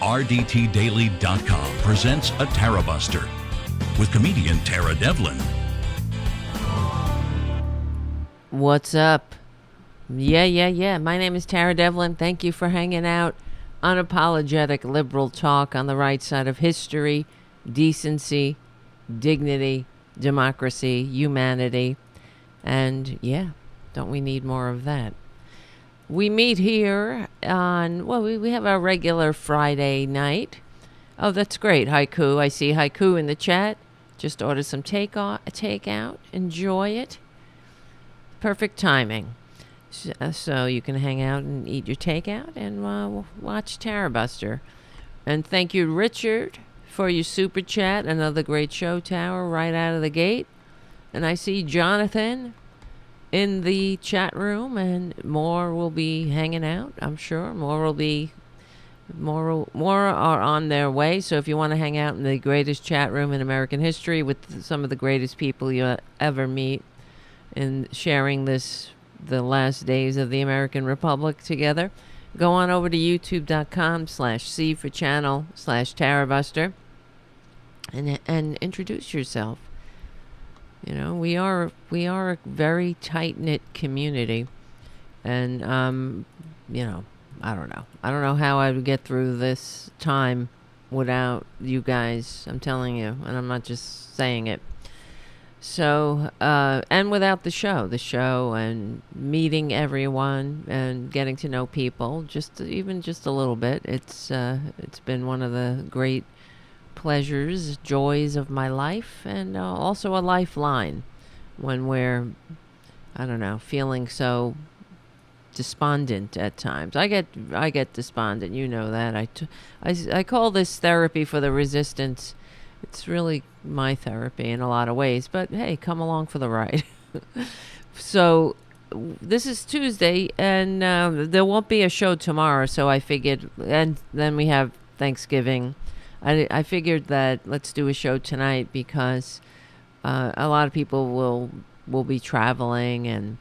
RDTDaily.com presents a Tarabuster with comedian Tara Devlin. What's up? Yeah. My name is Tara Devlin. Thank you for hanging out. Unapologetic liberal talk on the right side of history, decency, dignity, democracy, humanity. And yeah, don't we need more of that? We meet here on, we have our regular Friday night. Oh, that's great. Haiku. I see Haiku in the chat. Just order some takeout. Enjoy it. Perfect timing. So you can hang out and eat your takeout and watch Tarabuster. And thank you, Richard, for your super chat. Another great show, Tower, right out of the gate. And I see Jonathan in the chat room, and more will be hanging out, I'm sure. More are on their way. So if you want to hang out in the greatest chat room in American history with some of the greatest people you'll ever meet and sharing the last days of the American Republic together, go on over to youtube.com/C for channel/Tarabuster and introduce yourself. You know, we are a very tight-knit community, and you know, I don't know how I would get through this time without you guys. I'm telling you, and I'm not just saying it. So, and without the show and meeting everyone and getting to know people, just a little bit. It's been one of the great pleasures, joys of my life, and also a lifeline when we're, feeling so despondent at times. I get despondent, you know that. I call this therapy for the resistance. It's really my therapy in a lot of ways, but hey, come along for the ride. So this is Tuesday, and there won't be a show tomorrow, so I figured, and then we have Thanksgiving. I figured that let's do a show tonight because a lot of people will be traveling, and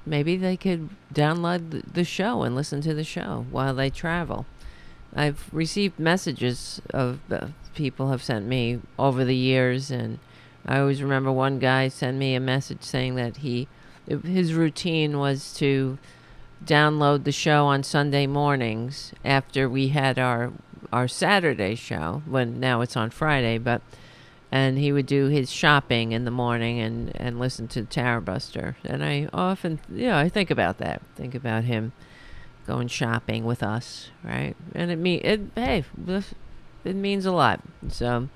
maybe they could download the show and listen to the show while they travel. I've received messages of people have sent me over the years, and I always remember one guy sent me a message saying that his routine was to download the show on Sunday mornings after we had our Saturday show, when now it's on Friday, and he would do his shopping in the morning and listen to Tarabuster. And I often, I think about that. Think about him going shopping with us, right? And it means a lot. So,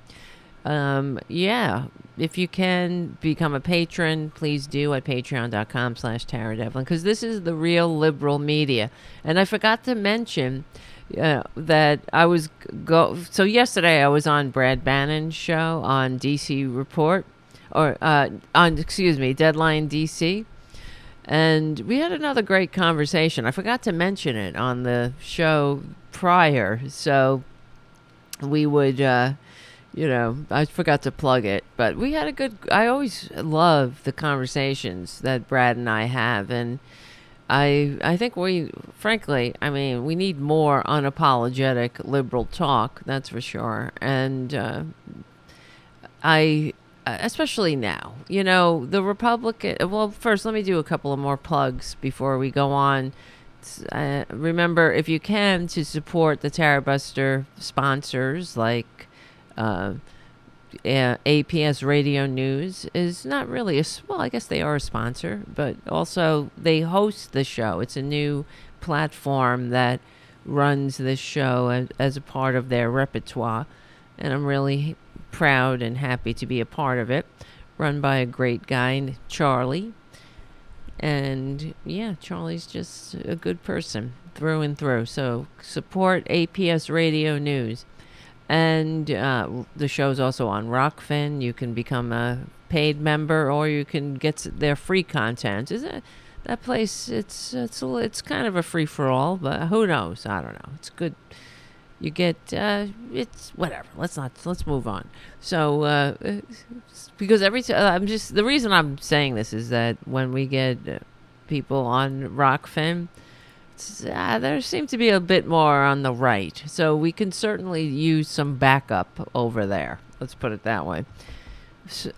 if you can become a patron, please do at patreon.com/TaraDevlin, because this is the real liberal media. And I forgot to mention that so yesterday I was on Brad Bannon's show on DC Report, Deadline DC. And we had another great conversation. I forgot to mention it on the show prior. So we would, I forgot to plug it. But we had I always love the conversations that Brad and I have. And I think we need more unapologetic liberal talk. That's for sure. And especially now, the Republican. Well, first, let me do a couple of more plugs before we go on. Remember, if you can, to support the Tarabuster sponsors, like APS Radio News is not really I guess they are a sponsor, but also they host the show. It's a new platform that runs this show as a part of their repertoire, and I'm really proud and happy to be a part of it. Run by a great guy, Charlie. And yeah, Charlie's just a good person through and through. So support APS Radio News. And the show's also on Rockfin. You can become a paid member, or you can get their free content. That place? It's kind of a free for all, but who knows? I don't know. It's good. You get it's whatever. Let's move on. So because the reason I'm saying this is that when we get people on Rockfin there seems to be a bit more on the right. So we can certainly use some backup over there. Let's put it that way.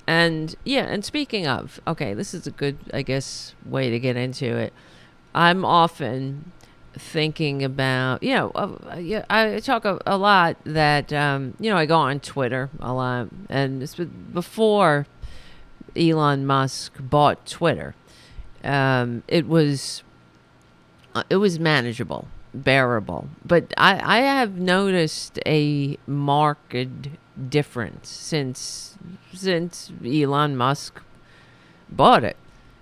And speaking of, okay, this is a good, I guess, way to get into it. I'm often thinking about, I talk a lot that, I go on Twitter a lot. And this was before Elon Musk bought Twitter. It was manageable, bearable. But I have noticed a marked difference since Elon Musk bought it.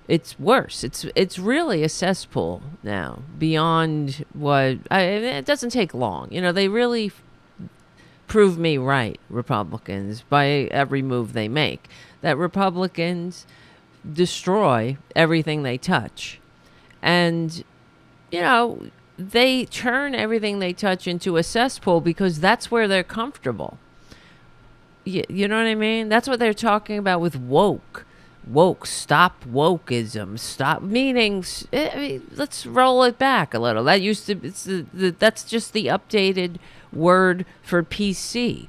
It's worse. It's really a cesspool now, beyond what it doesn't take long. They really prove me right, Republicans, by every move they make. That Republicans destroy everything they touch. And, they turn everything they touch into a cesspool because that's where they're comfortable. You know what I mean? That's what they're talking about with woke. Stop wokeism. Stop meanings. Let's roll it back a little. That used to. That's just the updated word for PC,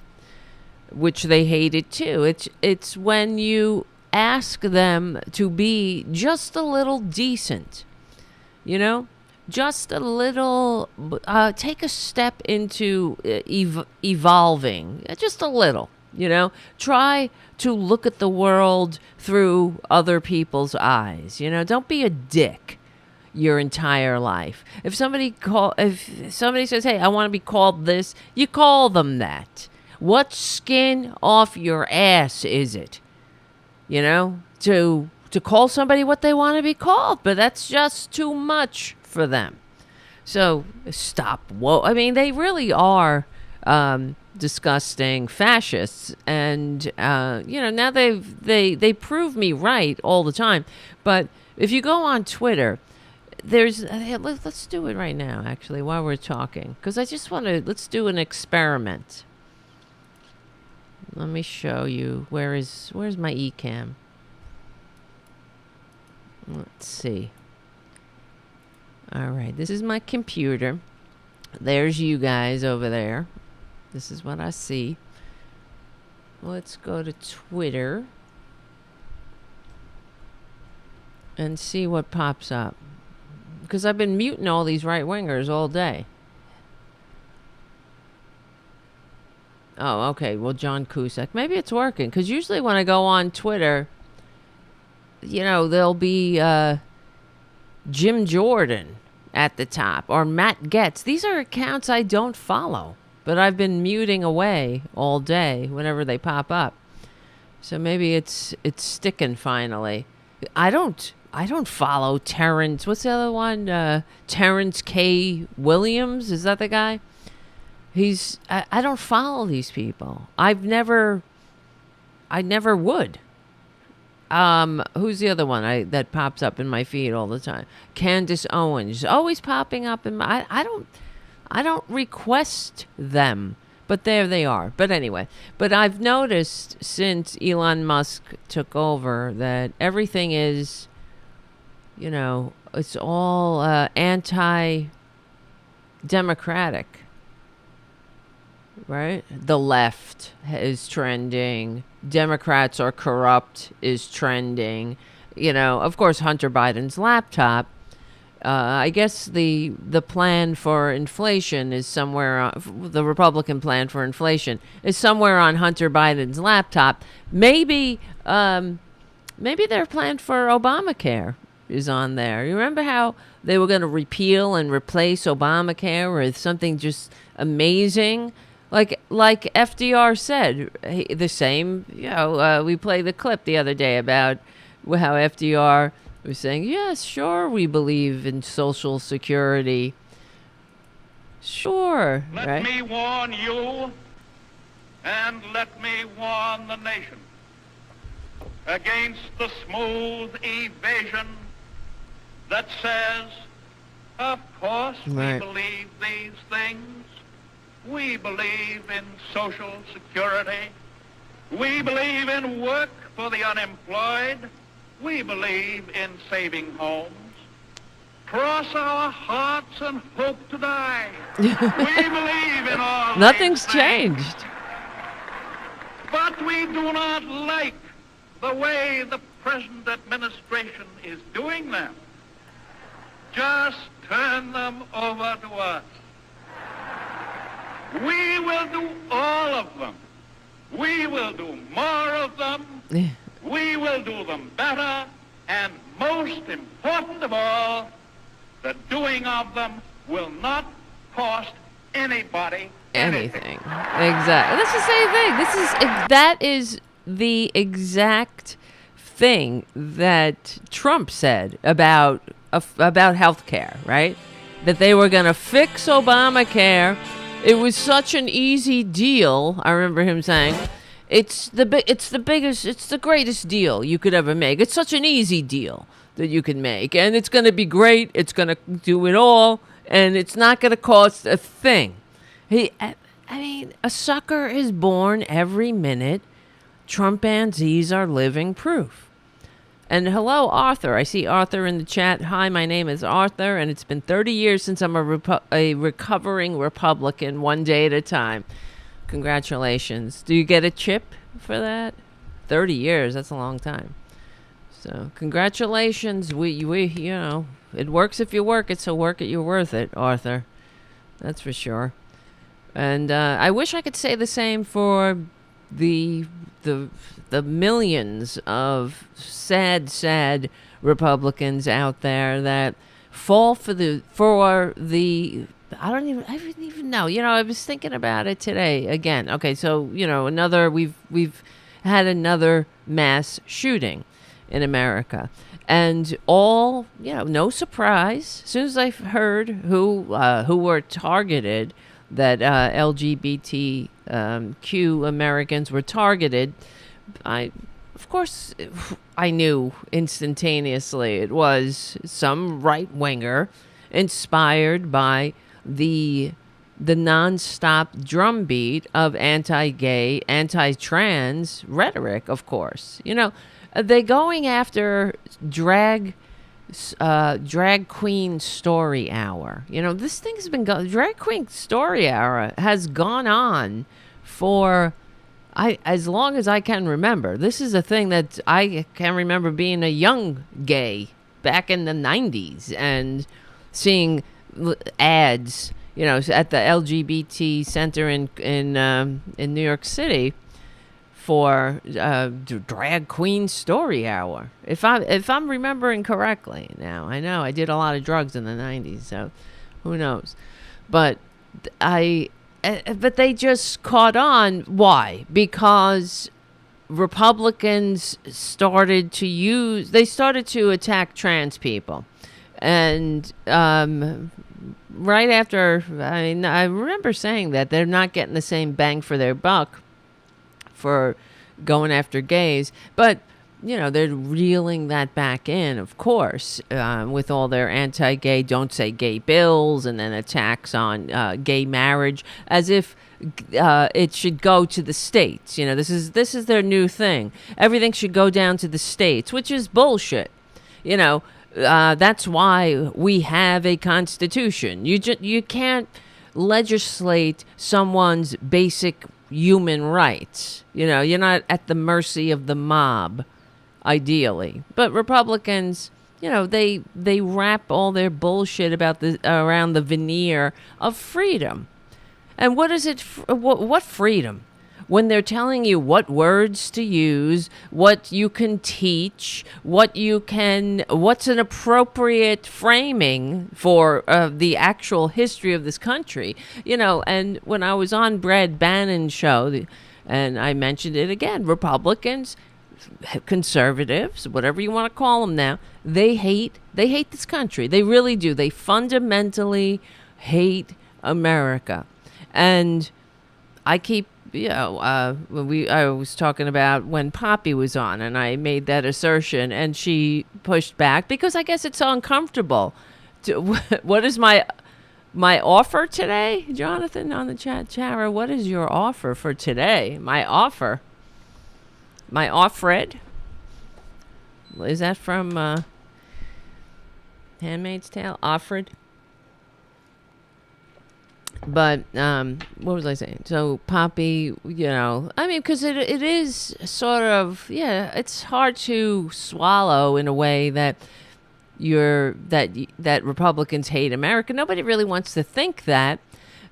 which they hated too. It's when you ask them to be just a little decent, just a little. Take a step into evolving, just a little. Try to look at the world through other people's eyes. Don't be a dick your entire life. If somebody says, "Hey, I want to be called this," you call them that. What skin off your ass is it? To call somebody what they want to be called, but that's just too much for them. So stop. They really are disgusting fascists, and now they prove me right all the time. But if you go on Twitter, let's do it right now, actually, while we're talking, because I just want to. Let's do an experiment. Let me show you. Where's my eCam? Let's see. All right, this is my computer. There's you guys over there. This is what I see. Let's go to Twitter and see what pops up. Because I've been muting all these right-wingers all day. Oh, okay. Well, John Cusack. Maybe it's working. Because usually when I go on Twitter, there'll be Jim Jordan at the top. Or Matt Getz. These are accounts I don't follow. But I've been muting away all day whenever they pop up. So maybe it's sticking finally. I don't follow Terrence. What's the other one? Terrence K. Williams. Is that the guy? I don't follow these people. I never would. Who's the other one that pops up in my feed all the time? Candace Owens. Always popping up in my. I don't request them, but there they are. But anyway, I've noticed since Elon Musk took over that everything is, it's all anti-democratic, right? The left is trending. Democrats are corrupt is trending. Of course, Hunter Biden's laptop. I guess the plan for inflation is somewhere, the Republican plan for inflation is somewhere on Hunter Biden's laptop. Maybe their plan for Obamacare is on there. You remember how they were going to repeal and replace Obamacare with something just amazing? Like FDR said, the same, we played the clip the other day about how FDR was saying, yes, sure, we believe in Social Security. Sure. Let me warn you, and let me warn the nation against the smooth evasion that says, of course, right, we believe these things. We believe in Social Security. We believe in work for the unemployed. We believe in saving homes. cross our hearts and hope to die. We believe in all Nothing's these things, changed. but we do not like the way the present administration is doing them. Just turn them over to us. We will do all of them. We will do more of them. We will do them better. And most important of all, the doing of them will not cost anybody Anything. Exactly. That's the same thing. That is the exact thing that Trump said about healthcare, right? That they were going to fix Obamacare. It was such an easy deal. I remember him saying, it's the greatest deal you could ever make. It's such an easy deal that you can make, and it's going to be great. It's going to do it all, and it's not going to cost a thing. I mean, a sucker is born every minute. Trumpanzees are living proof. And hello, Arthur. I see Arthur in the chat. Hi, my name is Arthur, and it's been 30 years since I'm a recovering Republican, one day at a time. Congratulations. Do you get a chip for that? 30 years, that's a long time. So, congratulations. We you know, it works if you work it, so work it, you're worth it, Arthur. That's for sure. And I wish I could say the same for the millions of sad Republicans out there that fall for the I don't even know. You know, I was thinking about it today again. Okay, so you know, we've had another mass shooting in America, and all, you know, no surprise. As soon as I heard who were targeted, that LGBTQ Americans were targeted, of course, I knew instantaneously it was some right-winger inspired by the nonstop drumbeat of anti-gay, anti-trans rhetoric, of course. You know, they going after drag queen story hour. You know, this thing's been drag queen story hour has gone on for as long as I can remember. This is a thing that I can remember being a young gay back in the 90s and seeing ads, you know, at the LGBT center in New York City for drag queen story hour. If I'm remembering correctly. Now, I know I did a lot of drugs in the 90s, so who knows. But they just caught on. Why? Because Republicans started to attack trans people. And right after, I remember saying that they're not getting the same bang for their buck for going after gays, but you know, they're reeling that back in, of course, with all their anti-gay, don't say gay bills, and then attacks on gay marriage, as if it should go to the states. You know, this is their new thing. Everything should go down to the states, which is bullshit. You know, that's why we have a constitution. You can't legislate someone's basic human rights. You know, you're not at the mercy of the mob, ideally. But Republicans, you know, they wrap all their bullshit about around the veneer of freedom. And what is it? What freedom? When they're telling you what words to use, what you can teach, what's an appropriate framing for the actual history of this country, you know. And when I was on Brad Bannon's show, and I mentioned it again, Republicans, conservatives, whatever you want to call them now, they hate this country. They really do. They fundamentally hate America. And I keep, you know, I was talking about when Poppy was on, and I made that assertion, and she pushed back because I guess it's uncomfortable. What is my offer today, Jonathan, on the chat? Chara, what is your offer for today? My offer, Fred. Is that from? Handmaid's Tale, Offred. But what was I saying? So Poppy, I mean, because it is sort of, it's hard to swallow in a way that that Republicans hate America. Nobody really wants to think that,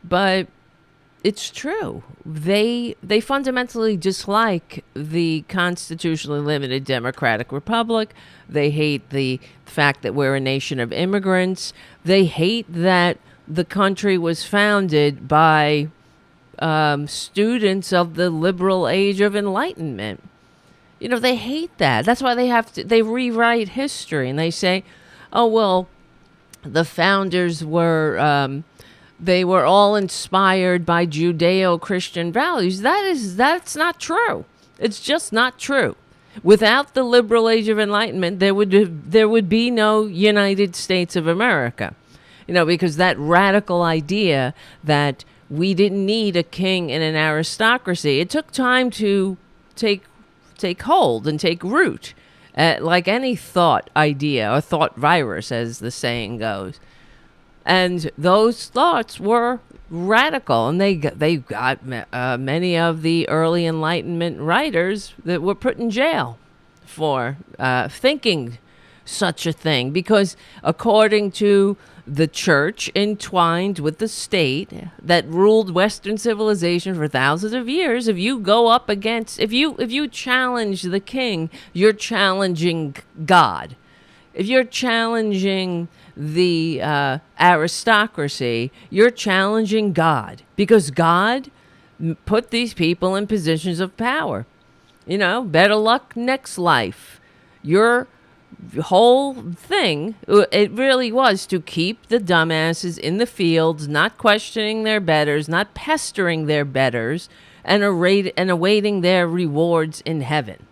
but it's true. They fundamentally dislike the constitutionally limited democratic republic. They hate the fact that we're a nation of immigrants. They hate that the country was founded by students of the liberal age of enlightenment. They hate that. That's why they rewrite history, and they say, oh, well, the founders were, they were all inspired by Judeo-Christian values. That's not true. It's just not true. Without the liberal age of enlightenment, there would be no United States of America. Because that radical idea that we didn't need a king and an aristocracy, it took time to take hold and take root, like any thought idea or thought virus, as the saying goes. And those thoughts were radical, and they got many of the early Enlightenment writers that were put in jail for thinking such a thing, because according to the church entwined with the state that ruled Western civilization for thousands of years, if you challenge the king, you're challenging God. If you're challenging the aristocracy, you're challenging God, because God put these people in positions of power. Better luck next life. Your whole thing, it really was to keep the dumbasses in the fields, not questioning their betters, not pestering their betters, and awaiting their rewards in heaven.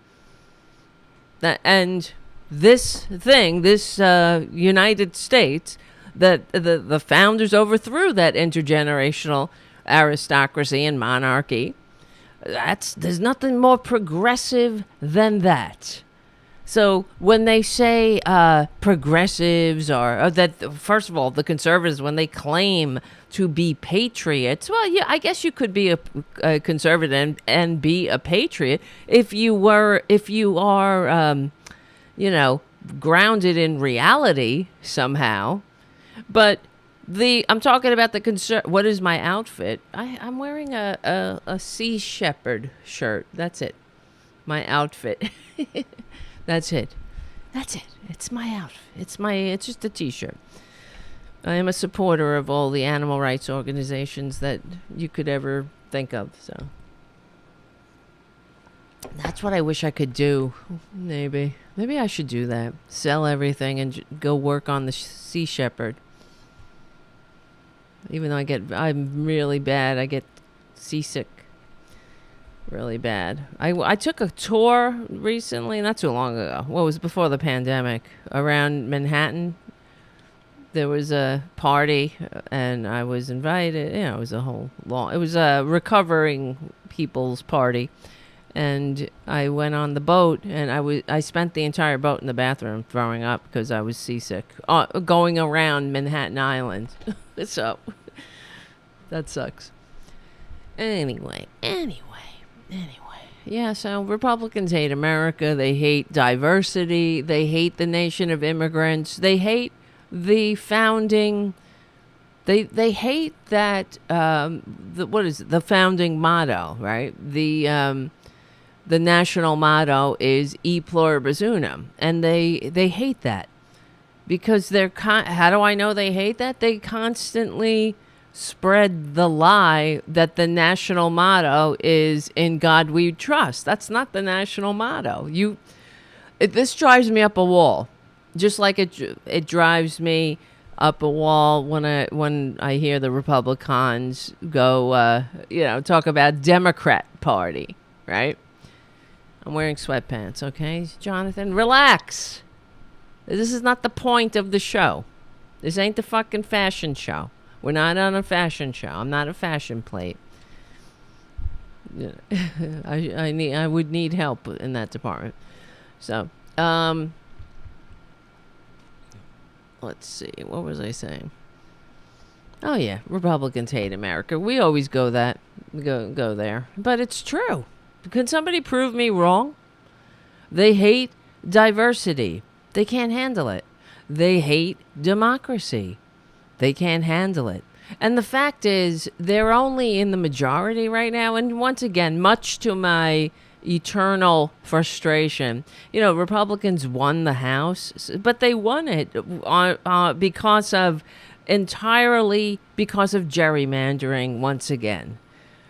And this United States, that the founders overthrew that intergenerational aristocracy and monarchy. There's nothing more progressive than that. So when they say progressives or that, first of all, the conservatives, when they claim to be patriots, well, yeah, I guess you could be a conservative and be a patriot if you are, grounded in reality somehow. But I'm talking about what is my outfit? I'm wearing a Sea Shepherd shirt. That's it. My outfit. That's it. It's my outfit. It's just a t-shirt. I am a supporter of all the animal rights organizations that you could ever think of. So that's what I wish I could do. Maybe I should do that. Sell everything and go work on the Sea Shepherd. Even though I'm really bad. I get seasick really bad. I took a tour recently, not too long ago. Well, it was before the pandemic, around Manhattan. There was a party, and I was invited. It was it was a recovering people's party, and I went on the boat, and I spent the entire boat in the bathroom throwing up because I was seasick, going around Manhattan Island. So that sucks. Anyway. Yeah, so Republicans hate America. They hate diversity. They hate the nation of immigrants. They hate the founding. They hate that what is it? The founding motto, right? The national motto is E pluribus unum, and they hate that because how do I know they hate that? They constantly spread the lie that the national motto is "In God We Trust." That's not the national motto. This drives me up a wall, just like it drives me up a wall when I hear the Republicans go, talk about Democrat Party, right? I'm wearing sweatpants, okay, Jonathan? Relax. This is not the point of the show. This ain't the fucking fashion show. We're not on a fashion show. I'm not a fashion plate. I would need help in that department. So, let's see, what was I saying? Oh yeah, Republicans hate America. We always go there. But it's true. Can somebody prove me wrong? They hate diversity. They can't handle it. They hate democracy. They can't handle it. And the fact is, they're only in the majority right now. And once again, much to my eternal frustration, Republicans won the House, but they won it entirely because of gerrymandering once again.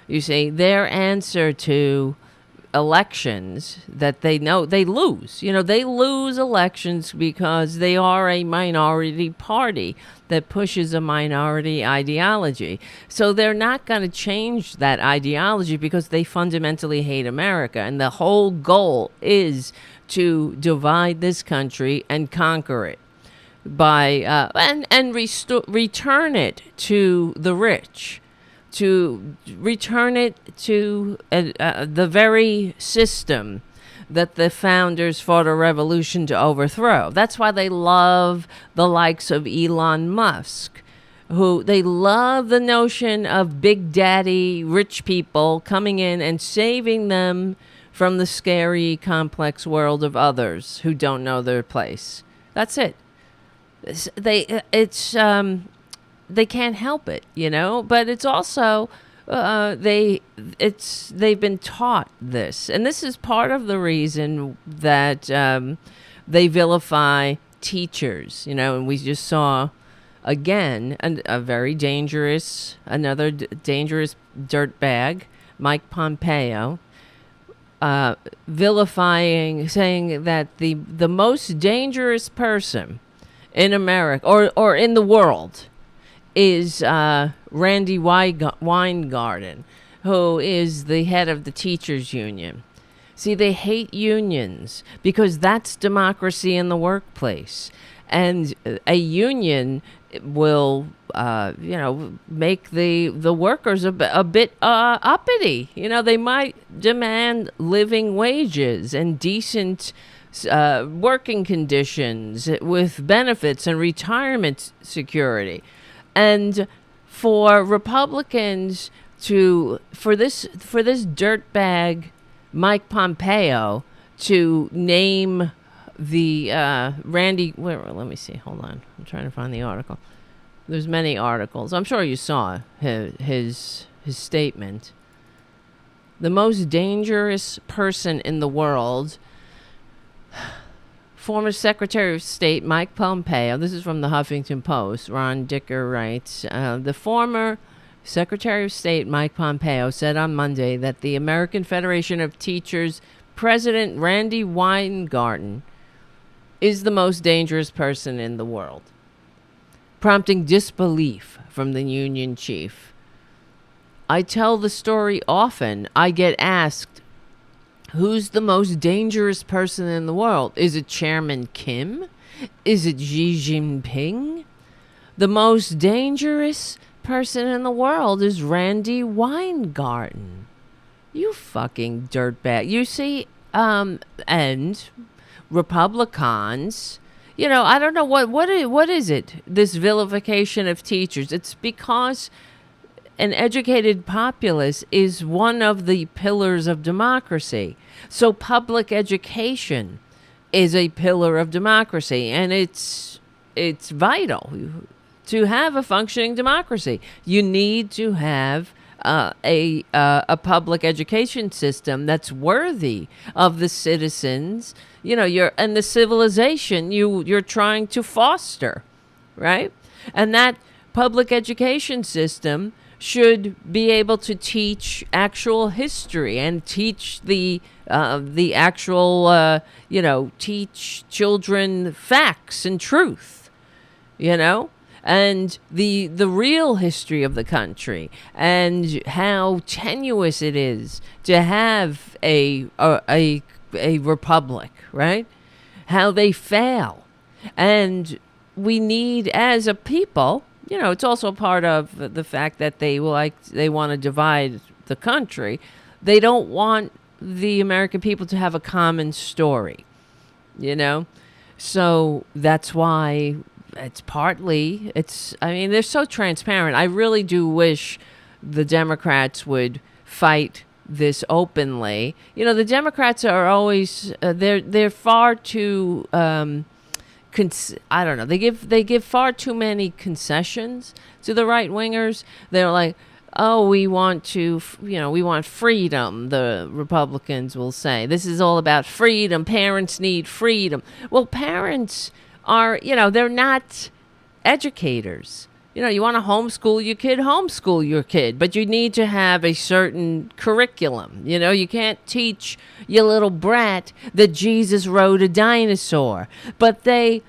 You see, their answer to elections that they know they lose. They lose elections because they are a minority party that pushes a minority ideology. So they're not going to change that ideology because they fundamentally hate America. And the whole goal is to divide this country and conquer it by return it to the rich, to return it to the very system that the founders fought a revolution to overthrow. That's why they love the likes of Elon Musk, who they love the notion of big daddy rich people coming in and saving them from the scary, complex world of others who don't know their place. That's it. They can't help it, but it's also they've been taught this, and this is part of the reason that they vilify teachers, and we just saw again another dangerous dirtbag, Mike Pompeo, vilifying, saying that the most dangerous person in America or in the world is Randy Weingarten, who is the head of the teachers union. See, they hate unions because that's democracy in the workplace. And a union will, make the workers a bit uppity. They might demand living wages and decent working conditions with benefits and retirement security. And for Republicans for this dirtbag Mike Pompeo to name the Randy, let me see, hold on, I'm trying to find the article. There's many articles. I'm sure you saw his statement. The most dangerous person in the world, former Secretary of State Mike Pompeo, this is from the Huffington Post, Ron Dicker writes, the former Secretary of State Mike Pompeo said on Monday that the American Federation of Teachers President Randy Weingarten is the most dangerous person in the world, prompting disbelief from the union chief. I tell the story often. I get asked, who's the most dangerous person in the world? Is it Chairman Kim? Is it Xi Jinping? The most dangerous person in the world is Randy Weingarten. You fucking dirtbag. You see, and Republicans, I don't know what is it, this vilification of teachers. It's because an educated populace is one of the pillars of democracy. So public education is a pillar of democracy, and it's vital to have a functioning democracy. You need to have a public education system that's worthy of the citizens, and the civilization you're trying to foster, right? And that public education system should be able to teach actual history and teach the actual, teach children facts and truth, and the real history of the country and how tenuous it is to have a republic, right? How they fail. And we need, as a people, it's also part of the fact that they want to divide the country. They don't want the American people to have a common story, So that's why it's partly, I mean, they're so transparent. I really do wish the Democrats would fight this openly. You know, the Democrats are always, they're far too, I don't know, they give far too many concessions to the right wingers. They're like, oh, we want we want freedom, the Republicans will say. This is all about freedom. Parents need freedom. Well, parents are, they're not educators. You want to homeschool your kid, but you need to have a certain curriculum. You can't teach your little brat that Jesus rode a dinosaur, but this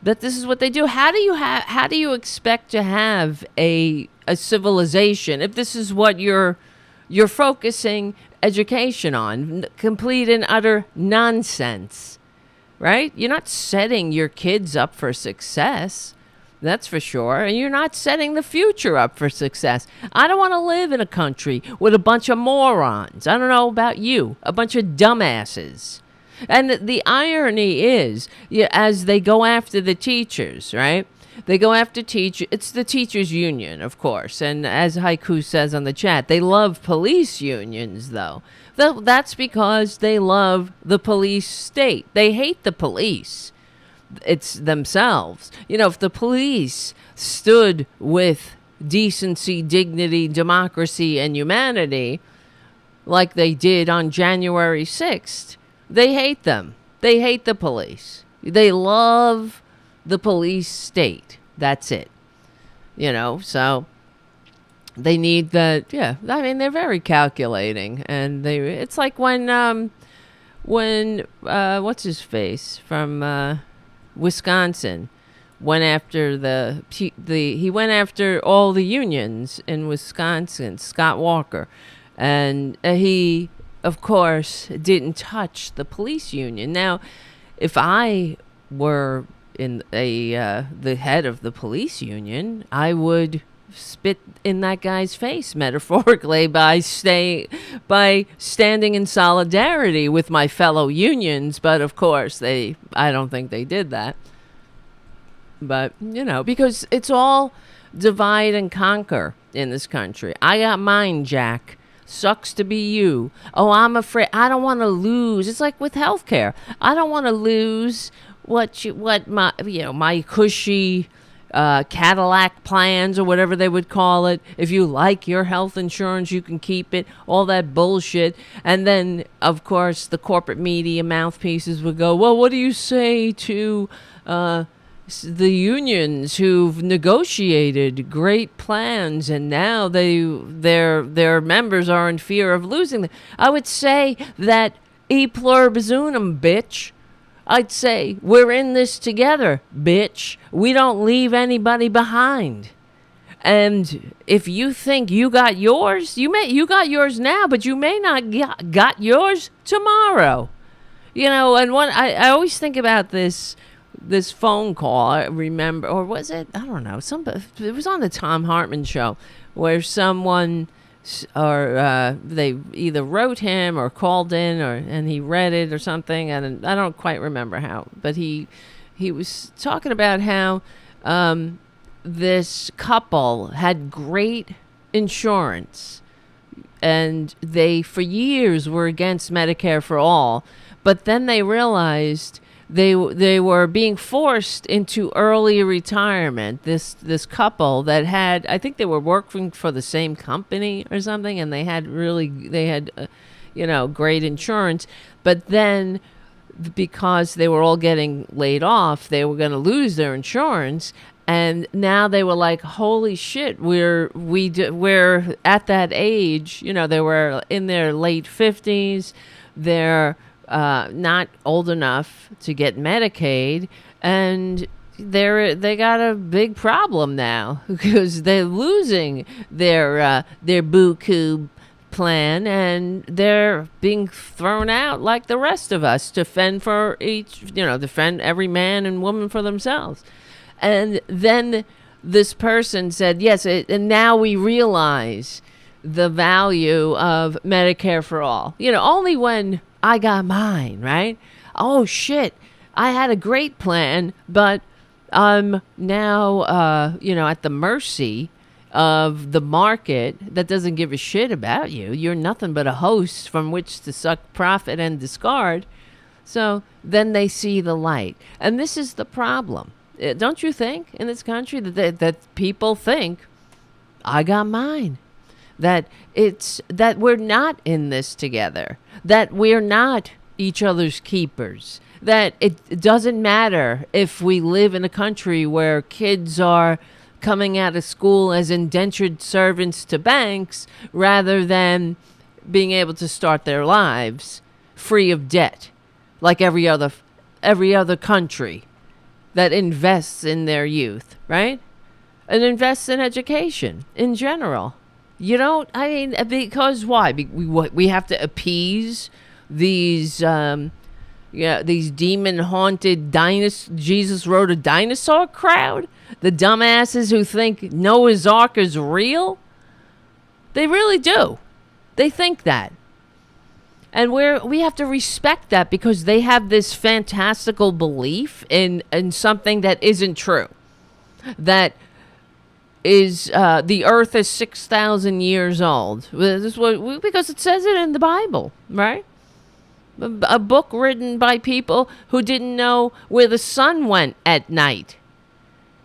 is what they do. How do you expect to have a civilization if this is what you're focusing education on? Complete and utter nonsense, right? You're not setting your kids up for success. That's for sure. And you're not setting the future up for success. I don't want to live in a country with a bunch of morons. I don't know about you, a bunch of dumbasses. And the irony is, as they go after the teachers, right? They go after it's the teachers union, of course. And as Haiku says on the chat, they love police unions, though. That's because they love the police state. They hate the police. It's themselves. If the police stood with decency, dignity, democracy, and humanity like they did on January 6th, they hate them. They hate the police. They love the police state. That's it. So they need that. Yeah, I mean, they're very calculating, and it's like when what's his face from Wisconsin went after he went after all the unions in Wisconsin, Scott Walker, and he, of course, didn't touch the police union. Now, if I were in the head of the police union, I would spit in that guy's face, metaphorically, by standing in solidarity with my fellow unions. But of course, I don't think they did that. But because it's all divide and conquer in this country. I got mine, Jack. Sucks to be you. Oh, I'm afraid. I don't want to lose. It's like with healthcare. I don't want to lose my cushy Cadillac plans, or whatever they would call it. If you like your health insurance, you can keep it. All that bullshit. And then, of course, the corporate media mouthpieces would go, well, what do you say to the unions who've negotiated great plans and now their members are in fear of losing them? I would say that e pluribus unum, bitch. I'd say we're in this together, bitch. We don't leave anybody behind. And if you think you got yours, you got yours now, but you may not got yours tomorrow. And I always think about this phone call. I remember, or was it? I don't know. It was on the Tom Hartman show where someone, or they either wrote him or called in, and he read it or something, and I don't quite remember how, but he was talking about how this couple had great insurance, and they for years were against Medicare for all, but then they realized they were being forced into early retirement. This couple that had, I think they were working for the same company or something, and they had great insurance. But then, because they were all getting laid off, they were going to lose their insurance. And now they were like, holy shit, we're at that age. They were in their late 50s. They're not old enough to get Medicaid, and they got a big problem now because they're losing their buku plan, and they're being thrown out like the rest of us to fend for defend every man and woman for themselves. And then this person said, yes, and now we realize the value of Medicare for all. Only when I got mine, right? Oh, shit. I had a great plan, but I'm now, at the mercy of the market that doesn't give a shit about you. You're nothing but a host from which to suck profit and discard. So then they see the light. And this is the problem. Don't you think in this country that people think, I got mine? That we're not in this together. That we're not each other's keepers. That it doesn't matter if we live in a country where kids are coming out of school as indentured servants to banks rather than being able to start their lives free of debt, like every other country that invests in their youth, right? And invests in education in general. You don't, because why? We have to appease these demon-haunted Jesus wrote a dinosaur crowd? The dumbasses who think Noah's Ark is real? They really do. They think that. And we have to respect that because they have this fantastical belief in something that isn't true. That is, the earth is 6,000 years old. Because it says it in the Bible, right? A book written by people who didn't know where the sun went at night,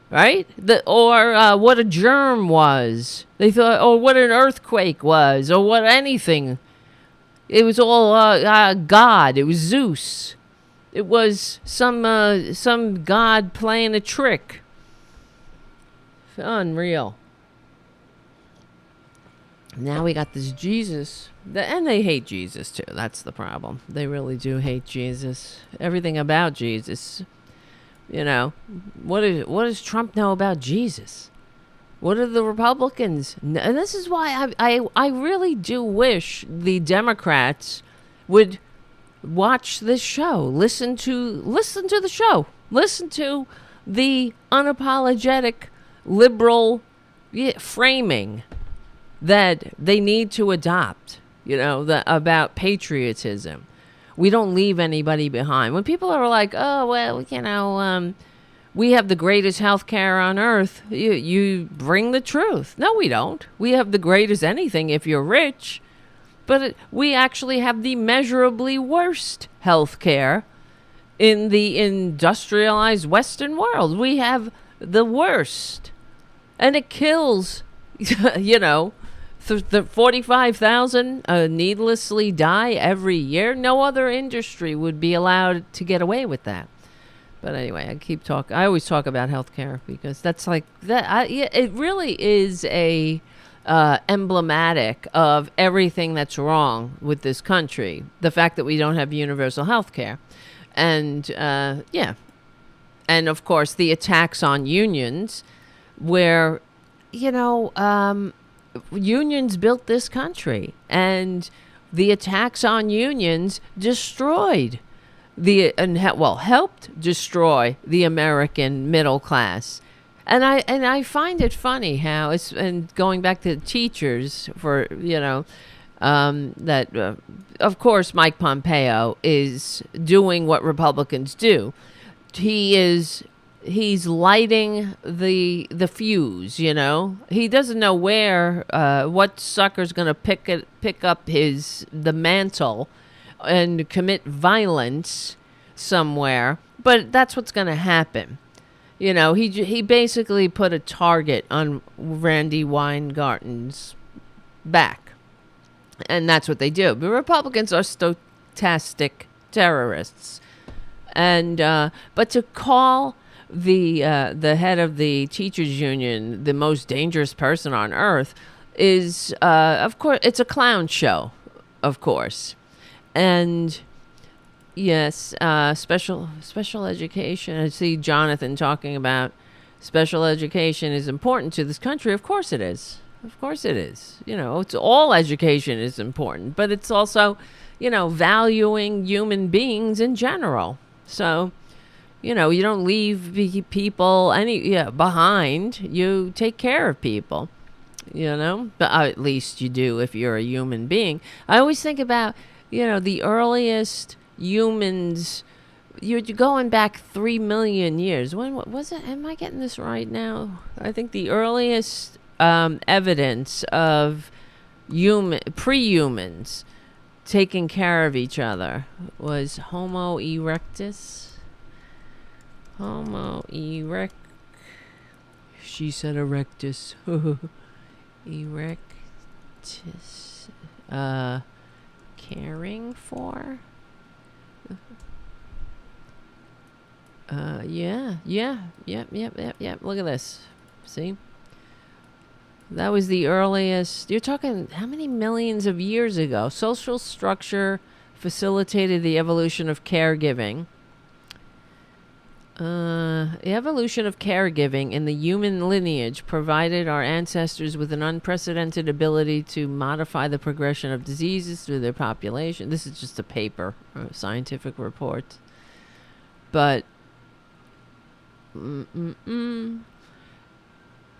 right? Or what a germ was. They thought, or what an earthquake was, or what anything. It was all God. It was Zeus. It was some god playing a trick. Unreal. Now we got this Jesus, and they hate Jesus too. That's the problem. They really do hate Jesus. Everything about Jesus. What does Trump know about Jesus? What do the Republicans? And this is why I really do wish the Democrats would watch this show. Listen to the show. Listen to the unapologetic liberal framing that they need to adopt, about patriotism. We don't leave anybody behind. When people are like, oh, well, we have the greatest health care on earth, you bring the truth. No, we don't. We have the greatest anything if you're rich, but we actually have the measurably worst health care in the industrialized Western world. We have the worst. And it kills, the 45,000 needlessly die every year. No other industry would be allowed to get away with that. But anyway, I always talk about healthcare because that's like that. It really is a emblematic of everything that's wrong with this country. The fact that we don't have universal healthcare, and and of course the attacks on unions, where unions built this country, and the attacks on unions destroyed helped destroy the American middle class. And I find it funny how and going back to teachers for, that, of course, Mike Pompeo is doing what Republicans do. He's lighting the fuse, He doesn't know what sucker's going to pick up the mantle and commit violence somewhere, but that's what's going to happen. He basically put a target on Randy Weingarten's back, and that's what they do. But Republicans are stochastic terrorists, and but to call the head of the teachers union the most dangerous person on earth is, of course, it's a clown show, of course. And yes, special education. I see Jonathan talking about special education is important to this country. Of course it is. Of course it is. It's all education is important, but it's also, valuing human beings in general. So, you don't leave people behind. You take care of people, but at least you do if you're a human being. I always think about, the earliest humans you're going back 3 million years. When was it? Am I getting this right now? I think the earliest evidence of pre-humans taking care of each other was Homo erectus. Homo erect. She said erectus. Erectus. Caring for. Yep. Look at this. See? That was the earliest. You're talking how many millions of years ago? Social structure facilitated the evolution of caregiving. The evolution of caregiving in the human lineage provided our ancestors with an unprecedented ability to modify the progression of diseases through their population. This is just a paper, a scientific report. But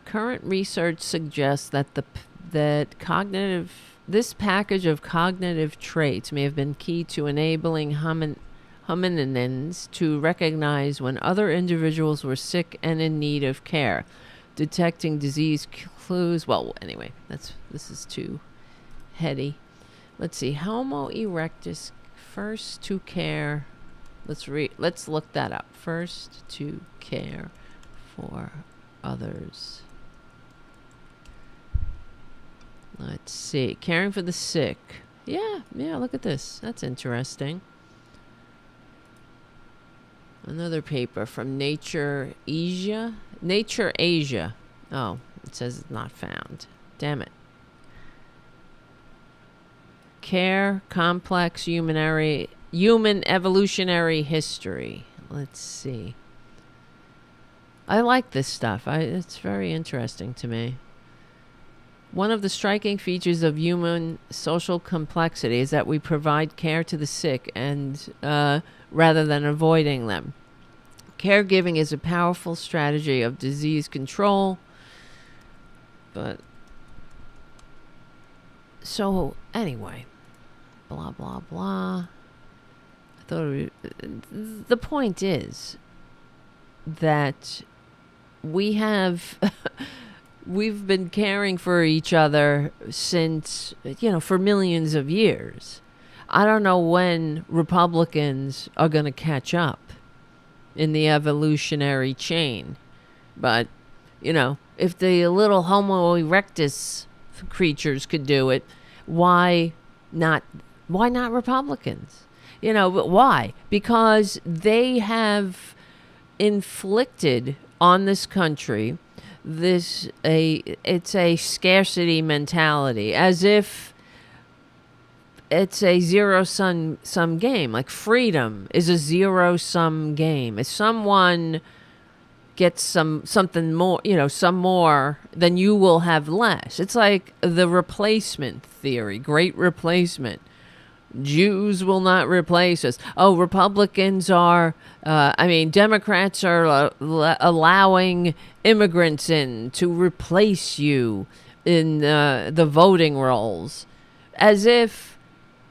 current research suggests that this package of cognitive traits may have been key to enabling hominins to recognize when other individuals were sick and in need of care, detecting disease clues. Well, anyway, this is too heady. Let's see. Homo erectus, first to care. Let's look that up. First to care for others. Let's see. Caring for the sick. Yeah, look at this. That's interesting. Another paper from Nature Asia. Oh, it says it's not found. Damn it. Care, complex human evolutionary history. Let's see. I like this stuff. It's very interesting to me. One of the striking features of human social complexity is that we provide care to the sick and rather than avoiding them. Caregiving is a powerful strategy of disease control. But so anyway, blah blah blah. The point is that we've been caring for each other since, for millions of years. I don't know when Republicans are going to catch up in the evolutionary chain. But, if the little Homo erectus creatures could do it, why not Republicans? But why? Because they have inflicted on this country it's a scarcity mentality, as if it's a zero-sum game. Like freedom is a zero-sum game. If someone gets something more, some more, then you will have less. It's like the replacement theory, great replacement. Jews will not replace us. Oh, Republicans Democrats are allowing immigrants in to replace you in the voting rolls. As if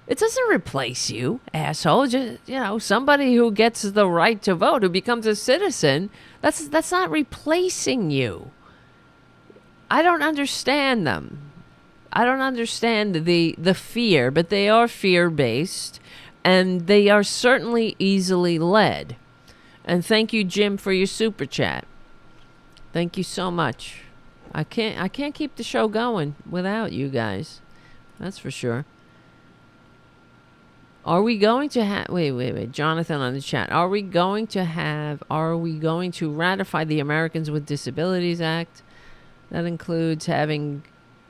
it doesn't replace you, asshole. Just, somebody who gets the right to vote, who becomes a citizen, that's not replacing you. I don't understand them. I don't understand the fear, but they are fear-based, and they are certainly easily led. And thank you, Jim, for your super chat. Thank you so much. I can't keep the show going without you guys. That's for sure. Are we going to have... Wait. Jonathan on the chat. Are we going to ratify the Americans with Disabilities Act? That includes having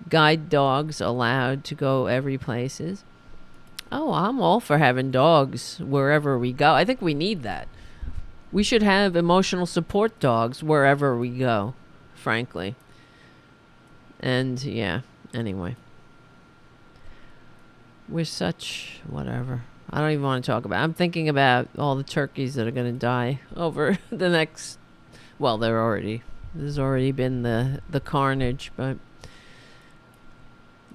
guide dogs allowed to go every places. Oh, I'm all for having dogs wherever we go. I think we need that. We should have emotional support dogs wherever we go, frankly. And yeah, anyway. We're such whatever. I don't even want to talk about it. I'm thinking about all the turkeys that are going to die over the next... Well, there's already been the carnage, but...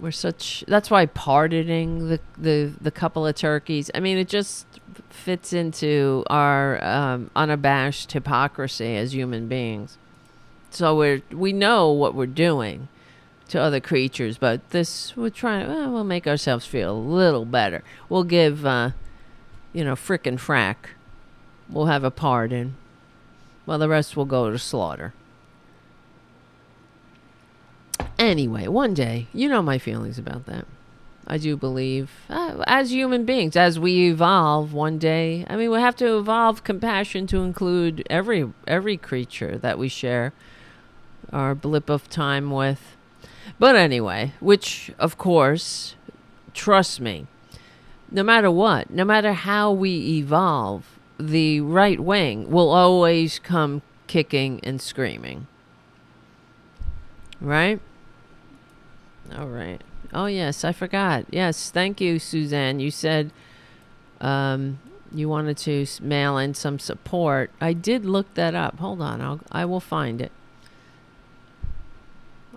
That's why pardoning the couple of turkeys, I mean, it just fits into our unabashed hypocrisy as human beings. So we know what we're doing to other creatures, but we're trying, we'll make ourselves feel a little better. We'll give, frickin' frack. We'll have a pardon. Well, the rest will go to slaughter. Anyway, one day, you know my feelings about that. I do believe, as human beings, as we evolve one day, I mean, we have to evolve compassion to include every creature that we share our blip of time with. But anyway, which, of course, trust me, no matter what, no matter how we evolve, the right wing will always come kicking and screaming. Right? All right. Oh, yes, I forgot. Yes, thank you, Suzanne. You said you wanted to mail in some support. I did look that up. Hold on. I will find it.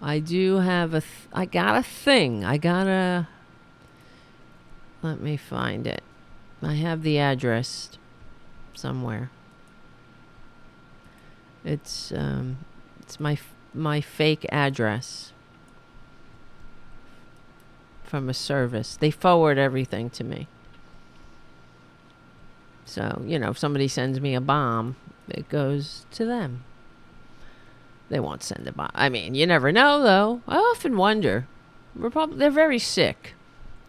I do have I got a thing. Let me find it. I have the address somewhere. It's my fake address from a service. They forward everything to me. So, if somebody sends me a bomb, it goes to them. They won't send a bomb. I mean, you never know, though. I often wonder. They're very sick,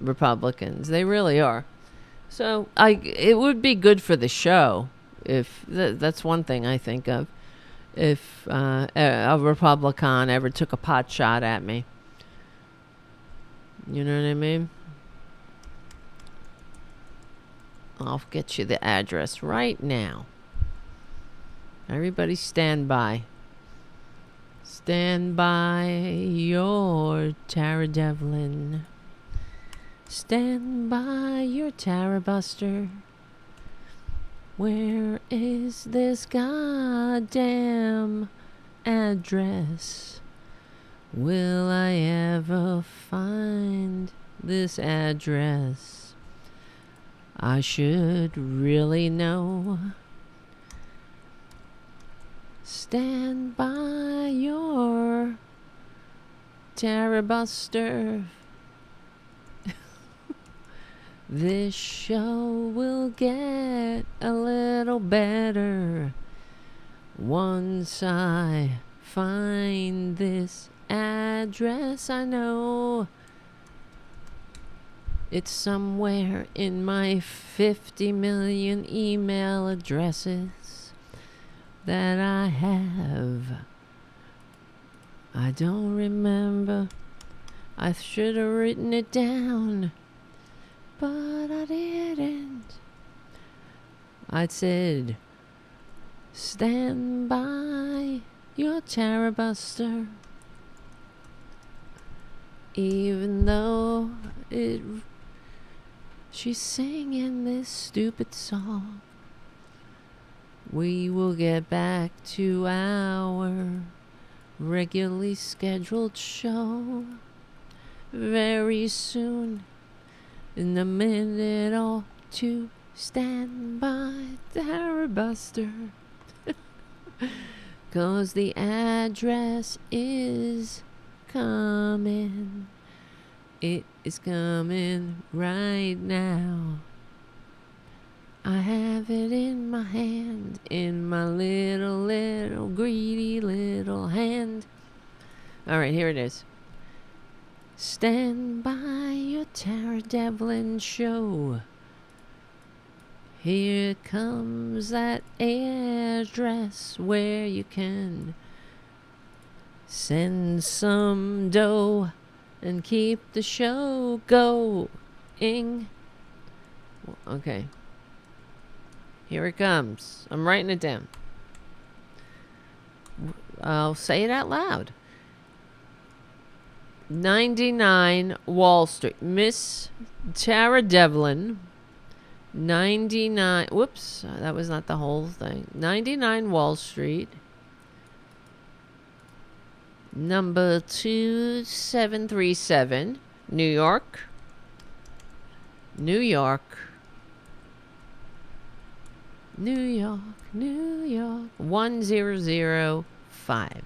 Republicans. They really are. So, it would be good for the show if that's one thing I think of. If a Republican ever took a pot shot at me. You know what I mean? I'll get you the address right now. Everybody stand by. Stand by your Tara Devlin. Stand by your Tarabuster. Where is this goddamn address? Will I ever find this address? I should really know. Stand by your Tarabuster. This show will get a little better once I find this address. I know it's somewhere in my 50 million email addresses that I have. I don't remember. I should have written it down, but I didn't. I said, stand by your Tarabuster. Even though she's singing this stupid song, we will get back to our regularly scheduled show very soon. In a minute or two, stand by Tarabuster. 'Cause the address is coming. It is coming right now. I have it in my hand, in my little greedy little hand. All right, here it is. Stand by your Tara Devlin show. Here comes that address where you can send some dough and keep the show going. Okay. Here it comes. I'm writing it down. I'll say it out loud. 99 Wall Street. Miss Tara Devlin. 99. Whoops. That was not the whole thing. 99 Wall Street. Number 2737. New York. New York. New York. New York. 1005.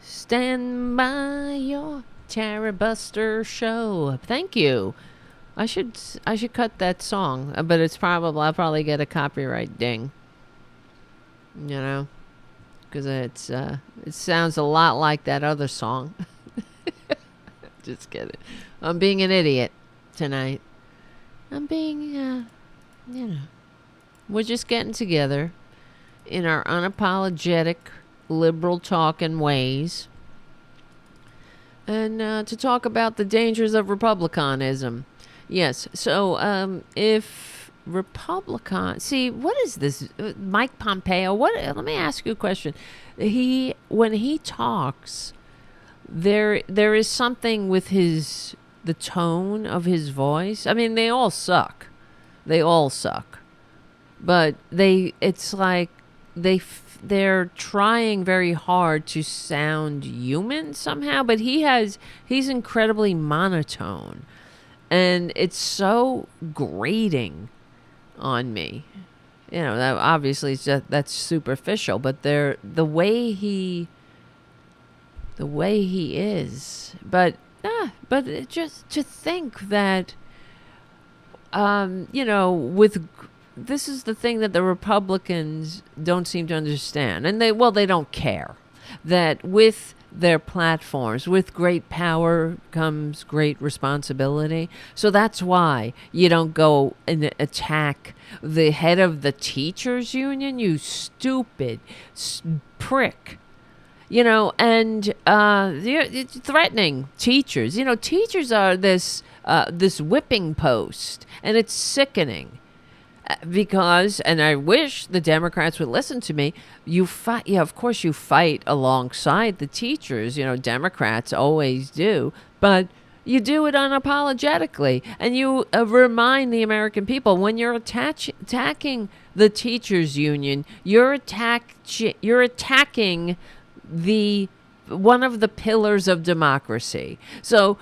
Stand by your Tarabuster show. Thank you. I should cut that song, but I'll probably get a copyright ding. You know, because it sounds a lot like that other song. Just kidding. I'm being an idiot tonight. I'm being, we're just getting together in our unapologetic liberal talking ways and to talk about the dangers of republicanism. Yes. So, if what is this? Mike Pompeo. Let me ask you a question. When he talks, there is something with the tone of his voice. I mean, they all suck. But it's like they're trying very hard to sound human somehow, but he's incredibly monotone. And it's so grating on me. That obviously that's superficial, but the way he is. But just to think that, this is the thing that the Republicans don't seem to understand. And they don't care that with their platforms, with great power comes great responsibility. So that's why you don't go and attack the head of the teachers union, you stupid prick. And you're threatening teachers. Teachers are this whipping post, and it's sickening. Because, and I wish the Democrats would listen to me, you fight, of course you fight alongside the teachers, Democrats always do, but you do it unapologetically, and you remind the American people, when you're attacking the teachers union, you're attacking one of the pillars of democracy. So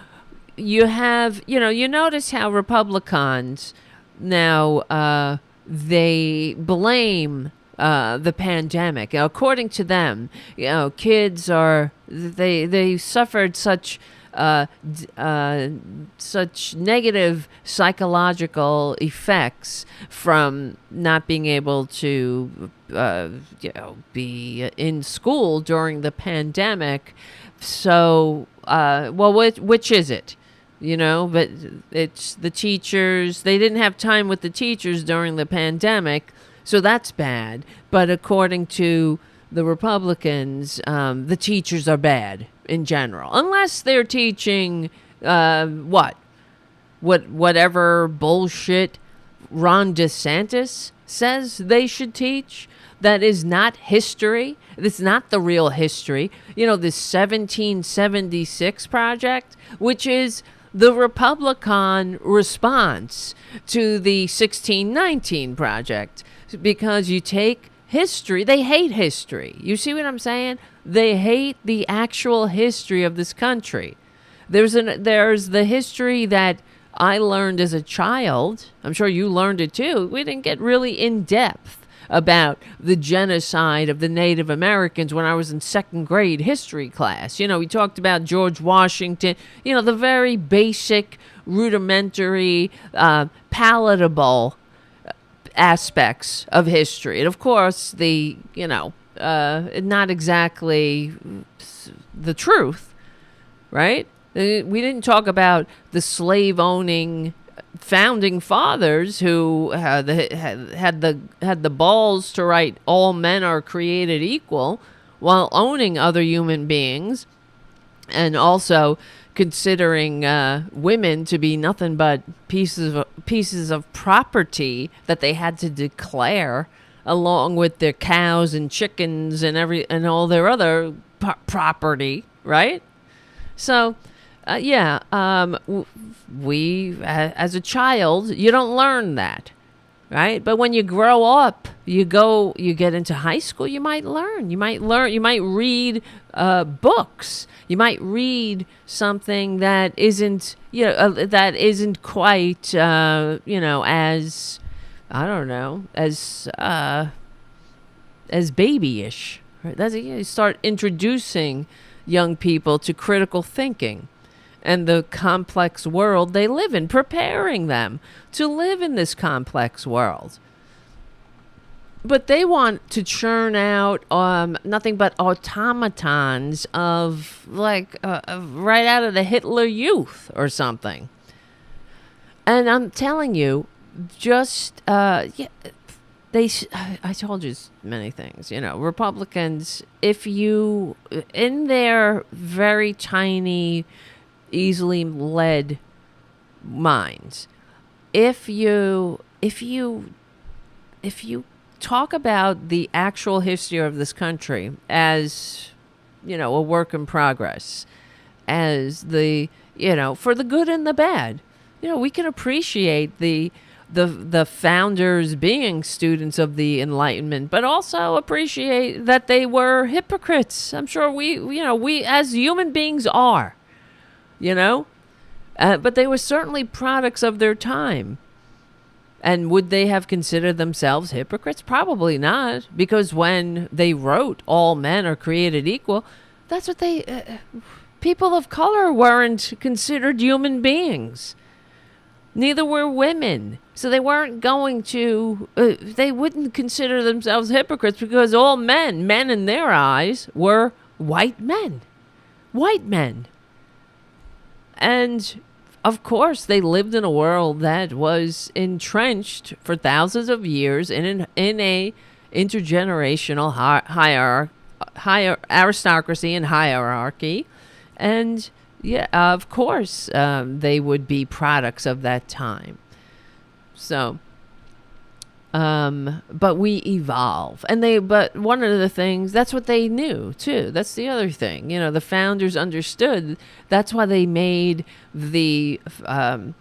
you have, you notice how Republicans now, they blame the pandemic. According to them, kids they suffered such negative psychological effects from not being able to, be in school during the pandemic. So, which is it? But it's the teachers. They didn't have time with the teachers during the pandemic, so that's bad. But according to the Republicans, the teachers are bad in general, unless they're teaching whatever bullshit Ron DeSantis says they should teach. That is not history. It's not the real history. This 1776 project, which is the Republican response to the 1619 project, because you take history. They hate history. You see what I'm saying? They hate the actual history of this country. There's the history that I learned as a child. I'm sure you learned it too. We didn't get really in depth about the genocide of the Native Americans when I was in second grade history class. We talked about George Washington, the very basic, rudimentary, palatable aspects of history. And of course, not exactly the truth, right? We didn't talk about the slave-owning founding fathers who had the balls to write all men are created equal while owning other human beings, and also considering women to be nothing but pieces of property that they had to declare along with their cows and chickens and all their other property, right? So we as a child, you don't learn that. right? But when you grow up, you get into high school, you might learn. You might read books. You might read something that isn't, that isn't quite, as, I don't know, as babyish. Right? You start introducing young people to critical thinking and the complex world they live in, preparing them to live in this complex world. But they want to churn out nothing but automatons of right out of the Hitler Youth or something. And I'm telling you, just I told you many things. Republicans, if you in their very tiny, easily led minds, if you talk about the actual history of this country as a work in progress, as for the good and the bad, we can appreciate the founders being students of the Enlightenment, but also appreciate that they were hypocrites. I'm sure we as human beings are. But they were certainly products of their time. And would they have considered themselves hypocrites? Probably not, because when they wrote all men are created equal, that's what people of color weren't considered human beings. Neither were women. So they weren't going to, they wouldn't consider themselves hypocrites because all men in their eyes were white men. White men. And of course, they lived in a world that was entrenched for thousands of years in a intergenerational higher aristocracy and hierarchy. And yeah, of course, they would be products of that time. So, but we evolve, but one of the things, that's what they knew too. That's the other thing. The founders understood. That's why they made the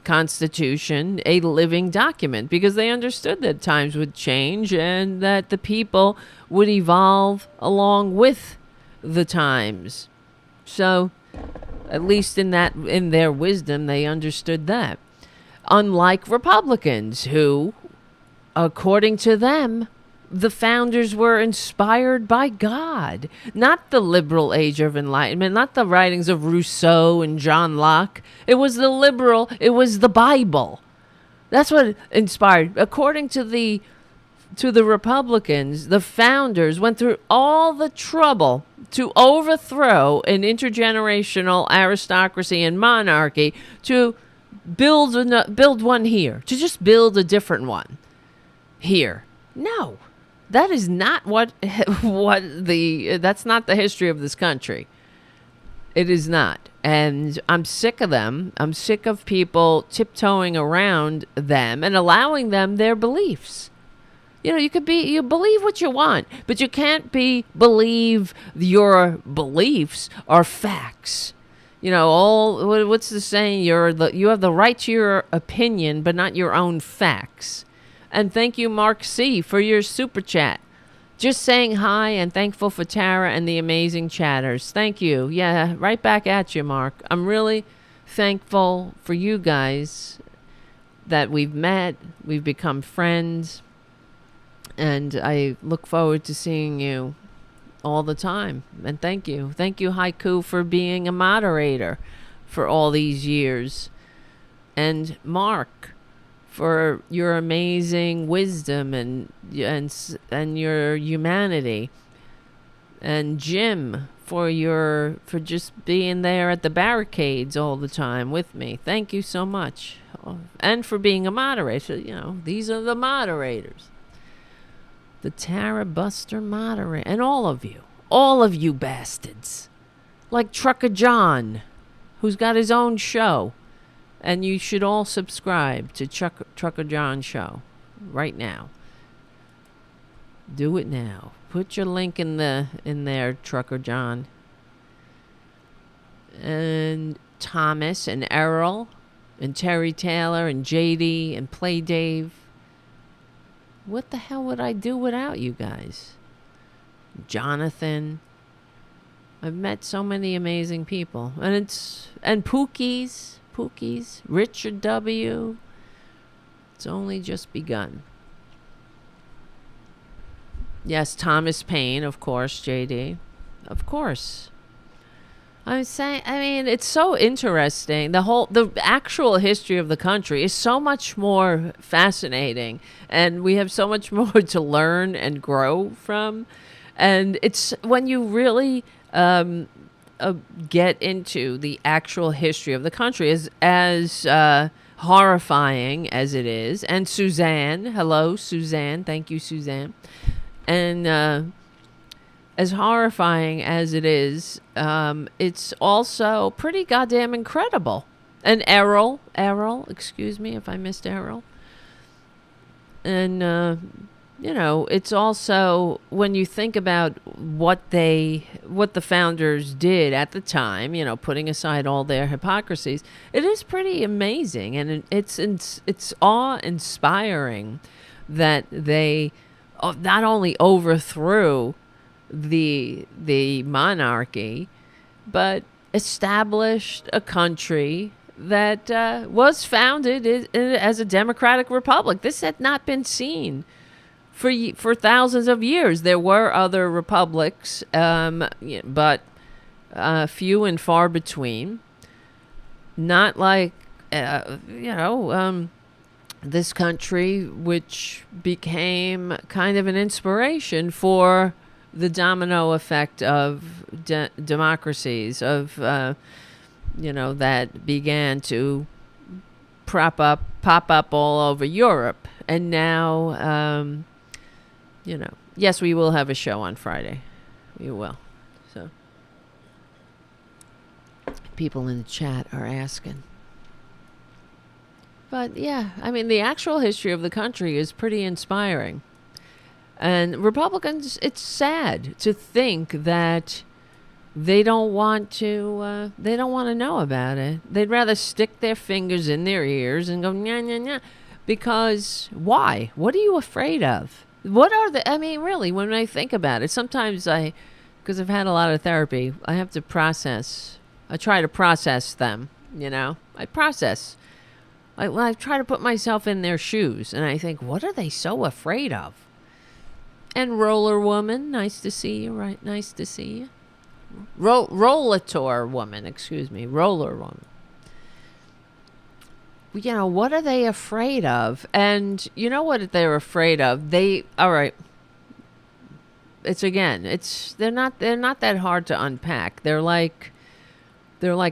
Constitution a living document, because they understood that times would change and that the people would evolve along with the times. So, at least in their wisdom, they understood that. Unlike Republicans, who, according to them, the founders were inspired by God, not the liberal age of enlightenment, not the writings of Rousseau and John Locke. It was the Bible. That's what inspired. According to the Republicans, the founders went through all the trouble to overthrow an intergenerational aristocracy and monarchy, to build one here, to just build a different one here. No, that is not that's not the history of this country. It is not. And I'm sick of them. I'm sick of people tiptoeing around them and allowing them their beliefs. You believe what you want, but you can't believe your beliefs are facts. What's the saying? You have the right to your opinion, but not your own facts. And thank you, Mark C., for your super chat. Just saying hi and thankful for Tara and the amazing chatters. Thank you. Yeah, right back at you, Mark. I'm really thankful for you guys that we've met. We've become friends. And I look forward to seeing you all the time. And thank you. Thank you, Haiku, for being a moderator for all these years. And Mark, for your amazing wisdom and your humanity. And Jim, for just being there at the barricades all the time with me. Thank you so much. And for being a moderator. These are the moderators. The Tarabuster moderator. And all of you bastards. Like Trucker John, who's got his own show. And you should all subscribe to Trucker John show right now. Do it now. Put your link in there, Trucker John. And Thomas and Errol and Terry Taylor and JD and Play Dave What the hell would I do without you guys? Jonathan. I've met so many amazing people. And Pookie's, Richard W. It's only just begun. Yes, Thomas Paine, of course, JD. Of course. I'm saying, I mean, it's so interesting. The actual history of the country is so much more fascinating, and we have so much more to learn and grow from. And it's when you really get into the actual history of the country, as horrifying as it is. And Suzanne, hello, Suzanne. Thank you, Suzanne. And as horrifying as it is, it's also pretty goddamn incredible. And Errol, excuse me if I missed Errol. And, it's also, when you think about what the founders did at the time, putting aside all their hypocrisies, it is pretty amazing. And it's awe-inspiring that they not only overthrew the monarchy, but established a country that was founded as a democratic republic. This had not been seen for thousands of years. There were other republics, but few and far between. Not like this country, which became kind of an inspiration for the domino effect of democracies, of that began to pop up all over Europe. And now, yes, we will have a show on Friday. We will. So people in the chat are asking. But yeah, I mean, the actual history of the country is pretty inspiring. And Republicans, it's sad to think that they don't want to know about it. They'd rather stick their fingers in their ears and go, nya, nya, nya. Because why? What are you afraid of? Really, when I think about it, sometimes because I've had a lot of therapy, I have to process. I try to process them, I process. I try to put myself in their shoes, and I think, what are they so afraid of? And Roller Woman, nice to see you, right? Nice to see you. Rollator Woman, excuse me, Roller Woman. What are they afraid of? And you know what they're afraid of? All right. They're not that hard to unpack. They're like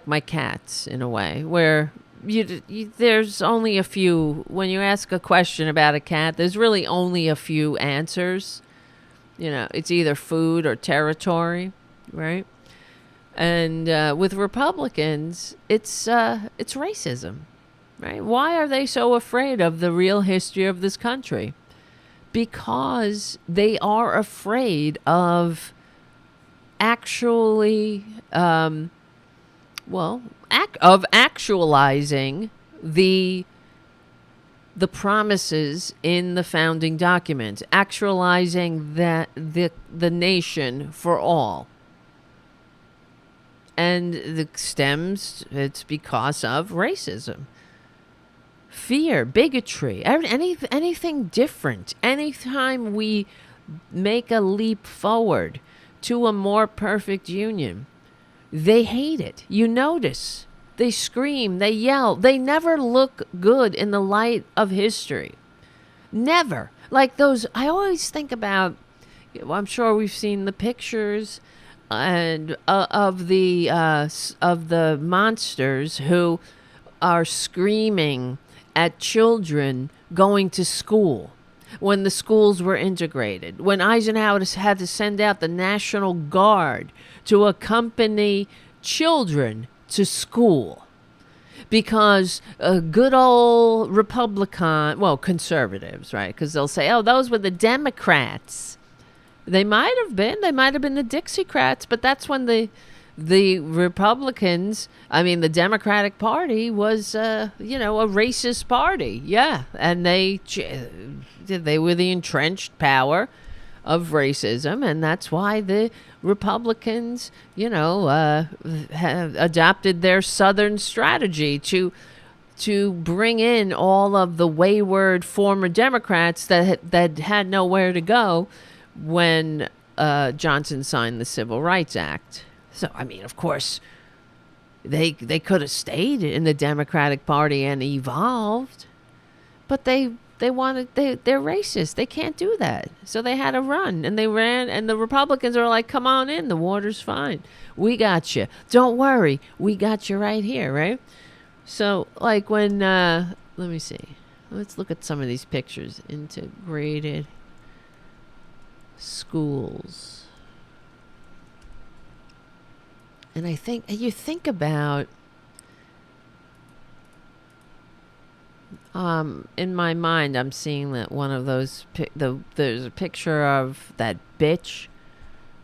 my cats in a way, where there's only a few. When you ask a question about a cat, there's really only a few answers. It's either food or territory, right? And with Republicans, it's racism, right? Why are they so afraid of the real history of this country? Because they are afraid of actually, actualizing the promises in the founding documents, actualizing the nation for all. And it's because of racism, fear, bigotry, anything different. Anytime we make a leap forward to a more perfect union, they hate it. You notice. They scream, they yell. They never look good in the light of history. Never. Like those, I always think about, I'm sure we've seen the pictures and of the monsters who are screaming at children going to school when the schools were integrated, when Eisenhower had to send out the National Guard to accompany children to school because good old conservatives, right? Because they'll say, oh, those were the Democrats. They might have been the Dixiecrats, but that's when the the Republicans, I mean, the Democratic Party was, a racist party. Yeah. And they were the entrenched power of racism. And that's why the Republicans, have adopted their Southern strategy to bring in all of the wayward former Democrats that had nowhere to go when Johnson signed the Civil Rights Act. So, I mean, of course, they could have stayed in the Democratic Party and evolved, but they're racist. They can't do that. So they had to run, and they ran, and the Republicans are like, come on in, the water's fine. We got you. Don't worry. We got you right here, right? So, like when, let me see. Let's look at some of these pictures. Integrated schools. And I think, you think about, in my mind, I'm seeing that one of those, there's a picture of that bitch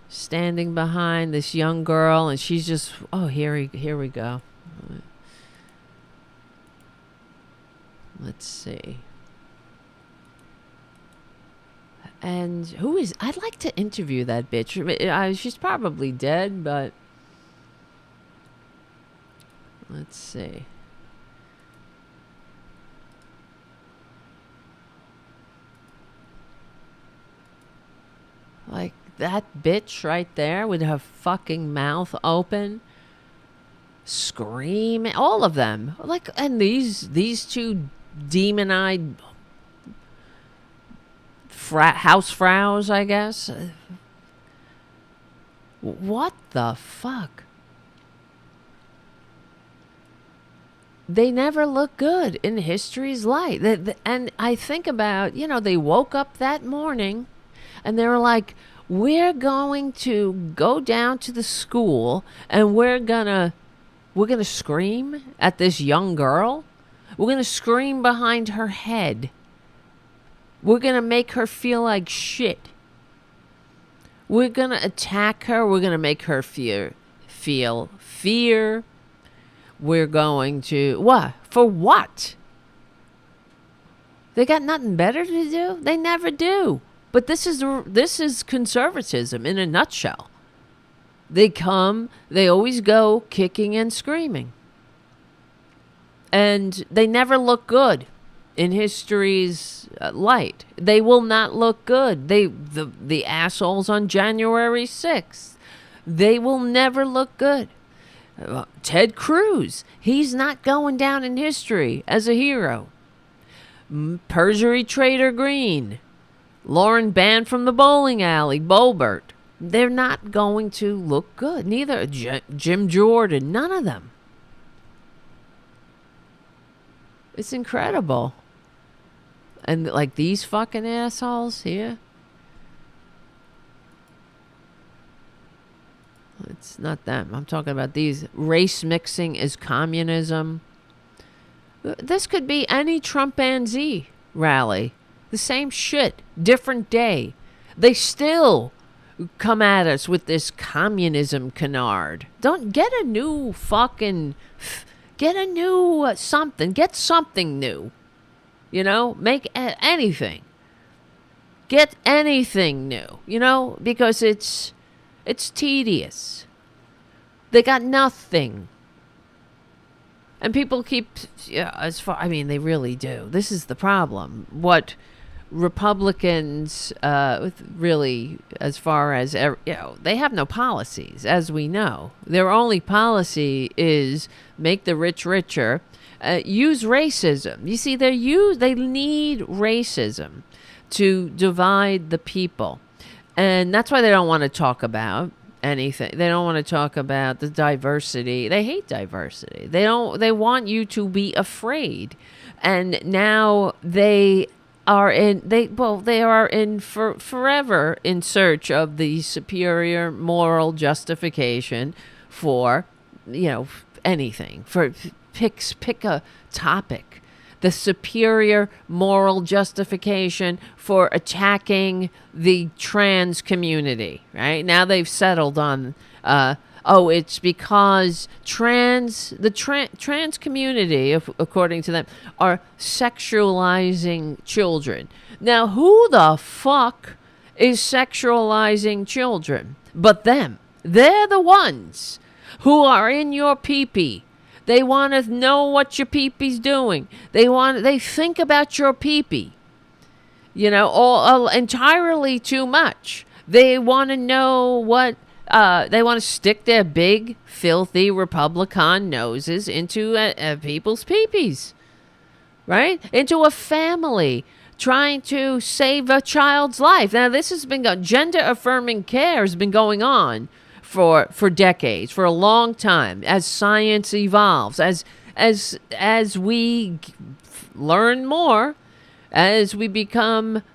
standing behind this young girl, and she's just, here we go. Let's see. And I'd like to interview that bitch. She's probably dead, but let's see. Like that bitch right there with her fucking mouth open, screaming, all of them. Like, and these two demon-eyed housefraus, I guess. What the fuck? They never look good in history's light. And I think about, they woke up that morning and they were like, we're going to go down to the school and we're gonna scream at this young girl. We're gonna scream behind her head. We're gonna make her feel like shit. We're gonna attack her. We're gonna make her feel fear. We're going to, what? For what? They got nothing better to do? They never do. But this is conservatism in a nutshell. They always go kicking and screaming. And they never look good in history's light. They will not look good. The assholes on January 6th, they will never look good. Ted Cruz, he's not going down in history as a hero. Perjury Trader Green, Lauren banned from the bowling alley, Boebert, they're not going to look good. Neither Jim Jordan, none of them. It's incredible. And like these fucking assholes here. It's not them. I'm talking about these. Race mixing is communism. This could be any Trumpanzee rally. The same shit. Different day. They still come at us with this communism canard. Don't get a new fucking... Get a new something. Get something new. Make anything. Get anything new. Because it's tedious. They got nothing. And people keep, they really do. This is the problem. What Republicans, really, as far as, they have no policies, as we know. Their only policy is make the rich richer, use racism. You see, they need racism to divide the people. And that's why they don't want to talk about anything. They don't want to talk about the diversity. They hate diversity. They want you to be afraid. And now they are forever in search of the superior moral justification for, anything. Pick a topic. The superior moral justification for attacking the trans community, right? Now they've settled on oh, it's because trans community, according to them, are sexualizing children. Now, who the fuck is sexualizing children but them? They're the ones who are in your pee-pee. They want to know what your pee-pee's doing. They think about your pee-pee, all entirely too much. They want to know what they want to stick their big, filthy Republican noses into people's pee-pees, right? Into a family trying to save a child's life. Now, this has been gender-affirming care has been going on for decades, for a long time, as science evolves, as we learn more, as we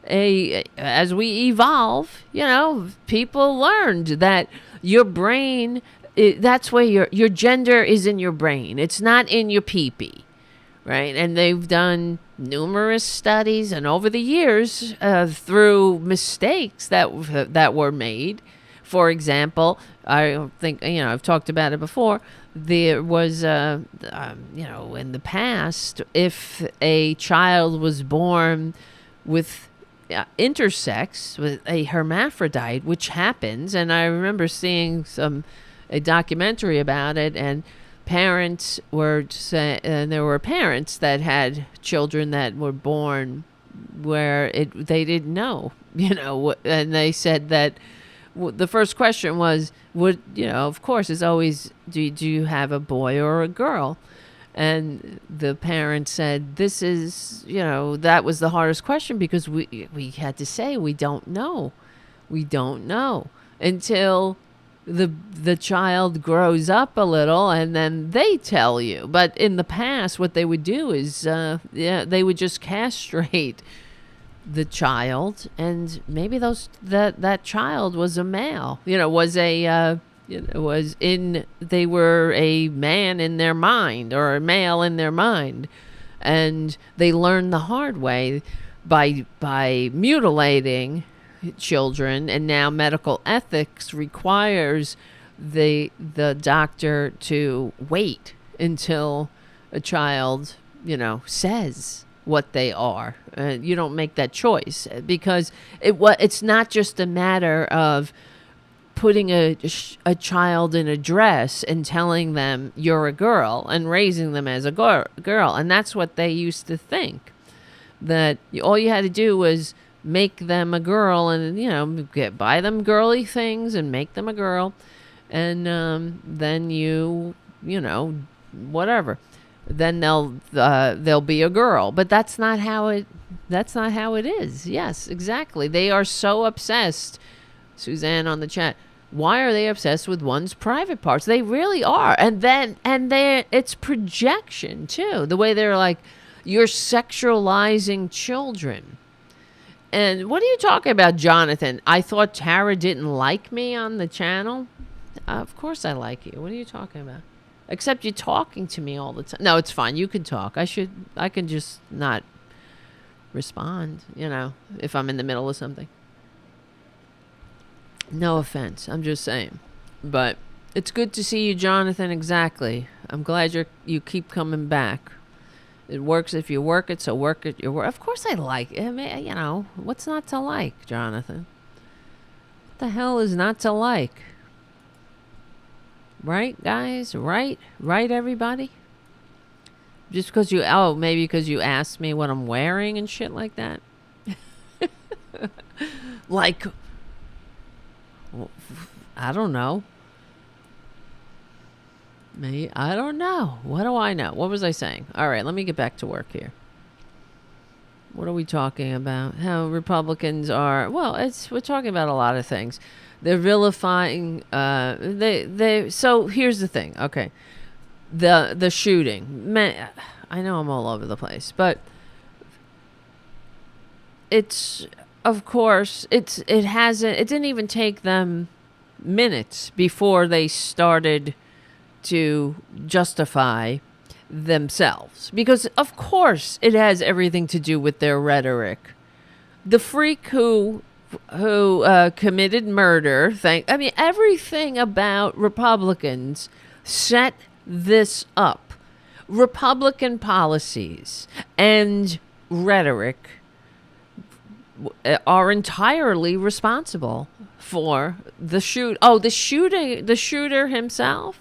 as we evolve, people learned that your brain, that's where your gender is, in your brain. It's not in your pee-pee, right? And they've done numerous studies, and over the years, through mistakes that were made. For example, I think, I've talked about it before. There was, in the past, if a child was born with intersex, with a hermaphrodite, which happens, and I remember seeing a documentary about it, and parents were saying, and there were parents that had children that were born where they didn't know, and they said that the first question was, of course, is always, do you have a boy or a girl? And the parent said, this is, that was the hardest question, because we had to say, we don't know. We don't know until the child grows up a little, and then they tell you. But in the past, what they would do is, they would just castrate the child, and maybe that child was a male, they were a man in their mind, or a male in their mind, and they learned the hard way by mutilating children. And now medical ethics requires the doctor to wait until a child, says what they are. You don't make that choice, because it's not just a matter of putting a child in a dress and telling them you're a girl and raising them as a girl. And that's what they used to think, that all you had to do was make them a girl, and buy them girly things and make them a girl, and then whatever, then they'll be a girl. But that's not how it is. Yes, exactly. They are so obsessed. Suzanne on the chat, why are they obsessed with one's private parts? They really are. And it's projection too. The way they're like, you're sexualizing children. And what are you talking about, Jonathan? I thought Tara didn't like me on the channel. Of course I like you. What are you talking about? Except you're talking to me all the time. No, it's fine. You can talk. I can just not respond, if I'm in the middle of something. No offense. I'm just saying. But it's good to see you, Jonathan. Exactly. I'm glad you keep coming back. It works if you work it, so work it your work. Of course I like it. I mean, what's not to like, Jonathan? What the hell is not to like? Right, guys? Right, everybody? Just because maybe because you asked me what I'm wearing and shit like that? Like, I don't know. Maybe, I don't know. What do I know? What was I saying? All right, let me get back to work here. What are we talking about? How Republicans are, we're talking about a lot of things. They're vilifying, so here's the thing, okay. The shooting. Man, I know I'm all over the place, but it's, of course, it didn't even take them minutes before they started to justify themselves, because of course it has everything to do with their rhetoric. The freak who who committed murder. Everything about Republicans set this up. Republican policies and rhetoric are entirely responsible for the shooter himself,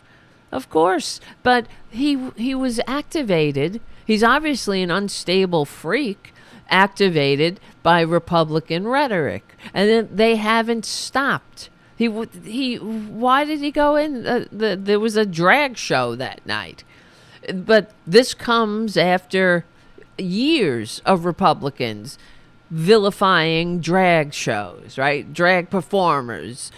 of course, but he was activated. He's obviously an unstable freak, activated by Republican rhetoric, and then they haven't stopped. Why did he go in? There was a drag show that night, but this comes after years of Republicans vilifying drag shows, right? Drag performers,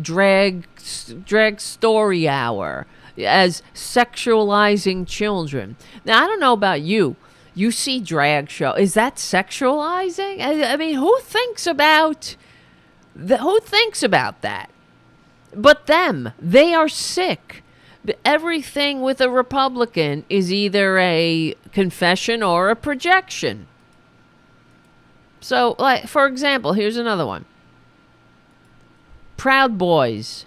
drag story hour as sexualizing children. Now, I don't know about you. You see drag show. Is that sexualizing? I mean, who thinks about that? But them. They are sick. Everything with a Republican is either a confession or a projection. So, like, for example, here's another one. Proud Boys.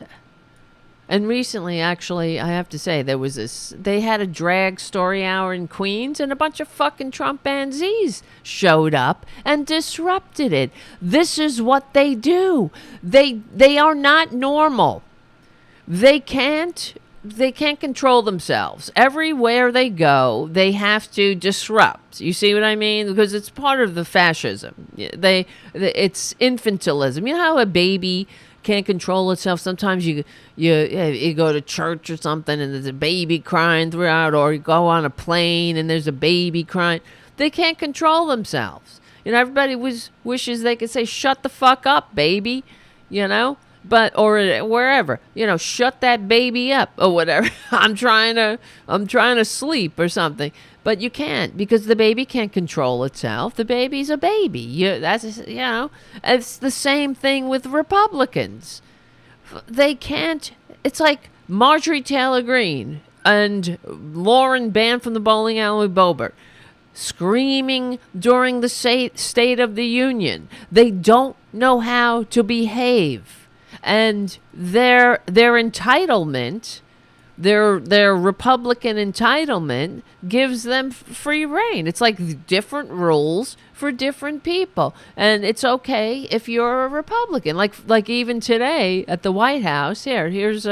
And recently, actually, I have to say, they had a drag story hour in Queens, and a bunch of fucking Trumpanzees showed up and disrupted it. This is what they do. They are not normal. They can't control themselves. Everywhere they go, they have to disrupt. You see what I mean? Because it's part of the fascism. It's infantilism. You know how a baby can't control itself? Sometimes you go to church or something and there's a baby crying throughout, or you go on a plane and there's a baby crying. They can't control themselves. Everybody wishes they could say, "Shut the fuck up, baby," But or wherever, shut that baby up or whatever. I'm trying to sleep or something, but you can't, because the baby can't control itself. The baby's a baby. It's the same thing with Republicans. They can't. It's like Marjorie Taylor Greene and Lauren Band from the bowling alley, Boebert, screaming during the State of the Union. They don't know how to behave. And their entitlement, their Republican entitlement, gives them free reign. It's like different rules for different people, and it's okay if you're a Republican. Like even today at the White House. Here's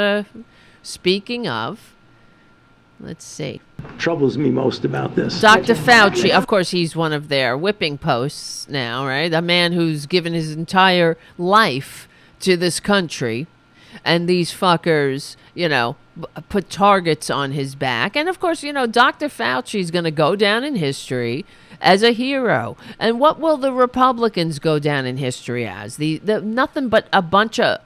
speaking of. Let's see. Troubles me most about this. Dr. Fauci, of course, he's one of their whipping posts now, right? A man who's given his entire life to this country, and these fuckers, put targets on his back. And of course, Dr. Fauci is going to go down in history as a hero. And what will the Republicans go down in history as? The nothing but a bunch of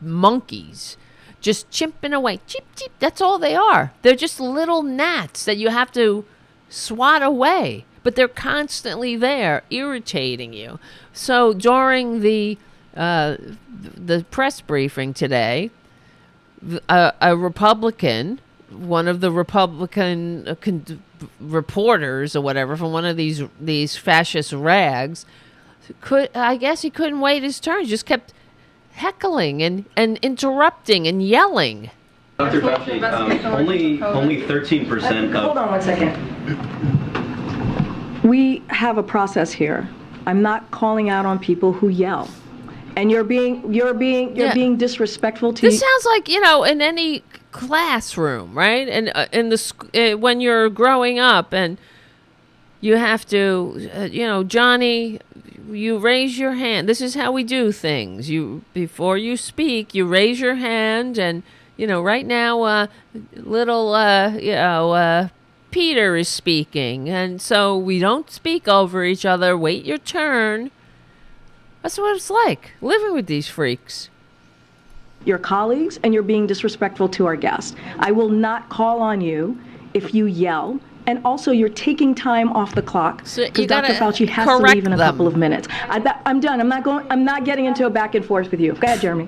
monkeys just chimping away. Cheep, cheep. That's all they are. They're just little gnats that you have to swat away. But they're constantly there, irritating you. So during the press briefing today, a Republican, one of the Republican reporters or whatever from one of these fascist rags, I guess he couldn't wait his turn. He just kept heckling and interrupting and yelling. Dr. Fauci, only 13% of... Hold on one second. We have a process here. I'm not calling out on people who yell. And you're being disrespectful to. This sounds like in any classroom, right? And when you're growing up, and you have to, Johnny, you raise your hand. This is how we do things. Before you speak, you raise your hand, and right now, little Peter is speaking, and so we don't speak over each other. Wait your turn. That's what it's like, living with these freaks. Your colleagues, and you're being disrespectful to our guests. I will not call on you if you yell And also, you're taking time off the clock So you because Dr. gotta Fauci has to correct leave in a them. couple of minutes. I'm done. I'm not getting into a back and forth with you. Go ahead, Jeremy.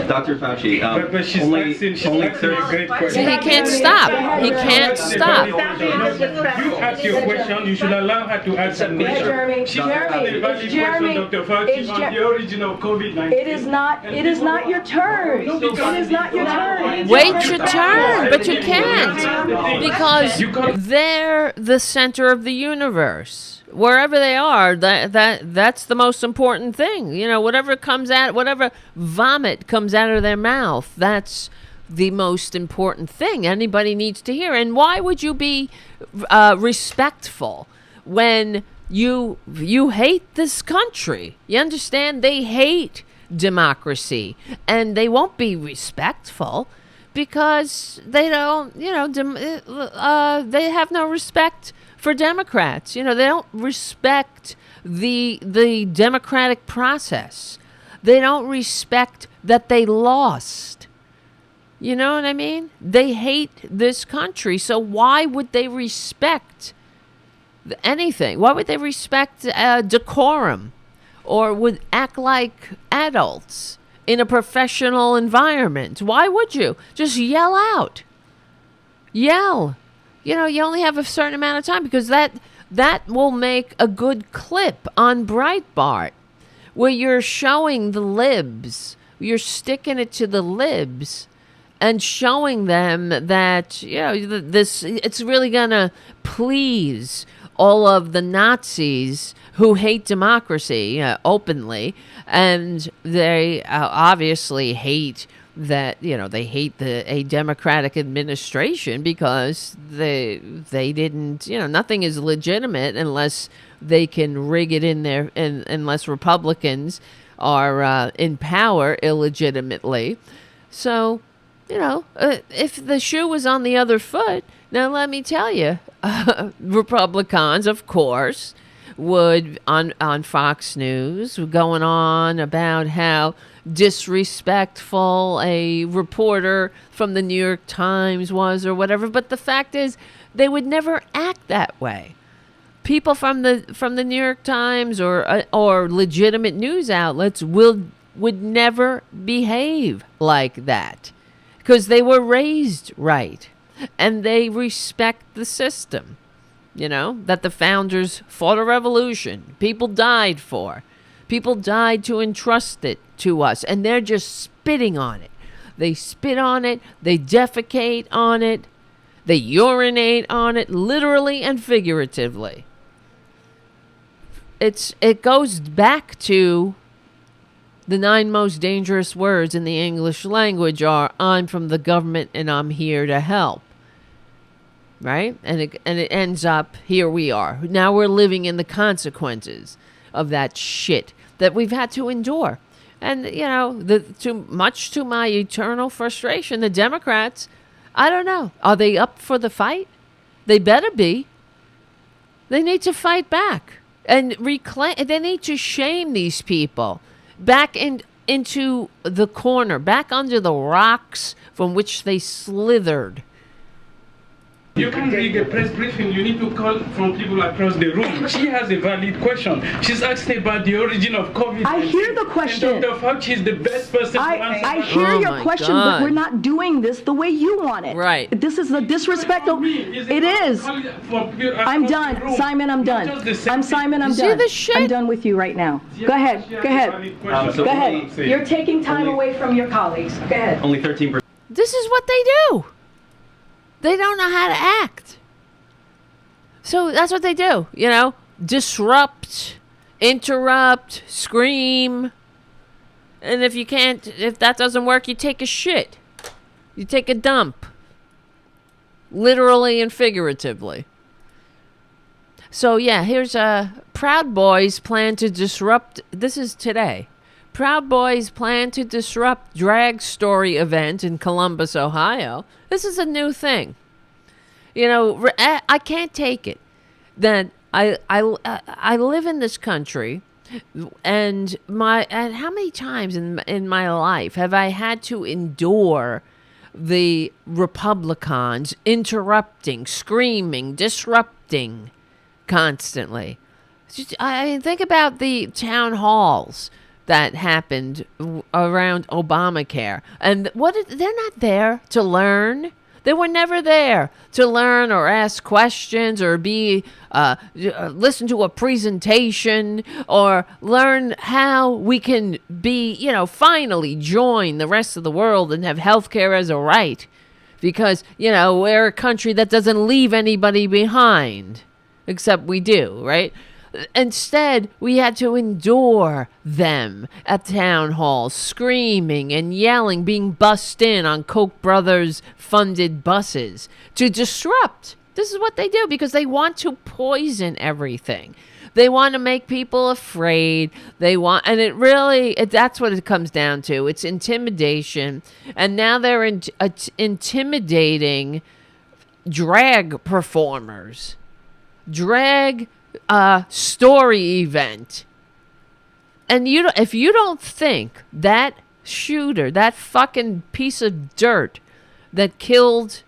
Dr. Fauci, But she's only asking a 30. great question. He can't stop. He can't stop. You ask your question, you should allow her to answer the question. Jeremy, She asked a valid question, Dr. Fauci, on the origin of COVID-19. It is not your turn. It is not your turn. Wait your turn, but you can't because they're the center of the universe. Wherever they are, that's the most important thing. You know, whatever vomit comes out of their mouth, that's the most important thing anybody needs to hear. And why would you be respectful when you hate this country? You understand? They hate democracy, and they won't be respectful because they don't, they have no respect for Democrats. You know, they don't respect the democratic process. They don't respect that they lost. You know what I mean? They hate this country. So why would they respect anything? Why would they respect decorum or would act like adults in a professional environment? Why would you? Just yell out. Yell. You know, you only have a certain amount of time because that will make a good clip on Breitbart where you're showing the libs. You're sticking it to the libs and showing them that, you know, it's really going to please all of the Nazis who hate democracy openly, and they obviously hate that, you know, they hate a democratic administration because they didn't, you know, nothing is legitimate unless they can rig it in there, and unless Republicans are in power illegitimately. So, you know, if the shoe was on the other foot, now let me tell you, Republicans, of course, would on Fox News going on about how disrespectful a reporter from the New York Times was or whatever. But the fact is, they would never act that way. People from the New York Times or legitimate news outlets would never behave like that because they were raised right and they respect the system. You know, that the founders fought a revolution. People died for. People died to entrust it to us. And they're just spitting on it. They spit on it. They defecate on it. They urinate on it, literally and figuratively. It goes back to the 9 most dangerous words in the English language are, I'm from the government and I'm here to help. Right? And it ends up, here we are. Now we're living in the consequences of that shit that we've had to endure. And, you know, much to my eternal frustration, the Democrats, I don't know. Are they up for the fight? They better be. They need to fight back and reclaim. They need to shame these people back into the corner, back under the rocks from which they slithered. You can't read a press briefing. You need to call from people across the room. She has a valid question. She's asking about the origin of COVID. I hear the question. And Dr. Fauci is the best person to answer. I hear Oh your my question, God. but we're not doing this the way you want it. Right. This is the disrespectful. It is. I'm done. Simon, I'm done. I'm Simon, I'm See done. the shit? I'm done with you right now. Go ahead. Go ahead. So Go ahead. You're taking time away from your colleagues. Go ahead. Only 13%. This is what they do. They don't know how to act. So that's what they do, you know? Disrupt, interrupt, scream. And if that doesn't work, you take a shit. You take a dump. Literally and figuratively. So yeah, here's Proud Boys plan to disrupt, this is today. Proud Boys plan to disrupt drag story event in Columbus, Ohio. This is a new thing. You know, I can't take it that I live in this country, and how many times in my life have I had to endure the Republicans interrupting, screaming, disrupting constantly. I mean, think about the town halls that happened around Obamacare. And they're not there to learn. They were never there to learn or ask questions or listen to a presentation or learn how we can be, finally join the rest of the world and have health care as a right. Because, we're a country that doesn't leave anybody behind. Except we do, right? Instead, we had to endure them at town halls, screaming and yelling, being bussed in on Koch brothers funded buses to disrupt. This is what they do because they want to poison everything. They want to make people afraid. And that's what it comes down to. It's intimidation. And now they're intimidating drag performers. Drag story event. And if you don't think that shooter, that fucking piece of dirt that killed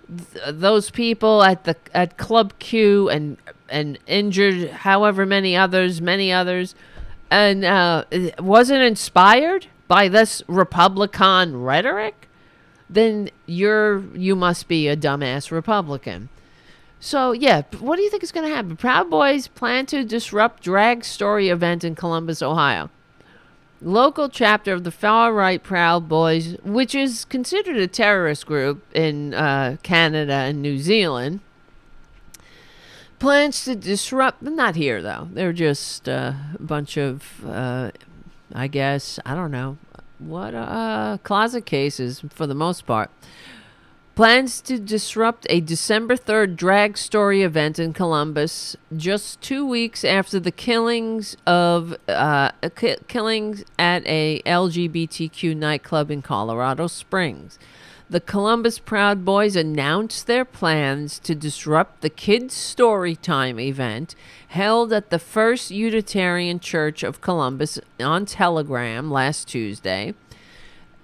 those people at Club Q and injured however many others, and wasn't inspired by this Republican rhetoric, then you must be a dumbass Republican. So, yeah, what do you think is going to happen? Proud Boys plan to disrupt drag story event in Columbus, Ohio. Local chapter of the far-right Proud Boys, which is considered a terrorist group in Canada and New Zealand, plans to disrupt... Not here, though. They're just a bunch of, I guess, I don't know, closet cases for the most part. Plans to disrupt a December 3rd drag story event in Columbus just 2 weeks after the killings at a LGBTQ nightclub in Colorado Springs. The Columbus Proud Boys announced their plans to disrupt the Kids Storytime event held at the First Unitarian Church of Columbus on Telegram last Tuesday.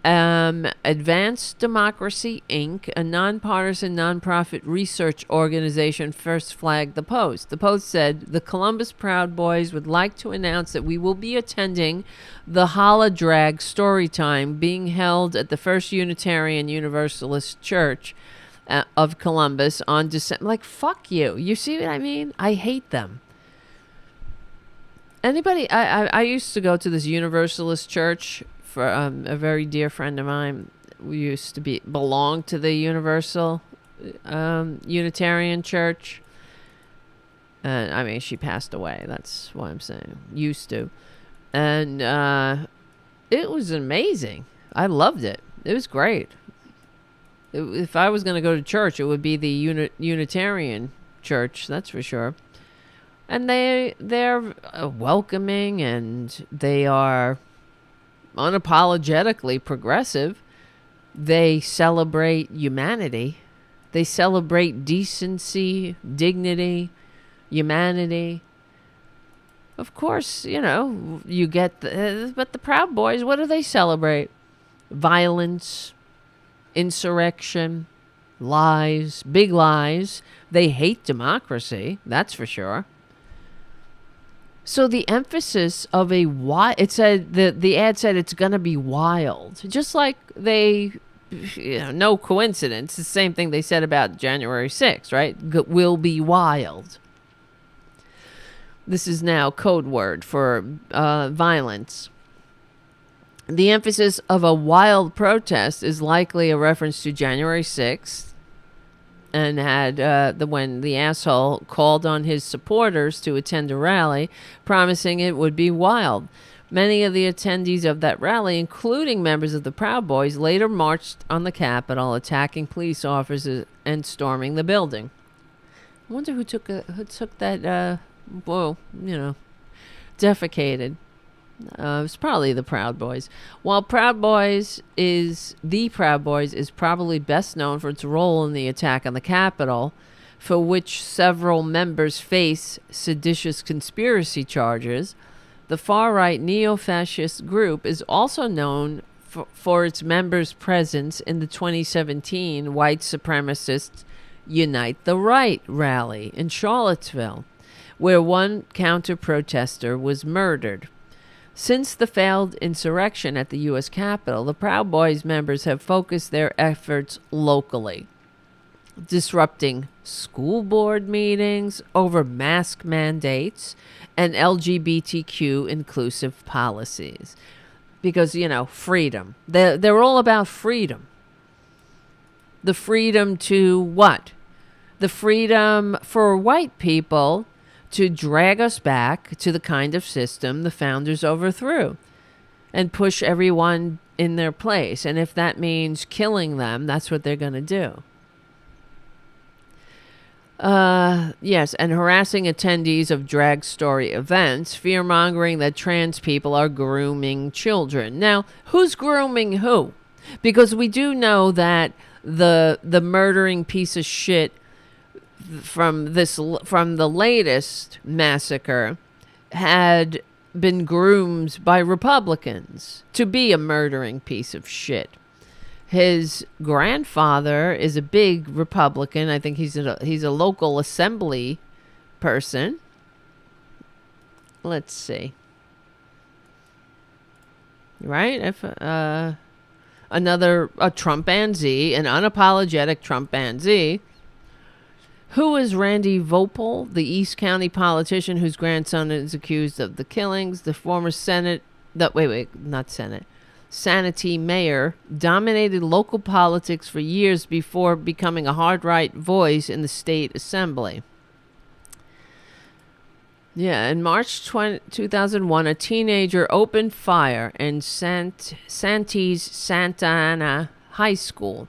Advanced Democracy, Inc., a nonpartisan nonprofit research organization, first flagged the post. The post said, the Columbus Proud Boys would like to announce that we will be attending the Holodrag Storytime being held at the First Unitarian Universalist Church of Columbus on December. Like, fuck you. You see what I mean? I hate them. I used to go to this Universalist church for a very dear friend of mine. We used to belong to the Universal Unitarian Church. She passed away. That's what I'm saying. Used to. And it was amazing. I loved it. It was great. If I was going to go to church, it would be the Unitarian Church, that's for sure. And they're welcoming, and they are unapologetically progressive. They celebrate humanity. They celebrate decency, dignity, humanity. Of course, you get but the Proud Boys, what do they celebrate? Violence, insurrection, lies, big lies. They hate democracy, that's for sure. So the emphasis of it said, the ad said it's going to be wild. Just like no coincidence, the same thing they said about January 6th, right? Will be wild. This is now code word for violence. The emphasis of a wild protest is likely a reference to January 6th, and had when the asshole called on his supporters to attend a rally, promising it would be wild. Many of the attendees of that rally, including members of the Proud Boys, later marched on the Capitol, attacking police officers and storming the building. I wonder who took that, defecated. It was probably the Proud Boys. While the Proud Boys is probably best known for its role in the attack on the Capitol, for which several members face seditious conspiracy charges, the far-right neo-fascist group is also known for its members' presence in the 2017 white supremacists Unite the Right rally in Charlottesville, where one counter-protester was murdered. Since the failed insurrection at the U.S. Capitol, the Proud Boys members have focused their efforts locally, disrupting school board meetings over mask mandates and LGBTQ inclusive policies. Because, freedom. They're all about freedom. The freedom to what? The freedom for white people to drag us back to the kind of system the founders overthrew and push everyone in their place. And if that means killing them, that's what they're going to do. Yes, and harassing attendees of drag story events, fear-mongering that trans people are grooming children. Now, who's grooming who? Because we do know that the murdering piece of shit from the latest massacre had been groomed by Republicans to be a murdering piece of shit. His grandfather is a big Republican. I think he's a local assembly person. Let's see. Right? If a Trumpanzee, an unapologetic Trumpanzee. Who is Randy Vopel, the East County politician whose grandson is accused of the killings? The former Sanity mayor dominated local politics for years before becoming a hard-right voice in the state assembly. Yeah, in March 2001, a teenager opened fire in Santee Santa Ana High School,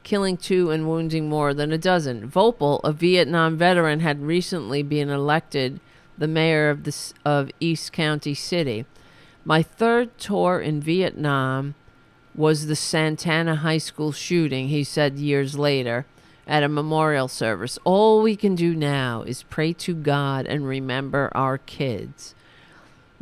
killing 2 and wounding more than a dozen. Vopel, a Vietnam veteran, had recently been elected the mayor of East County City. My third tour in Vietnam was the Santana High School shooting, he said years later at a memorial service. All we can do now is pray to God and remember our kids.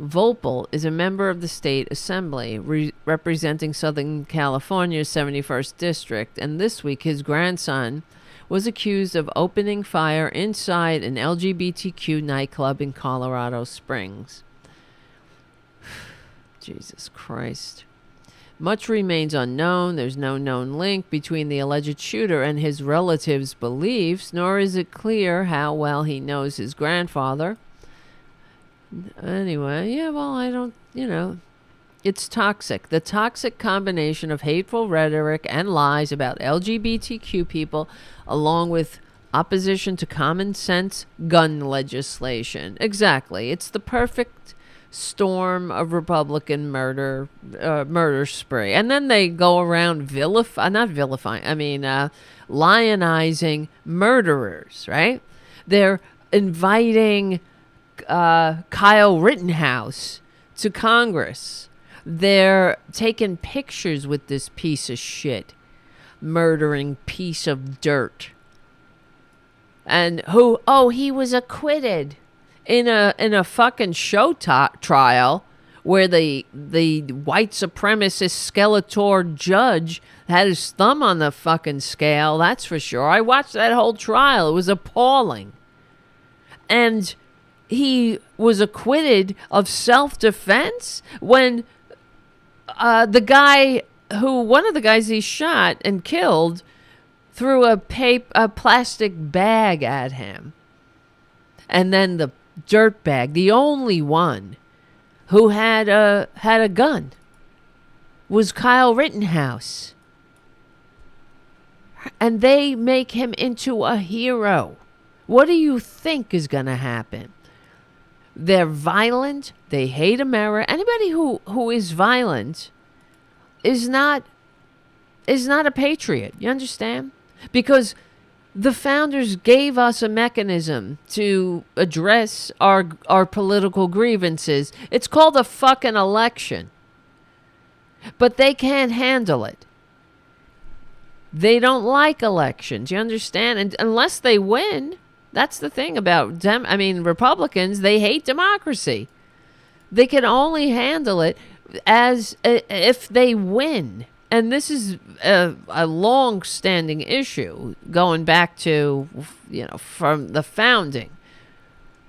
Vopel is a member of the state assembly representing Southern California's 71st district, and this week his grandson was accused of opening fire inside an LGBTQ nightclub in Colorado Springs. Jesus Christ. Much remains unknown. There's no known link between the alleged shooter and his relatives' beliefs, nor is it clear how well he knows his grandfather. Anyway, it's toxic. The toxic combination of hateful rhetoric and lies about LGBTQ people, along with opposition to common sense gun legislation. Exactly. It's the perfect storm of Republican murder spree. And then they go around lionizing murderers, right? They're inviting Kyle Rittenhouse to Congress. They're taking pictures with this piece of shit, murdering piece of dirt. And he was acquitted in a fucking show trial where the white supremacist Skeletor judge had his thumb on the fucking scale. That's for sure. I watched that whole trial. It was appalling. And he was acquitted of self-defense when one of the guys he shot and killed threw a plastic bag at him. And then the dirtbag, the only one who had a gun, was Kyle Rittenhouse. And they make him into a hero. What do you think is going to happen? They're violent. They hate America. Anybody who is violent is not a patriot. You understand? Because the founders gave us a mechanism to address our political grievances. It's called a fucking election. But they can't handle it. They don't like elections. You understand? And unless they win, that's the thing about Republicans, they hate democracy. They can only handle it if they win, and this is a long-standing issue going back to, from the founding,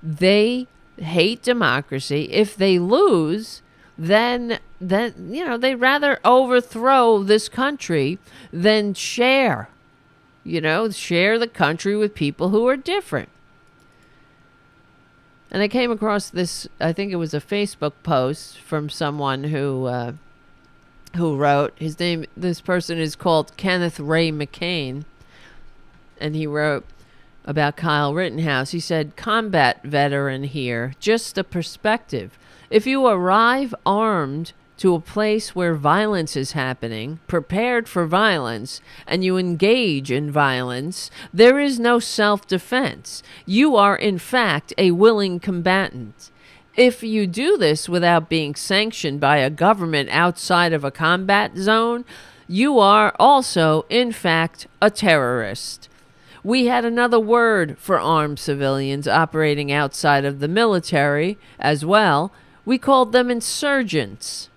they hate democracy. If they lose, then they'd rather overthrow this country than share the country with people who are different. And I came across this, I think it was a Facebook post from someone who wrote, this person is called Kenneth Ray McCain, and he wrote about Kyle Rittenhouse. He said, combat veteran here, just a perspective. If you arrive armed to a place where violence is happening, prepared for violence, and you engage in violence, there is no self-defense. You are, in fact, a willing combatant. If you do this without being sanctioned by a government outside of a combat zone, you are also, in fact, a terrorist. We had another word for armed civilians operating outside of the military as well. We called them insurgents.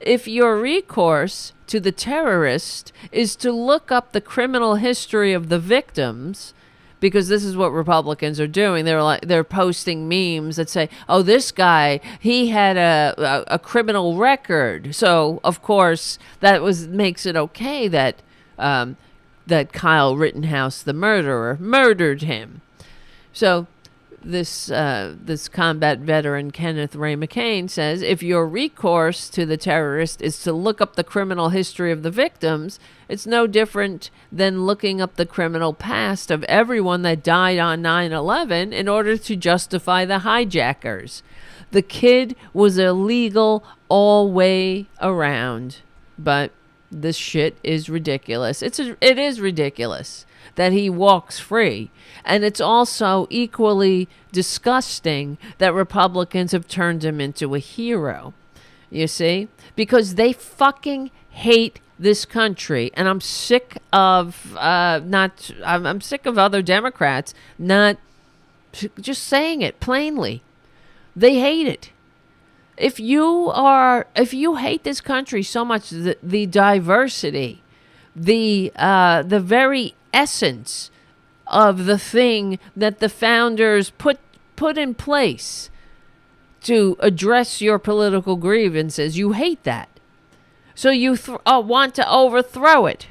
If your recourse to the terrorist is to look up the criminal history of the victims, because this is what Republicans are doing, they're posting memes that say, "Oh, this guy, he had a criminal record, so of course that makes it okay that that Kyle Rittenhouse, the murderer, murdered him." So this combat veteran, Kenneth Ray McCain, says, if your recourse to the terrorist is to look up the criminal history of the victims, it's no different than looking up the criminal past of everyone that died on 9/11 in order to justify the hijackers. The kid was illegal all way around, but this shit is ridiculous. It is ridiculous that he walks free. And it's also equally disgusting that Republicans have turned him into a hero. You see? Because they fucking hate this country. And I'm sick of I'm sick of other Democrats not just saying it plainly. They hate it. If you hate this country so much, the diversity, the very essence of the thing that the founders put in place to address your political grievances, you hate that. So you want to overthrow it.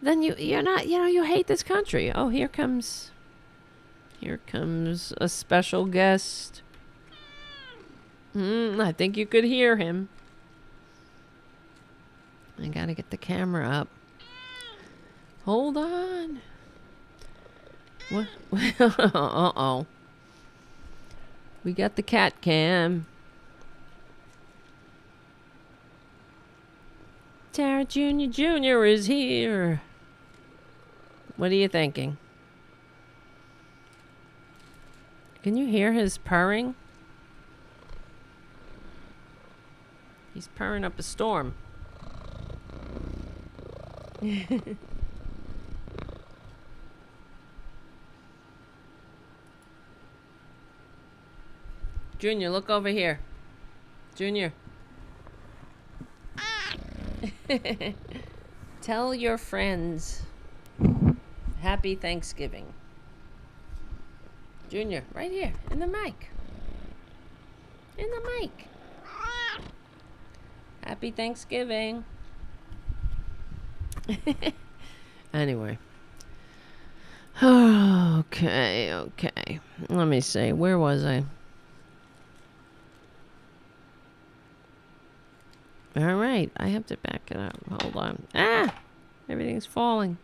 Then you're not, you hate this country. Oh, here comes a special guest. I think you could hear him. I gotta get the camera up. Hold on. What? Uh-oh. We got the cat cam. Tara Jr. is here. What are you thinking? Can you hear his purring? He's purring up a storm. Junior, look over here. Junior. Tell your friends Happy Thanksgiving. Junior, right here, in the mic. In the mic. Happy Thanksgiving. Anyway. Okay. Let me see. Where was I? All right. I have to back it up. Hold on. Everything's falling.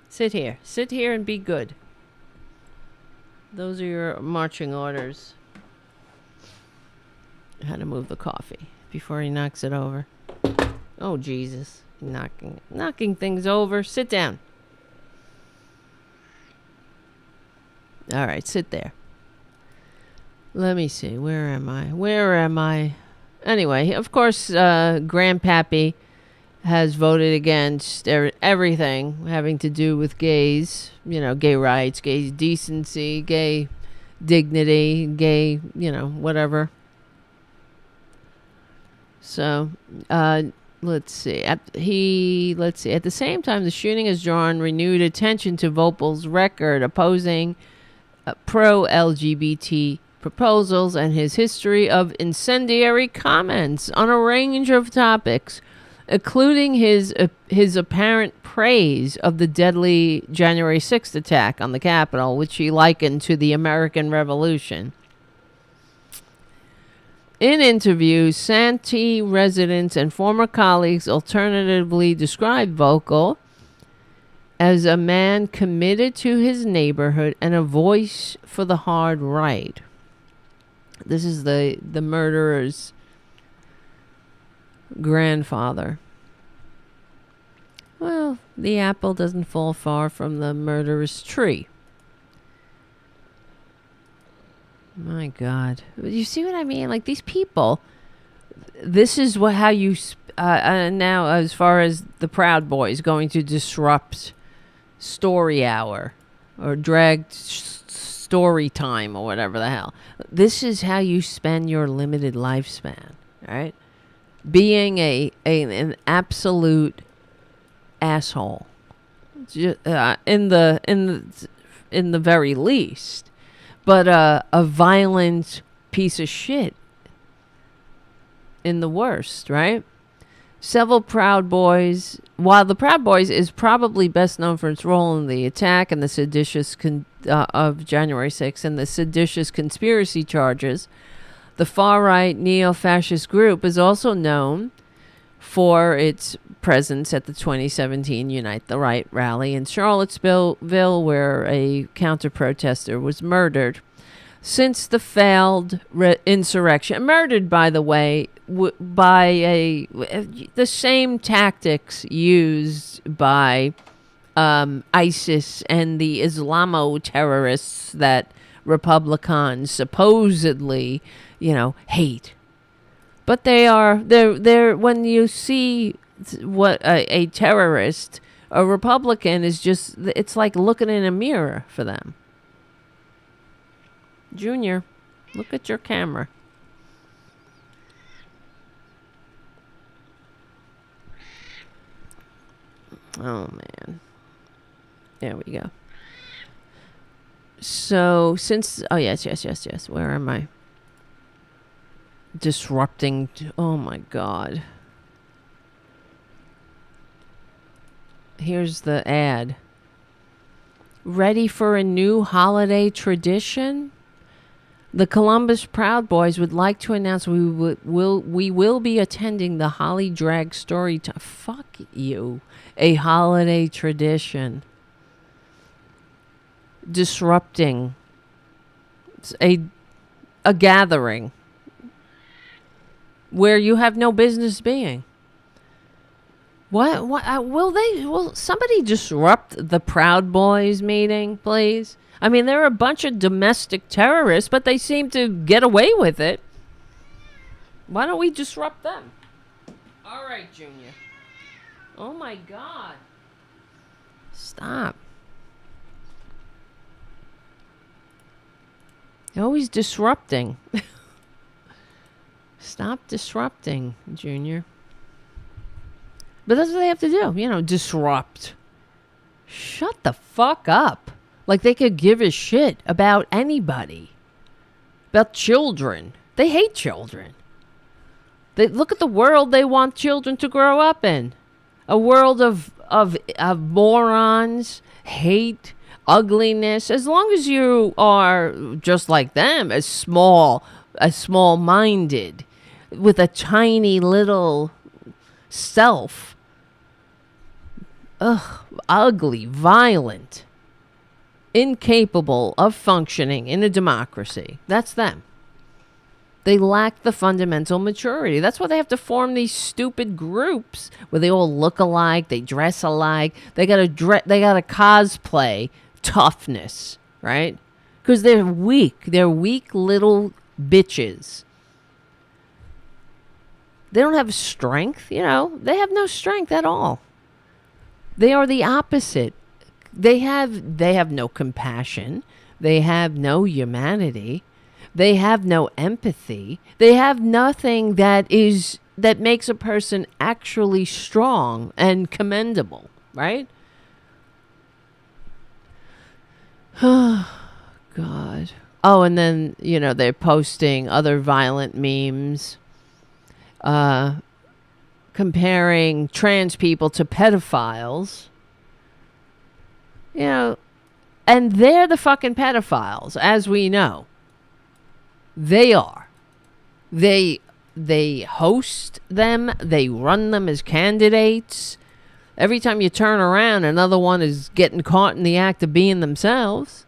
Sit here. Sit here and be good. Those are your marching orders. How to move the coffee before he knocks it over. Oh, Jesus. Knocking things over. Sit down. All right, sit there. Let me see. Where am I? Anyway, of course, Grandpappy has voted against everything having to do with gays. Gay rights, gay decency, gay dignity, gay, whatever. So, let's see. At the same time, the shooting has drawn renewed attention to Vogel's record opposing pro-LGBT proposals and his history of incendiary comments on a range of topics, including his apparent praise of the deadly January 6th attack on the Capitol, which he likened to the American Revolution. In interviews, Santee residents and former colleagues alternatively described Vogel as a man committed to his neighborhood and a voice for the hard right. This is the murderer's grandfather. Well, the apple doesn't fall far from the murderer's tree. My God. You see what I mean? Like, these people, this is how you... now, as far as the Proud Boys going to disrupt Story Hour or drag story time or whatever the hell. This is how you spend your limited lifespan, right? Being an absolute asshole, in the very least, but a violent piece of shit in the worst, right? Several Proud Boys, while the Proud Boys is probably best known for its role in the attack and the seditious of January 6th and the seditious conspiracy charges, the far-right neo-fascist group is also known for its presence at the 2017 Unite the Right rally in Charlottesville, where a counter-protester was murdered. Since the failed insurrection, murdered, by the way, by the same tactics used by ISIS and the Islamo-terrorists that Republicans supposedly, hate. But they're when you see what a terrorist, a Republican is just, it's like looking in a mirror for them. Junior, look at your camera. Oh, man. There we go. So, yes. Where am I? Disrupting. Oh, my God. Here's the ad. Ready for a new holiday tradition? The Columbus Proud Boys would like to announce we will be attending the Holly Drag Story Time. Fuck you. A holiday tradition. Disrupting. It's a gathering where you have no business being. What will somebody disrupt the Proud Boys meeting, please? I mean, they're a bunch of domestic terrorists, but they seem to get away with it. Why don't we disrupt them? All right, Junior. Oh, my God. Stop. You're always disrupting. Stop disrupting, Junior. But that's what they have to do, disrupt. Shut the fuck up. Like they could give a shit about anybody. About children. They hate children. They look at the world they want children to grow up in. A world of morons, hate, ugliness. As long as you are just like them, as small-minded, with a tiny little self. Ugly, violent, incapable of functioning in a democracy. That's them. They lack the fundamental maturity. That's why they have to form these stupid groups where they all look alike, they dress alike, they gotta cosplay toughness, right? Because they're weak. They're weak little bitches. They don't have strength, They have no strength at all. They are the opposite. They have no compassion. They have no humanity. They have no empathy. They have nothing that is that makes a person actually strong and commendable, right? Oh, God. Oh, and then, they're posting other violent memes, comparing trans people to pedophiles. And they're the fucking pedophiles, as we know. They are. They host them. They run them as candidates. Every time you turn around, another one is getting caught in the act of being themselves.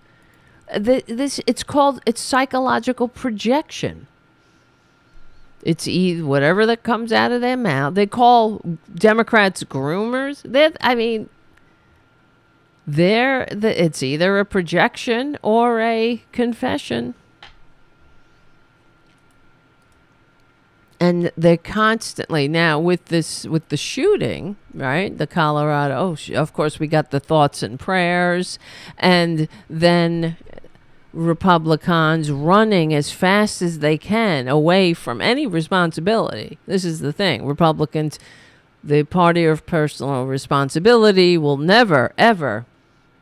It's psychological projection. It's whatever that comes out of their mouth. They call Democrats groomers. It's either a projection or a confession. And they're constantly now with the shooting, right? The Colorado. Of course, we got the thoughts and prayers, and then Republicans running as fast as they can away from any responsibility. This is the thing. Republicans, the party of personal responsibility, will never, ever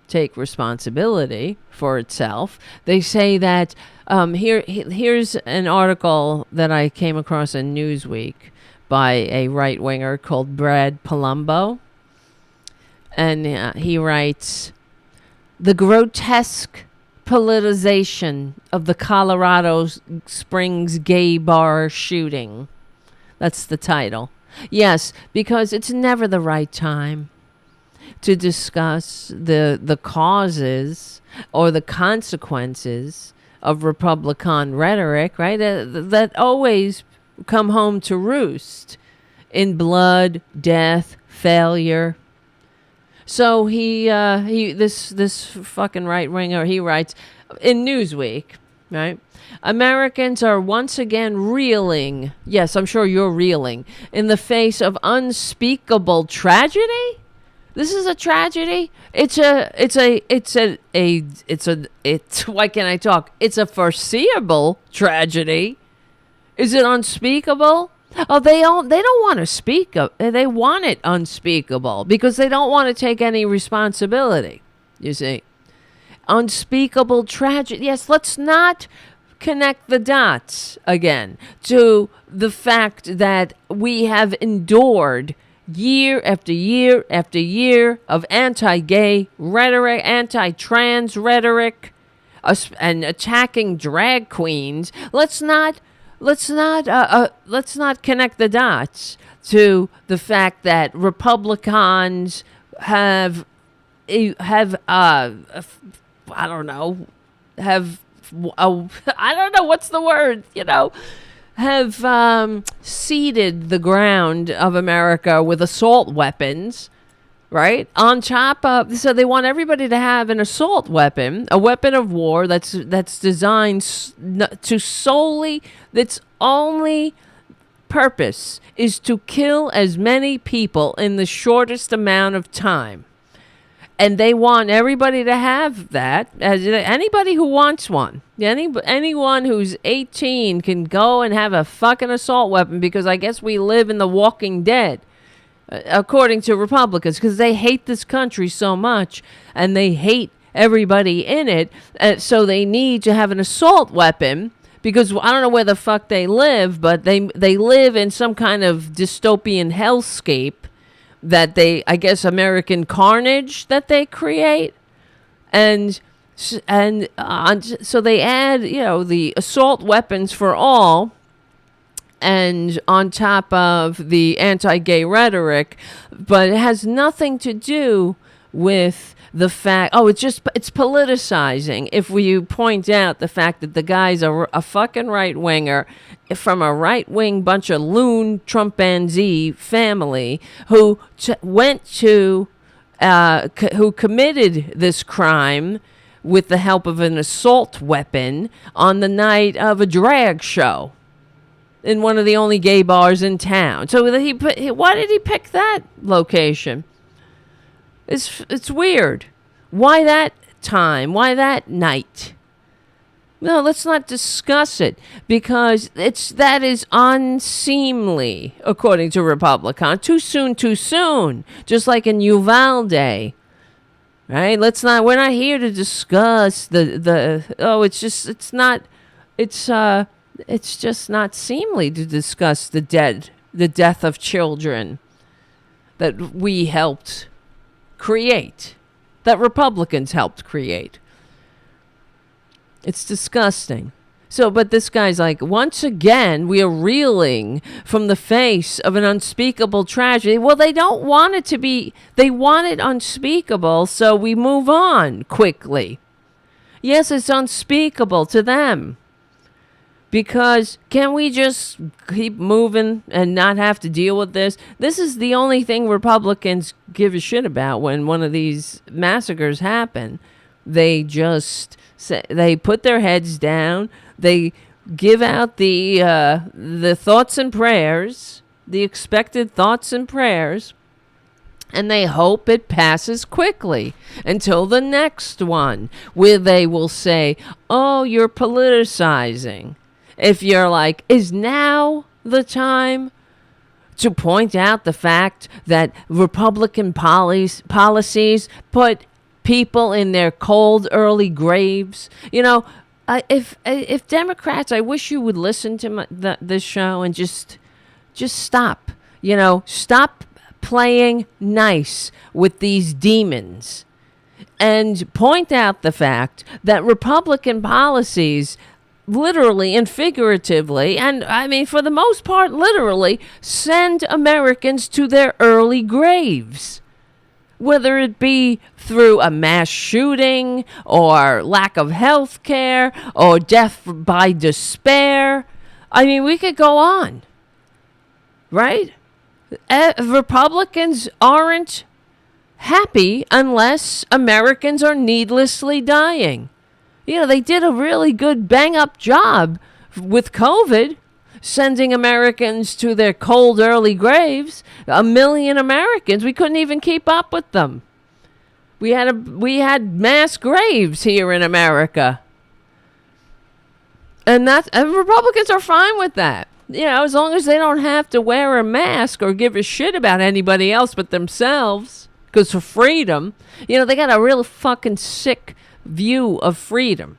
take responsibility for itself. They say that here's an article that I came across in Newsweek by a right-winger called Brad Palumbo. And he writes, "The grotesque politicization of the Colorado Springs gay bar shooting." That's the title. Yes, because it's never the right time to discuss the causes or the consequences of Republican rhetoric, right? That always come home to roost in blood, death, failure. So this fucking right winger, he writes in Newsweek, right? "Americans are once again reeling. Yes, I'm sure you're reeling in the face of unspeakable tragedy." This is a tragedy. Why can't I talk? It's a foreseeable tragedy. Is it unspeakable? Oh, they don't want to speak of. They want it unspeakable because they don't want to take any responsibility. You see, unspeakable tragedy. Yes, let's not connect the dots again to the fact that we have endured year after year after year of anti-gay rhetoric, anti-trans rhetoric, and attacking drag queens. Let's not connect the dots to the fact that Republicans have I don't know what's the word, have seeded the ground of America with assault weapons, right? On top of, so they want everybody to have an assault weapon, a weapon of war that's designed to solely, its only purpose is to kill as many people in the shortest amount of time. And they want everybody to have that. As anybody who wants one, anyone who's 18 can go and have a fucking assault weapon, because I guess we live in the Walking Dead, according to Republicans, because they hate this country so much and they hate everybody in it. So they need to have an assault weapon, because I don't know where the fuck they live, but they live in some kind of dystopian hellscape that I guess American carnage that they create. And so they add, the assault weapons for all, and on top of the anti-gay rhetoric, but it has nothing to do with the fact, it's politicizing if you point out the fact that the guy's a fucking right-winger from a right-wing bunch of loon Trumpanzee family who who committed this crime with the help of an assault weapon on the night of a drag show in one of the only gay bars in town. So why did he pick that location? It's weird. Why that time? Why that night? No, let's not discuss it because that is unseemly, according to Republican. Too soon, too soon. Just like in Uvalde, right? We're not here to discuss it's just not seemly to discuss the death of children that we helped create, that Republicans helped create. It's disgusting. So, but this guy's like, once again, we are reeling from the face of an unspeakable tragedy. Well, they don't want it to be, they want it unspeakable, so we move on quickly. Yes, it's unspeakable to them. Because can we just keep moving and not have to deal with this? This is the only thing Republicans give a shit about when one of these massacres happen. They just they put their heads down. They give out the thoughts and prayers, the expected thoughts and prayers, and they hope it passes quickly until the next one, where they will say, "Oh, you're politicizing." If you're like, is now the time to point out the fact that Republican policies put people in their cold early graves? If Democrats, I wish you would listen to this show and just stop. Stop playing nice with these demons and point out the fact that Republican policies literally and figuratively, and I mean for the most part literally, send Americans to their early graves. Whether it be through a mass shooting or lack of health care or death by despair. I mean, we could go on, right? Republicans aren't happy unless Americans are needlessly dying. They did a really good bang-up job with COVID, sending Americans to their cold early graves. 1 million Americans, we couldn't even keep up with them. We had mass graves here in America. And Republicans are fine with that. As long as they don't have to wear a mask or give a shit about anybody else but themselves. Because for freedom, they got a real fucking sick view of freedom.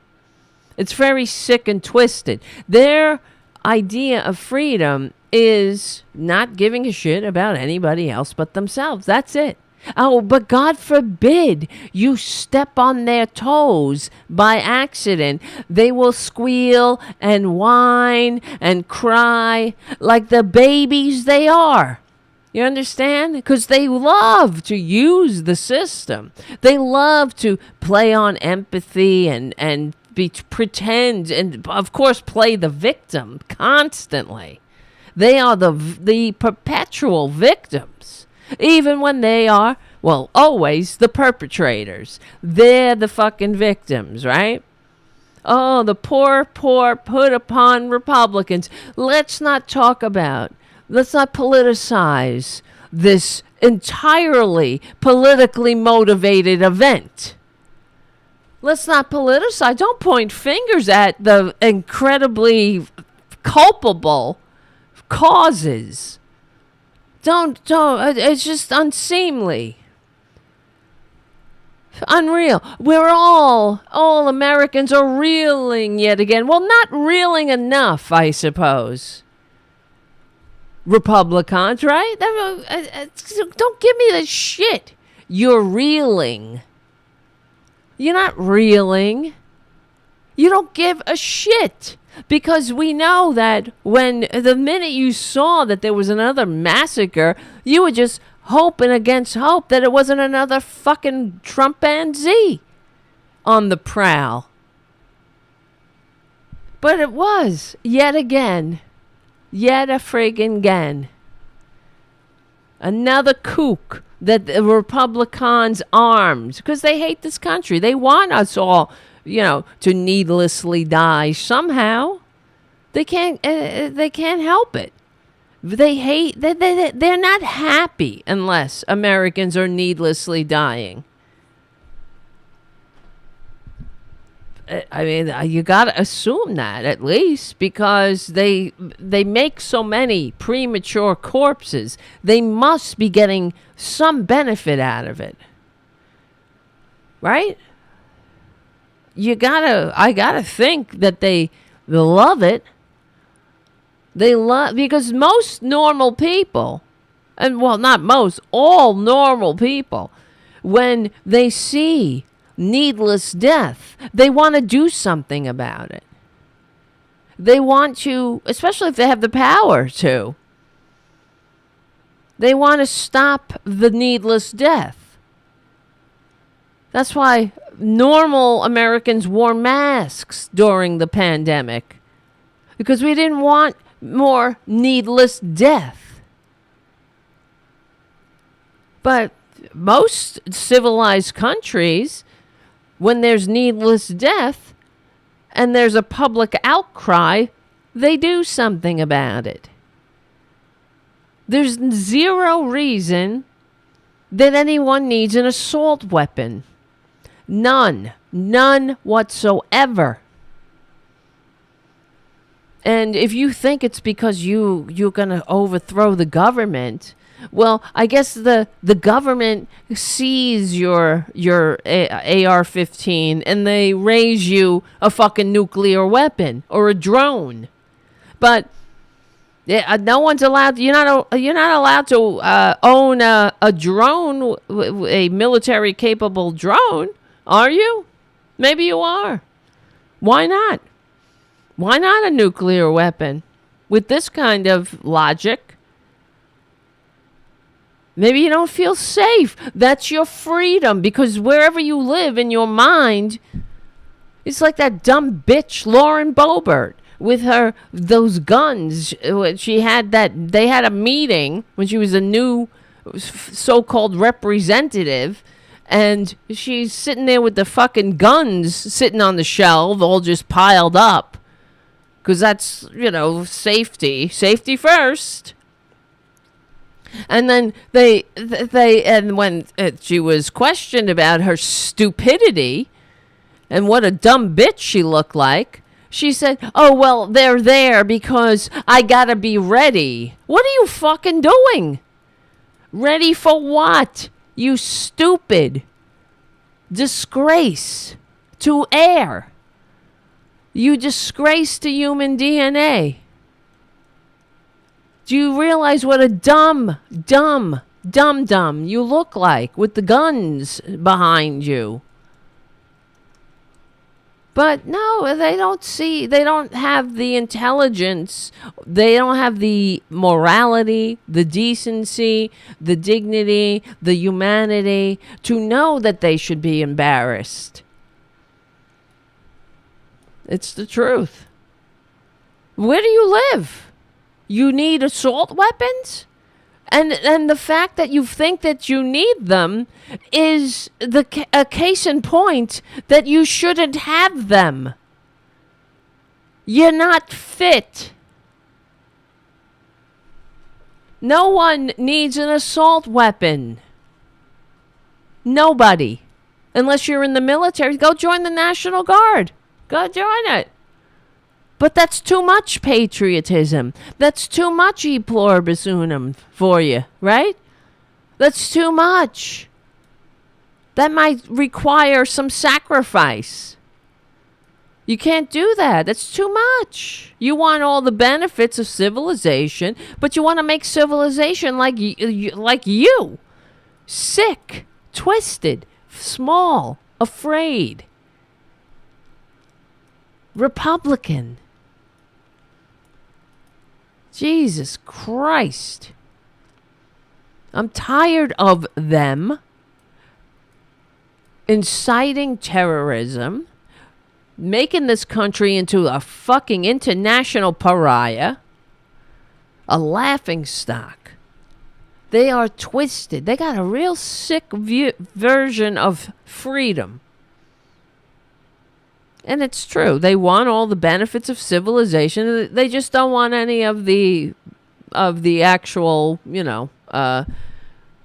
It's very sick and twisted. Their idea of freedom is not giving a shit about anybody else but themselves. That's it. Oh, but God forbid you step on their toes by accident. They will squeal and whine and cry like the babies they are. You understand? Because they love to use the system. They love to play on empathy and pretend and, of course, play the victim constantly. They are the perpetual victims, even when they are, well, always the perpetrators. They're the fucking victims, right? Oh, the poor put upon Republicans. Let's not politicize this entirely politically motivated event. Let's not politicize. Don't point fingers at the incredibly culpable causes. Don't. It's just unseemly. Unreal. We're all Americans are reeling yet again. Well, not reeling enough, I suppose. Republicans, right? Don't give me this shit. You're reeling. You're not reeling. You don't give a shit. Because we know that when the minute you saw that there was another massacre, you were just hoping against hope that it wasn't another fucking Trumpanzee on the prowl. But it was, yet again. Yet a friggin' again. Another kook that the Republicans armed because they hate this country. They want us all, to needlessly die somehow. They can't help it. They hate. They're not happy unless Americans are needlessly dying. I mean, you got to assume that at least, because they make so many premature corpses. They must be getting some benefit out of it. Right? I gotta think that they love it. They love, because most normal people, and well, not most, all normal people, when they see needless death, they want to do something about it. They want to, especially if they have the power to, they want to stop the needless death. That's why normal Americans wore masks during the pandemic, because we didn't want more needless death. But most civilized countries, when there's needless death and there's a public outcry, they do something about it. There's zero reason that anyone needs an assault weapon. None whatsoever. And if you think it's because you're going to overthrow the government, well, I guess the government sees your AR-15 and they raise you a fucking nuclear weapon or a drone. But no one's allowed. You're not allowed to own a drone, a military capable drone, are you? Maybe you are. Why not? Why not a nuclear weapon? With this kind of logic, maybe you don't feel safe. That's your freedom, because wherever you live in your mind, it's like that dumb bitch Lauren Boebert with those guns. They had a meeting when she was a new so-called representative, and she's sitting there with the fucking guns sitting on the shelf, all just piled up. Because that's, safety first. And then and when she was questioned about her stupidity and what a dumb bitch she looked like, she said, oh, well, they're there because I gotta be ready. What are you fucking doing? Ready for what? You stupid disgrace to air. You disgrace to human DNA. Do you realize what a dumb you look like with the guns behind you? But no, they don't have the intelligence, they don't have the morality, the decency, the dignity, the humanity to know that they should be embarrassed. It's the truth. Where do you live? You need assault weapons? And the fact that you think that you need them is a case in point that you shouldn't have them. You're not fit. No one needs an assault weapon. Nobody. Unless you're in the military, go join the National Guard. Go join it. But that's too much patriotism. That's too much e pluribus unum for you, right? That's too much. That might require some sacrifice. You can't do that. That's too much. You want all the benefits of civilization, but you want to make civilization like you. Sick, twisted, small, afraid. Republican. Jesus Christ. I'm tired of them inciting terrorism, making this country into a fucking international pariah, a laughingstock. They are twisted. They got a real sick version of freedom. And it's true. They want all the benefits of civilization. They just don't want any of the actual,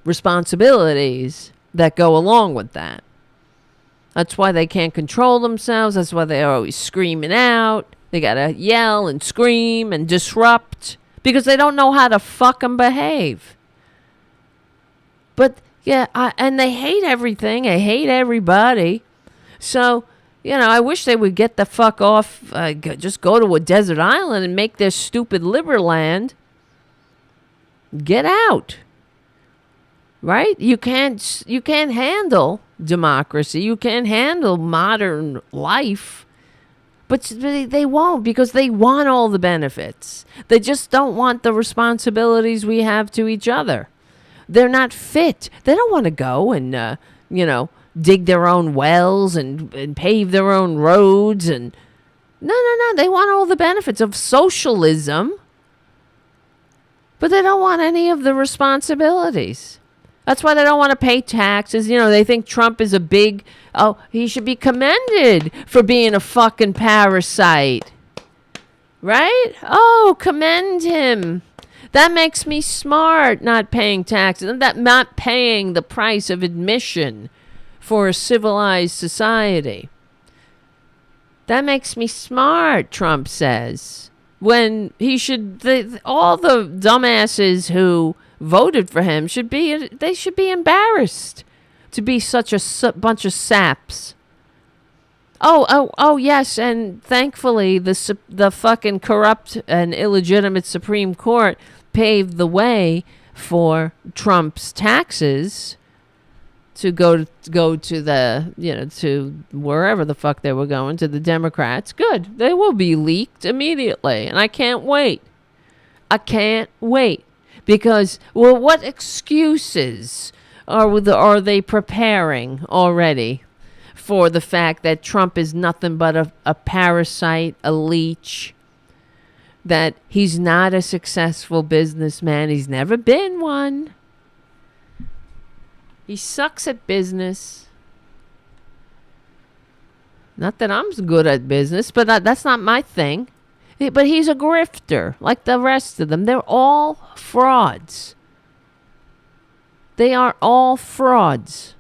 responsibilities that go along with that. That's why they can't control themselves. That's why they're always screaming out. They got to yell and scream and disrupt because they don't know how to fucking behave. But, yeah, and they hate everything. They hate everybody. So, I wish they would get the fuck off, just go to a desert island and make their stupid Liberland. Get out. Right? You can't handle democracy. You can't handle modern life. But they won't because they want all the benefits. They just don't want the responsibilities we have to each other. They're not fit. They don't want to go and, dig their own wells and pave their own roads. And no. They want all the benefits of socialism. But they don't want any of the responsibilities. That's why they don't want to pay taxes. They think Trump is he should be commended for being a fucking parasite. Right? Oh, commend him. That makes me smart, not paying taxes. And that not paying the price of admission for a civilized society. That makes me smart, Trump says. When he should, all the dumbasses who voted for him should be embarrassed to be such a bunch of saps. Oh, yes, and thankfully the fucking corrupt and illegitimate Supreme Court paved the way for Trump's taxes to go to the, to wherever the fuck they were going, to the Democrats. Good. They will be leaked immediately, and I can't wait. Because, what excuses are they preparing already for the fact that Trump is nothing but a parasite, a leech, that he's not a successful businessman. He's never been one. He sucks at business. Not that I'm good at business, but that's not my thing. But he's a grifter, like the rest of them. They're all frauds. They are all frauds.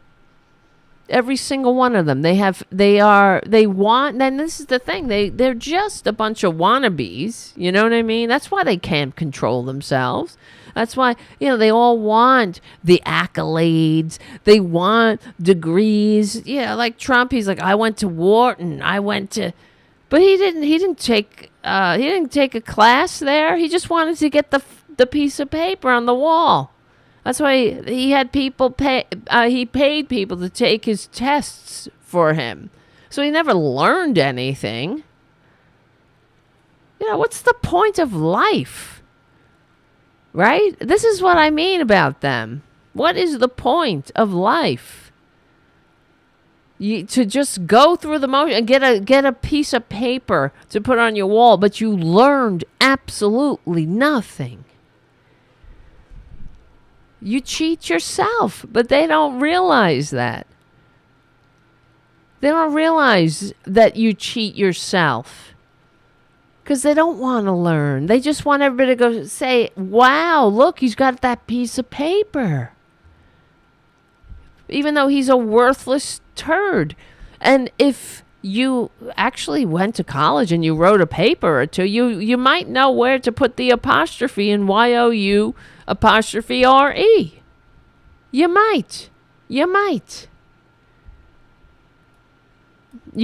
Every single one of them. Then this is the thing. They're just a bunch of wannabes. You know what I mean? That's why they can't control themselves. That's why, they all want the accolades. They want degrees. Yeah, like Trump, he's like, I went to Wharton. But he didn't take a class there. He just wanted to get the piece of paper on the wall. That's why he had people he paid people to take his tests for him. So he never learned anything. What's the point of life? Right? This is what I mean about them. What is the point of life? To just go through the motion and get a piece of paper to put on your wall, but you learned absolutely nothing. You cheat yourself, but they don't realize that. They don't realize that you cheat yourself because they don't want to learn. They just want everybody to go say, wow, look, he's got that piece of paper. Even though he's a worthless turd. And if you actually went to college and you wrote a paper or two, you might know where to put the apostrophe in YOU apostrophe RE. You might. You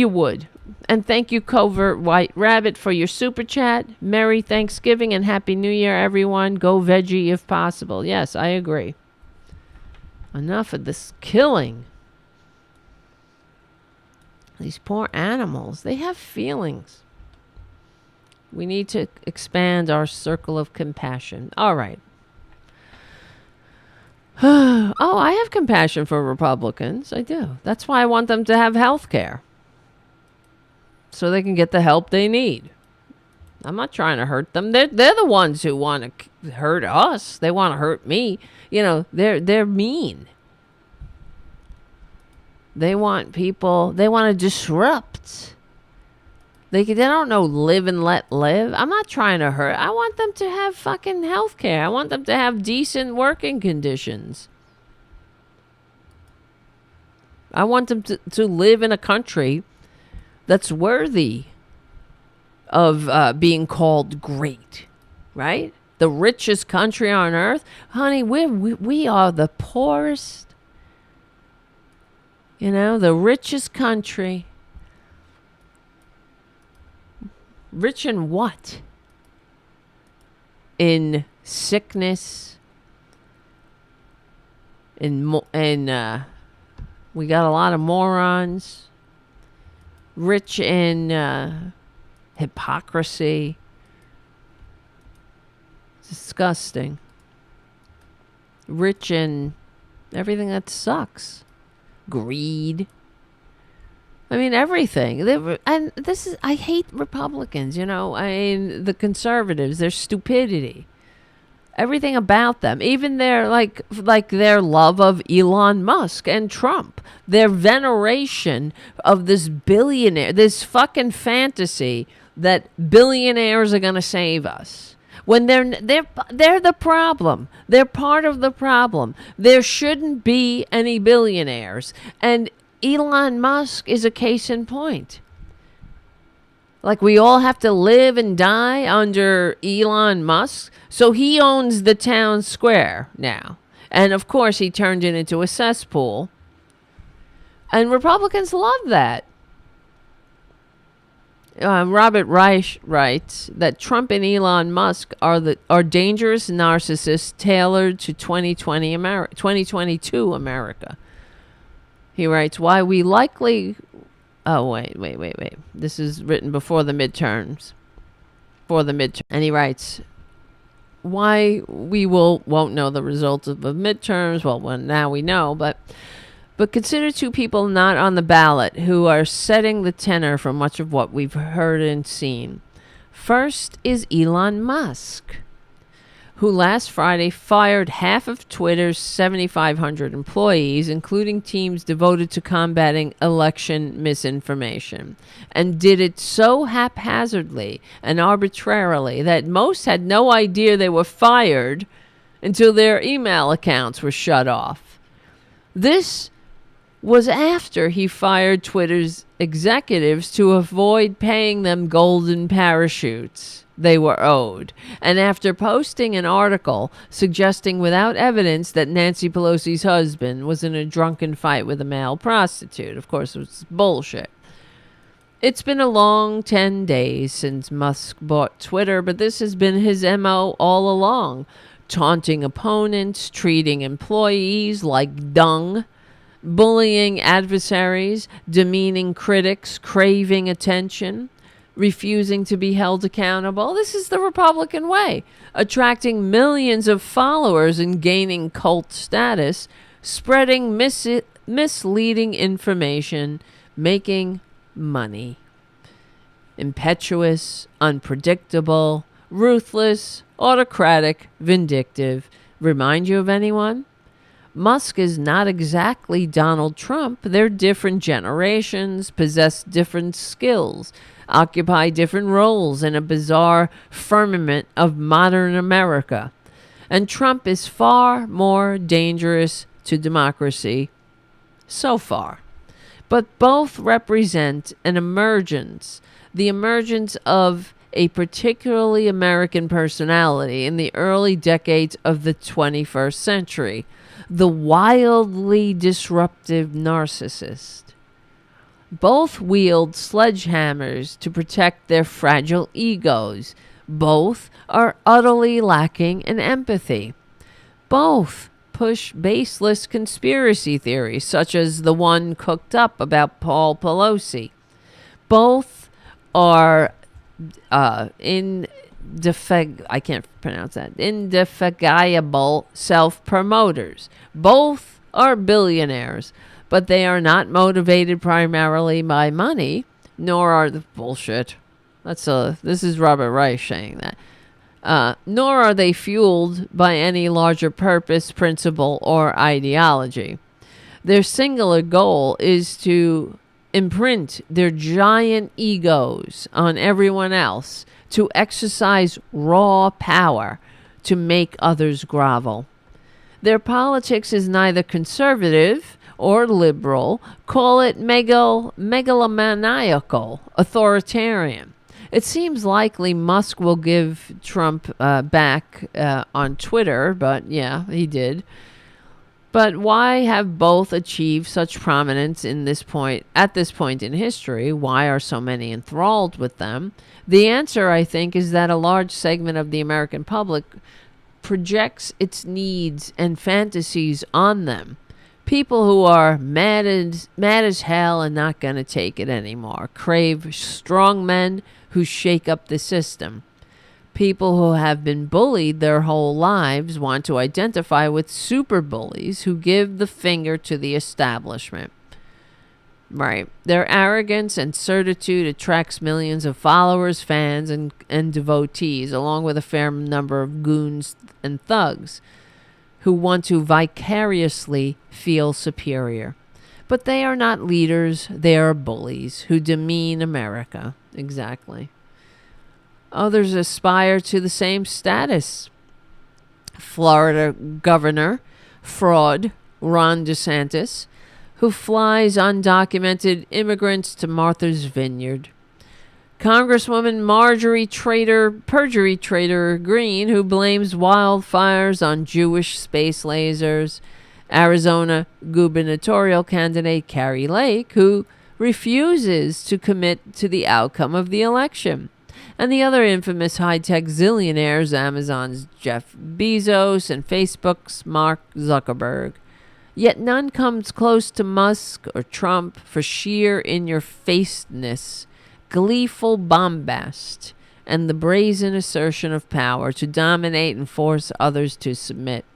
would. And thank you, Covert White Rabbit, for your super chat. Merry Thanksgiving and Happy New Year, everyone. Go veggie if possible. Yes, I agree. Enough of this killing. These poor animals, they have feelings. We need to expand our circle of compassion. All right. Oh, I have compassion for Republicans. I do. That's why I want them to have health care. So they can get the help they need. I'm not trying to hurt them. They're the ones who want to hurt us. They want to hurt me. They're mean. They want people, they want to disrupt. They don't know live and let live. I'm not trying to hurt. I want them to have fucking health care. I want them to have decent working conditions. I want them to live in a country that's worthy of being called great, right? The richest country on earth. Honey, we are the poorest. You know, the richest country. Rich in what? In sickness. We got a lot of morons. Rich in hypocrisy. Disgusting. Rich in everything that sucks. Greed. I mean, everything. And this is, I hate Republicans, you know. I mean, the conservatives, their stupidity. Everything about them, even their like their love of Elon Musk and Trump, their veneration of this billionaire, this fucking fantasy that billionaires are going to save us. When they're the problem. They're part of the problem. There shouldn't be any billionaires. And Elon Musk is a case in point. Like, we all have to live and die under Elon Musk. So he owns the town square now. And of course, he turned it into a cesspool. And Republicans love that. Robert Reich writes that Trump and Elon Musk are dangerous narcissists tailored to 2022 America. He writes, why we likely... Oh, wait. This is written before the midterms. And he writes, why we won't know the results of the midterms. Well, now we know, but consider two people not on the ballot who are setting the tenor for much of what we've heard and seen. First is Elon Musk, who last Friday fired half of Twitter's 7,500 employees, including teams devoted to combating election misinformation, and did it so haphazardly and arbitrarily that most had no idea they were fired until their email accounts were shut off. This was after he fired Twitter's executives to avoid paying them golden parachutes they were owed, and after posting an article suggesting without evidence that Nancy Pelosi's husband was in a drunken fight with a male prostitute. Of course, it was bullshit. It's been a long 10 days since Musk bought Twitter, but this has been his MO all along. Taunting opponents, treating employees like dung, bullying adversaries, demeaning critics, craving attention, refusing to be held accountable. This is the Republican way. Attracting millions of followers and gaining cult status, spreading misleading information, making money. Impetuous, unpredictable, ruthless, autocratic, vindictive. Remind you of anyone? Musk is not exactly Donald Trump. They're different generations, possess different skills, occupy different roles in a bizarre firmament of modern America. And Trump is far more dangerous to democracy so far. But both represent an emergence, the emergence of a particularly American personality in the early decades of the 21st century, the wildly disruptive narcissist. Both wield sledgehammers to protect their fragile egos. Both are utterly lacking in empathy. Both push baseless conspiracy theories, such as the one cooked up about Paul Pelosi. Both are indefatigable self-promoters. Both are billionaires, but they are not motivated primarily by money, nor are the bullshit. This is Robert Reich saying that. Nor are they fueled by any larger purpose, principle, or ideology. Their singular goal is to imprint their giant egos on everyone else, to exercise raw power, to make others grovel. Their politics is neither conservative or liberal, call it megalomaniacal, authoritarian. It seems likely Musk will give Trump back on Twitter, but yeah, he did. But why have both achieved such prominence at this point in history? Why are so many enthralled with them? The answer, I think, is that a large segment of the American public projects its needs and fantasies on them. People who are mad as hell and not going to take it anymore crave strong men who shake up the system. People who have been bullied their whole lives want to identify with super bullies who give the finger to the establishment. Right. Their arrogance and certitude attracts millions of followers, fans, and devotees, along with a fair number of goons and thugs who want to vicariously feel superior. But they are not leaders, they are bullies who demean America. Exactly. Others aspire to the same status. Florida Governor Fraud Ron DeSantis, who flies undocumented immigrants to Martha's Vineyard. Congresswoman Perjury Trader Green, who blames wildfires on Jewish space lasers. Arizona gubernatorial candidate Kari Lake, who refuses to commit to the outcome of the election. And the other infamous high-tech zillionaires, Amazon's Jeff Bezos and Facebook's Mark Zuckerberg. Yet none comes close to Musk or Trump for sheer in-your-facedness, gleeful bombast, and the brazen assertion of power to dominate and force others to submit.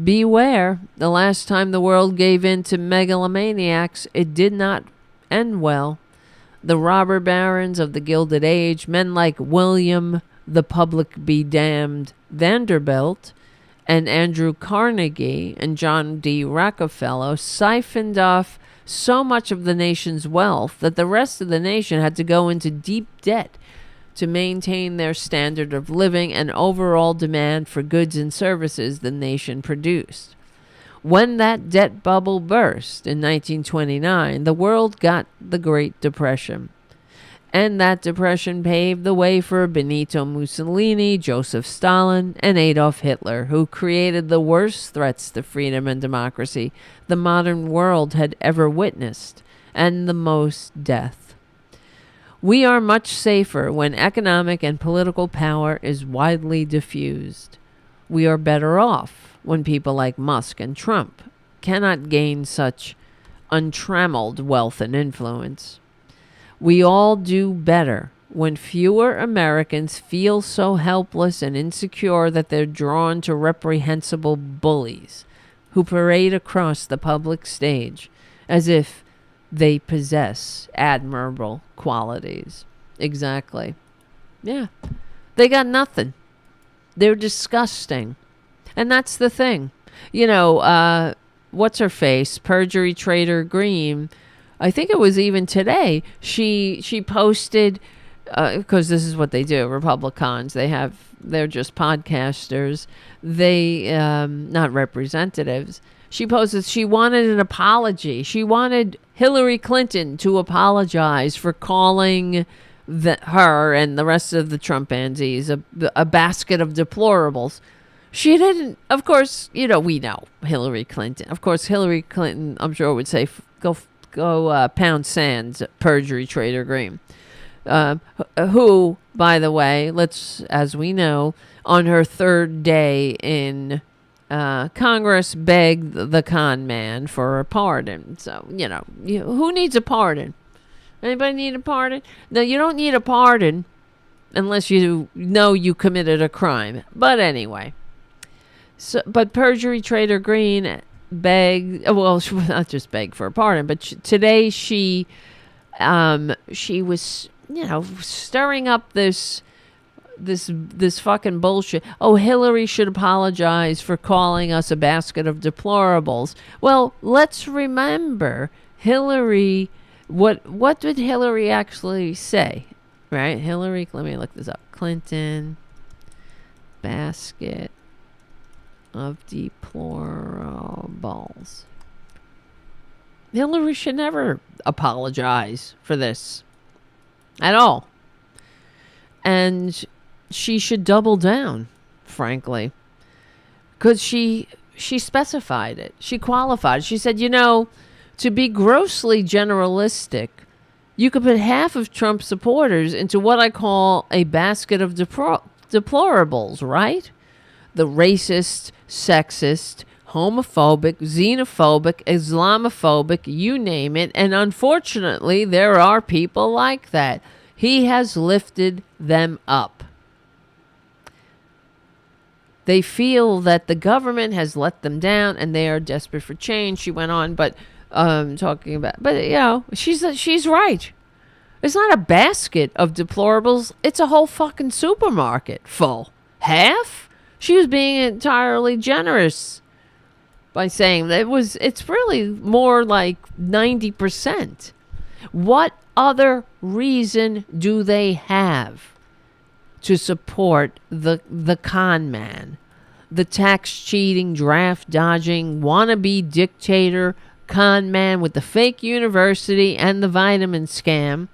Beware, the last time the world gave in to megalomaniacs, it did not end well. The robber barons of the Gilded Age, men like William the Public Be Damned Vanderbilt and Andrew Carnegie and John D. Rockefeller, siphoned off so much of the nation's wealth that the rest of the nation had to go into deep debt to maintain their standard of living and overall demand for goods and services the nation produced. When that debt bubble burst in 1929, the world got the Great Depression. And that depression paved the way for Benito Mussolini, Joseph Stalin, and Adolf Hitler, who created the worst threats to freedom and democracy the modern world had ever witnessed, and the most death. We are much safer when economic and political power is widely diffused. We are better off when people like Musk and Trump cannot gain such untrammeled wealth and influence. We all do better when fewer Americans feel so helpless and insecure that they're drawn to reprehensible bullies who parade across the public stage as if they possess admirable qualities. Exactly. Yeah. They got nothing. They're disgusting. And that's the thing. You know, what's her face? Perjury Trader Green. I think it was even today. She posted, because this is what they do, Republicans. They're just podcasters. They, not representatives. She posted she wanted an apology. She wanted Hillary Clinton to apologize for calling her and the rest of the Trumpansies a basket of deplorables. She didn't, of course, you know, we know Hillary Clinton. Of course, Hillary Clinton, I'm sure, would say, go pound sand, Perjury Trader Green. Who, by the way, as we know, on her third day in Congress, begged the con man for a pardon. So, you know, who needs a pardon? Anybody need a pardon? No, you don't need a pardon unless you know you committed a crime. But anyway. So, but Perjury Trader Green begged, well, she not just begged for a pardon, but today she was, you know, stirring up this fucking bullshit. Oh, Hillary should apologize for calling us a basket of deplorables. Well, let's remember Hillary. What did Hillary actually say? Right, Hillary. Let me look this up. Clinton basket of deplorables. Hillary should never apologize for this at all. And she should double down, frankly, because she specified it. She qualified. She said, to be grossly generalistic, you could put half of Trump's supporters into what I call a basket of deplorables, right? The racist, sexist, homophobic, xenophobic, Islamophobic, you name it. And unfortunately, there are people like that. He has lifted them up. They feel that the government has let them down and they are desperate for change. She went on, but she's right. It's not a basket of deplorables. It's a whole fucking supermarket full. Half? She was being entirely generous by saying that it's really more like 90%. What other reason do they have to support the con man, the tax cheating, draft dodging, wannabe dictator, con man with the fake university and the vitamin scam,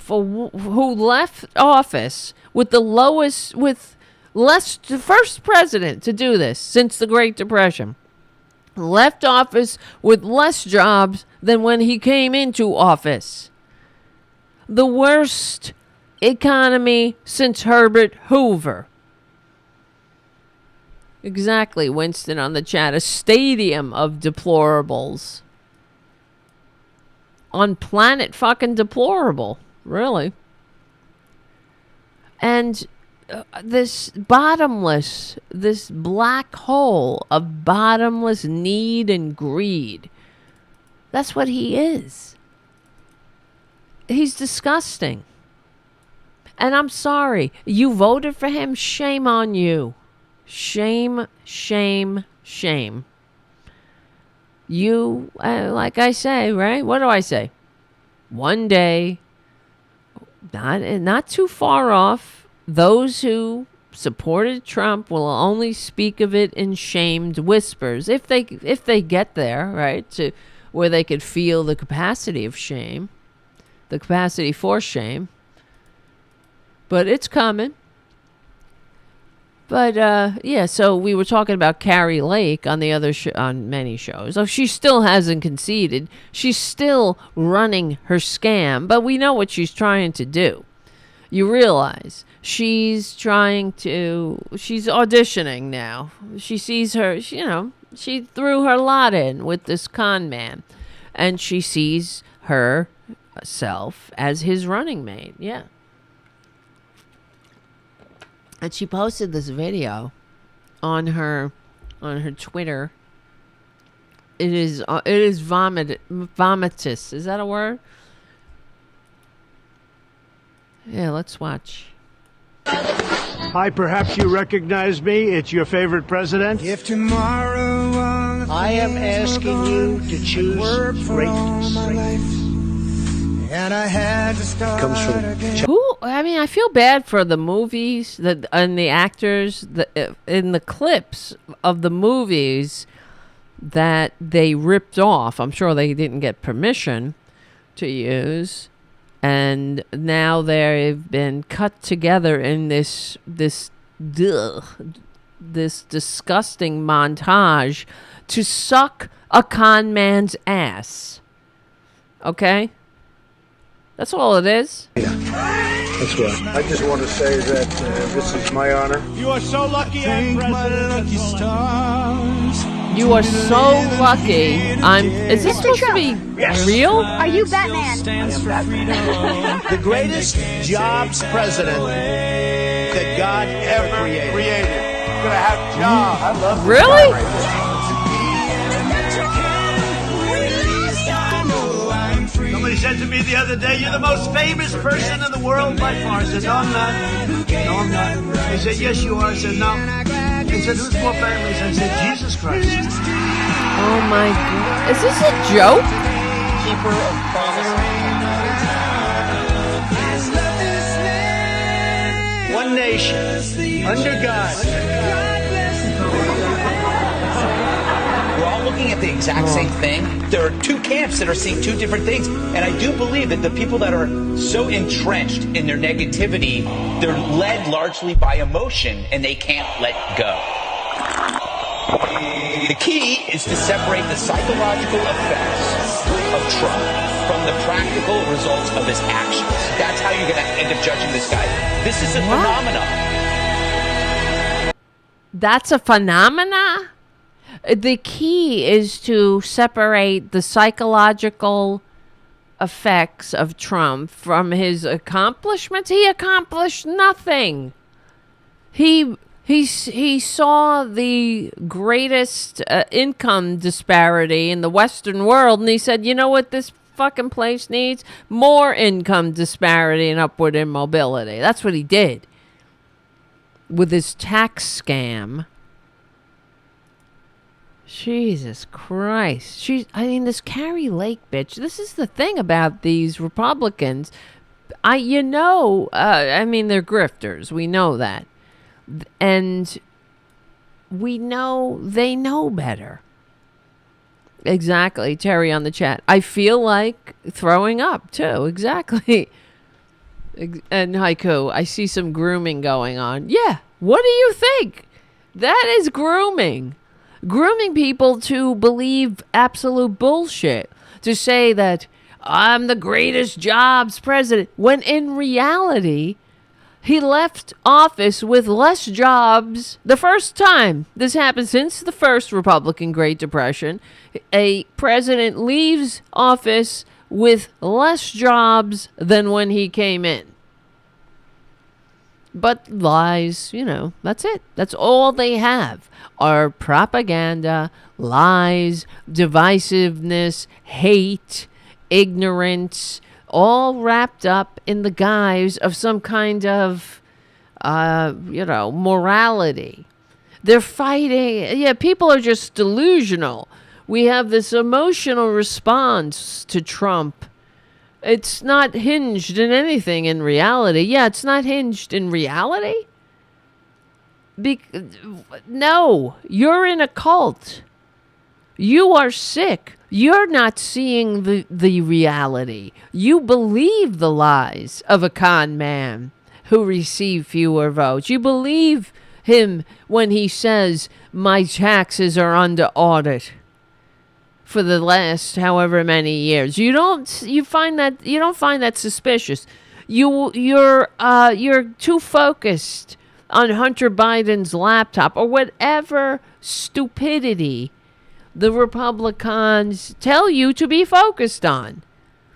who left office with the first president to do this since the Great Depression, left office with less jobs than when he came into office. The worst economy since Herbert Hoover. Exactly, Winston on the chat. A stadium of deplorables. On planet fucking deplorable. Really. And this black hole of bottomless need and greed. That's what he is. He's disgusting. And I'm sorry. You voted for him. Shame on you. Shame, shame, shame. You, like I say, right? What do I say? One day, not too far off, those who supported Trump will only speak of it in shamed whispers. If they get there, right, to where they could feel the capacity of shame, the capacity for shame. But it's coming. But so we were talking about Kari Lake on the other on many shows. Oh, she still hasn't conceded. She's still running her scam, but we know what she's trying to do. You realize she's auditioning now. She sees her, she threw her lot in with this con man, and she sees herself as his running mate. Yeah. And she posted this video on her Twitter. It is vomitous. Is that a word? Yeah, let's watch. Hi, perhaps you recognize me. It's your favorite president. If tomorrow I am asking you to choose greatness. And I had to start comes from I feel bad for the movies and the actors in the clips of the movies that they ripped off. I'm sure they didn't get permission to use, and now they've been cut together in this disgusting montage to suck a con man's ass. Okay? That's all it is. Yeah, that's right. I just want to say that this is my honor. You are so lucky I'm president. You are so lucky. Is this supposed to be real? Are you Batman? The greatest jobs president that God ever created. You're gonna have jobs. I love really? Somebody said to me the other day, "You're the most famous person in the world by far." I said, "No, I'm not. No, I'm not." He said, "Yes, you are." I said, "No." He said, "Who's more famous?" I said, "Jesus Christ." Oh my God. Is this a joke? Keeper of promises. One nation, under God. We're all looking at the exact same thing. There are two camps that are seeing two different things. And I do believe that the people that are so entrenched in their negativity, they're led largely by emotion and they can't let go. The key is to separate the psychological effects of Trump from the practical results of his actions. That's how you're going to end up judging this guy. This is a phenomenon. That's a phenomena? The key is to separate the psychological effects of Trump from his accomplishments. He accomplished nothing. He saw the greatest income disparity in the Western world, and he said, you know what this fucking place needs? More income disparity and upward immobility. That's what he did with his tax scam. Jesus Christ. This Kari Lake bitch, this is the thing about these Republicans. They're grifters. We know that. And we know they know better. Exactly. Terry on the chat. I feel like throwing up too. Exactly. And Haiku, I see some grooming going on. Yeah. What do you think? That is grooming. Grooming people to believe absolute bullshit. To say that I'm the greatest jobs president. When in reality, he left office with less jobs the first time. This happened since the first Republican Great Depression. A president leaves office with less jobs than when he came in. But lies, that's it. That's all they have are propaganda, lies, divisiveness, hate, ignorance, all wrapped up in the guise of some kind of, morality. They're fighting. Yeah, people are just delusional. We have this emotional response to Trump. It's not hinged in anything in reality. Yeah, it's not hinged in reality. No, you're in a cult. You are sick. You're not seeing the reality. You believe the lies of a con man who received fewer votes. You believe him when he says, my taxes are under audit for the last however many years. You don't find that suspicious. You're too focused on Hunter Biden's laptop or whatever stupidity the Republicans tell you to be focused on.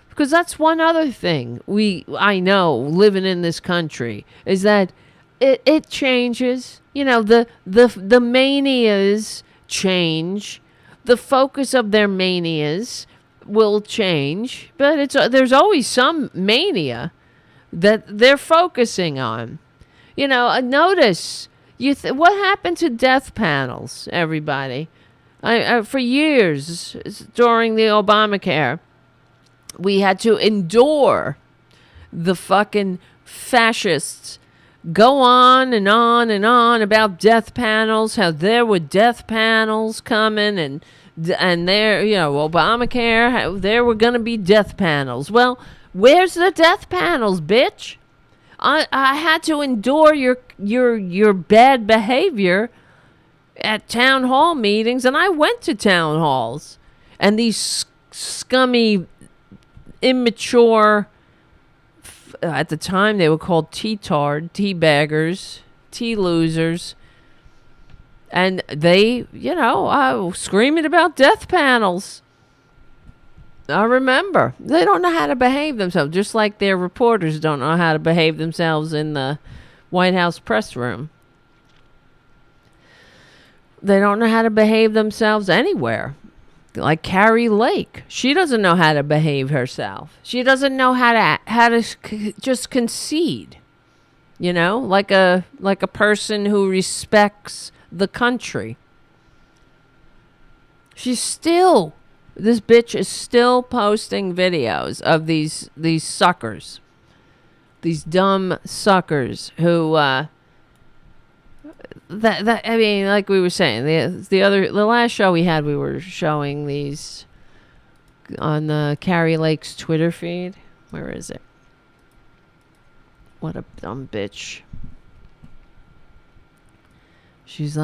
Because that's one other thing I know living in this country is that it changes. The manias change. The focus of their manias will change, but there's always some mania that they're focusing on. Notice what happened to death panels, everybody. For years during the Obamacare, we had to endure the fucking fascists go on and on and on about death panels, how there were death panels coming and there, Obamacare, how there were going to be death panels. Well, where's the death panels, bitch? I had to endure your bad behavior at town hall meetings, and I went to town halls, and these scummy, immature, at the time they were called tea baggers, tea losers, and they, screaming about death panels. I remember. They don't know how to behave themselves, just like their reporters don't know how to behave themselves in the White House press room. They don't know how to behave themselves anywhere. Like Kari Lake. She doesn't know how to behave herself. She doesn't know how to just concede. Like a person who respects the country. This bitch is still posting videos of these suckers. These dumb suckers who that I mean, like we were saying, the last show we had, we were showing these on Kari Lake's Twitter feed. Where is it? What a dumb bitch. She's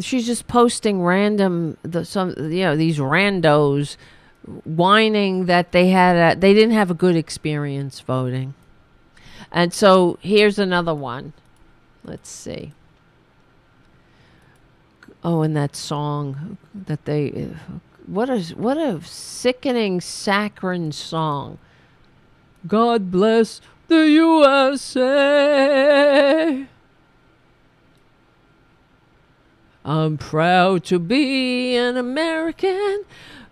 just posting random these randos whining that they didn't have a good experience voting. And so here's another one. Let's see. Oh, and that song that they what a sickening saccharine song. God bless the USA. I'm proud to be an American,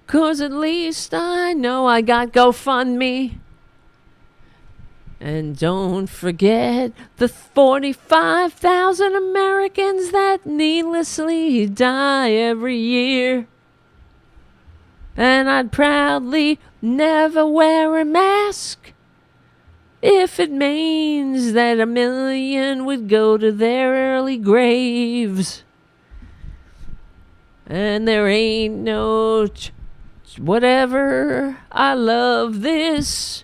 'cause at least I know I got GoFundMe. And don't forget the 45,000 Americans that needlessly die every year. And I'd proudly never wear a mask if it means that 1 million would go to their early graves. And there ain't no whatever. I love this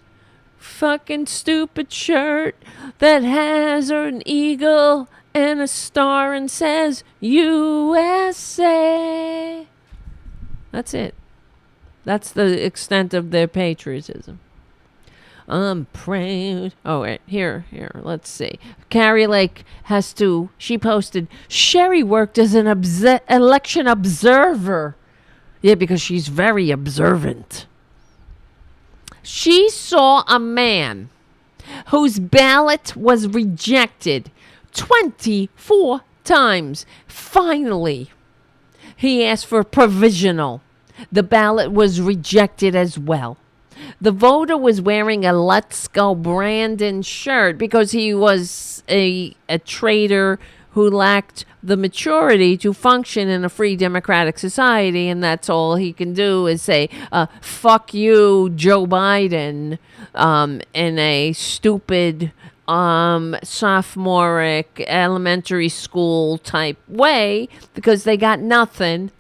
fucking stupid shirt that has an eagle and a star and says USA. That's it. That's the extent of their patriotism. I'm proud. Oh, wait. Here. Let's see. Kari Lake she posted, Sherry worked as an election observer. Yeah, because she's very observant. She saw a man whose ballot was rejected 24 times. Finally, he asked for provisional. The ballot was rejected as well. The voter was wearing a Let's Go Brandon shirt because he was a traitor who lacked the maturity to function in a free democratic society, and that's all he can do is say, fuck you, Joe Biden, in a stupid sophomoric elementary school type way, because they got nothing.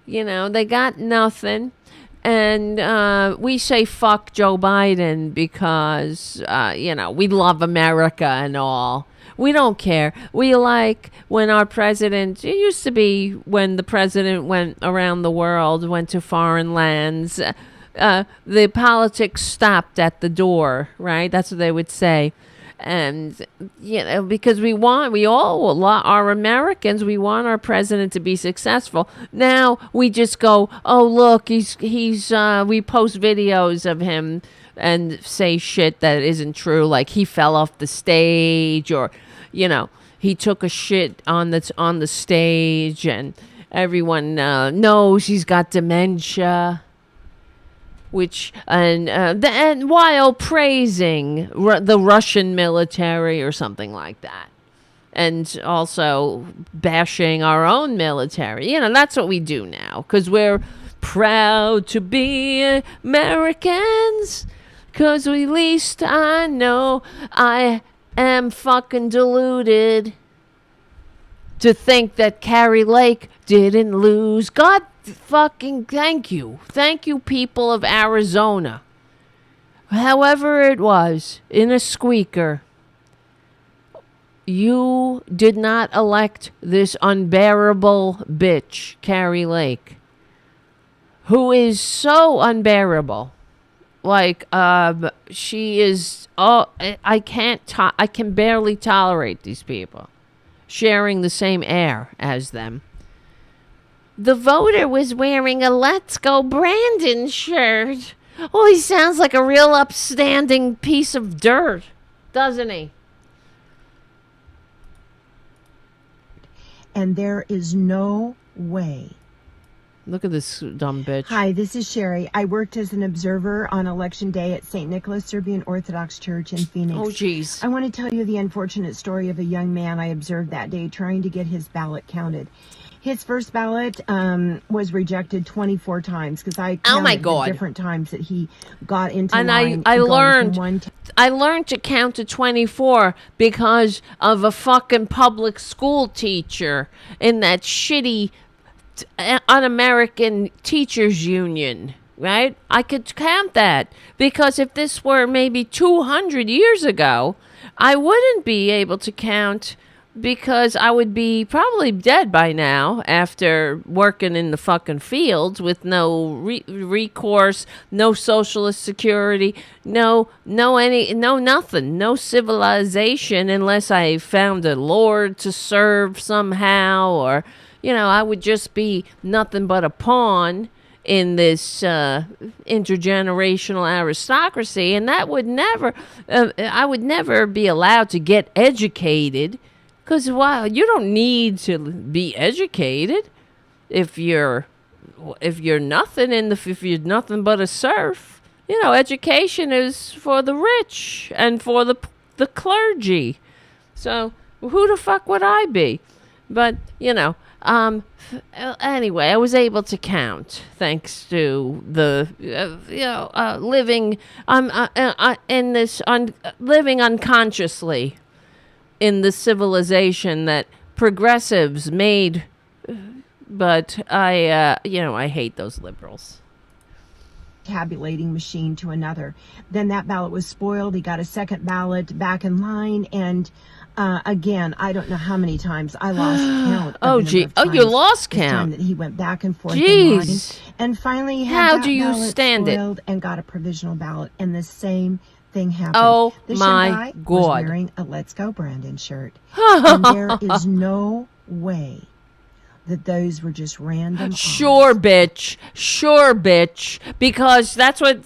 They got nothing. And we say fuck Joe Biden because, we love America and all. We don't care. We like when our president, it used to be when the president went around the world, went to foreign lands, the politics stopped at the door, right? That's what they would say. And, because we all are Americans, we want our president to be successful. Now we just go, oh, look, we post videos of him and say shit that isn't true, like he fell off the stage, or, he took a shit on the stage, and everyone knows he's got dementia. And while praising the Russian military or something like that, and also bashing our own military, that's what we do now, because we're proud to be Americans, because at least I know I am fucking deluded to think that Kari Lake didn't lose. God fucking thank you, people of Arizona, however it was, in a squeaker, you did not elect this unbearable bitch, Kari Lake, who is so unbearable. Like, she is, I can barely tolerate these people sharing the same air as them. The voter was wearing a Let's Go Brandon shirt. Oh, he sounds like a real upstanding piece of dirt, doesn't he? And there is no way. Look at this dumb bitch. Hi, this is Sherry. I worked as an observer on Election Day at St. Nicholas Serbian Orthodox Church in Phoenix. Oh, geez. I want to tell you the unfortunate story of a young man I observed that day trying to get his ballot counted. His first ballot was rejected 24 times because I Oh my counted God. the different times that he got into And line. I going from one I learned to count to 24 because of a fucking public school teacher in that shitty un-American teachers union, right? I could count that because if this were maybe 200 years ago, I wouldn't be able to count because I would be probably dead by now after working in the fucking fields with no recourse, no socialist security, no nothing, no civilization unless I found a lord to serve somehow, or, I would just be nothing but a pawn in this intergenerational aristocracy, and that would never, I would never be allowed to get educated. Because, wow, you don't need to be educated if you're nothing if you're nothing but a serf. Education is for the rich and for the clergy. So who the fuck would I be? But, anyway, I was able to count thanks to the, living living unconsciously in the civilization that progressives made, but I hate those liberals. Tabulating machine to another. Then that ballot was spoiled. He got a second ballot back in line, and again, I don't know how many times I lost count. Oh, gee. Oh, you lost this time count. that he went back and forth. Jeez. And finally, he had How that do you ballot stand it? spoiled and got a provisional ballot, and the same thing happened. Oh, this my young guy God. was wearing a Let's Go Brandon shirt, and there is no way that those were just random. Sure, bitch. Because that's what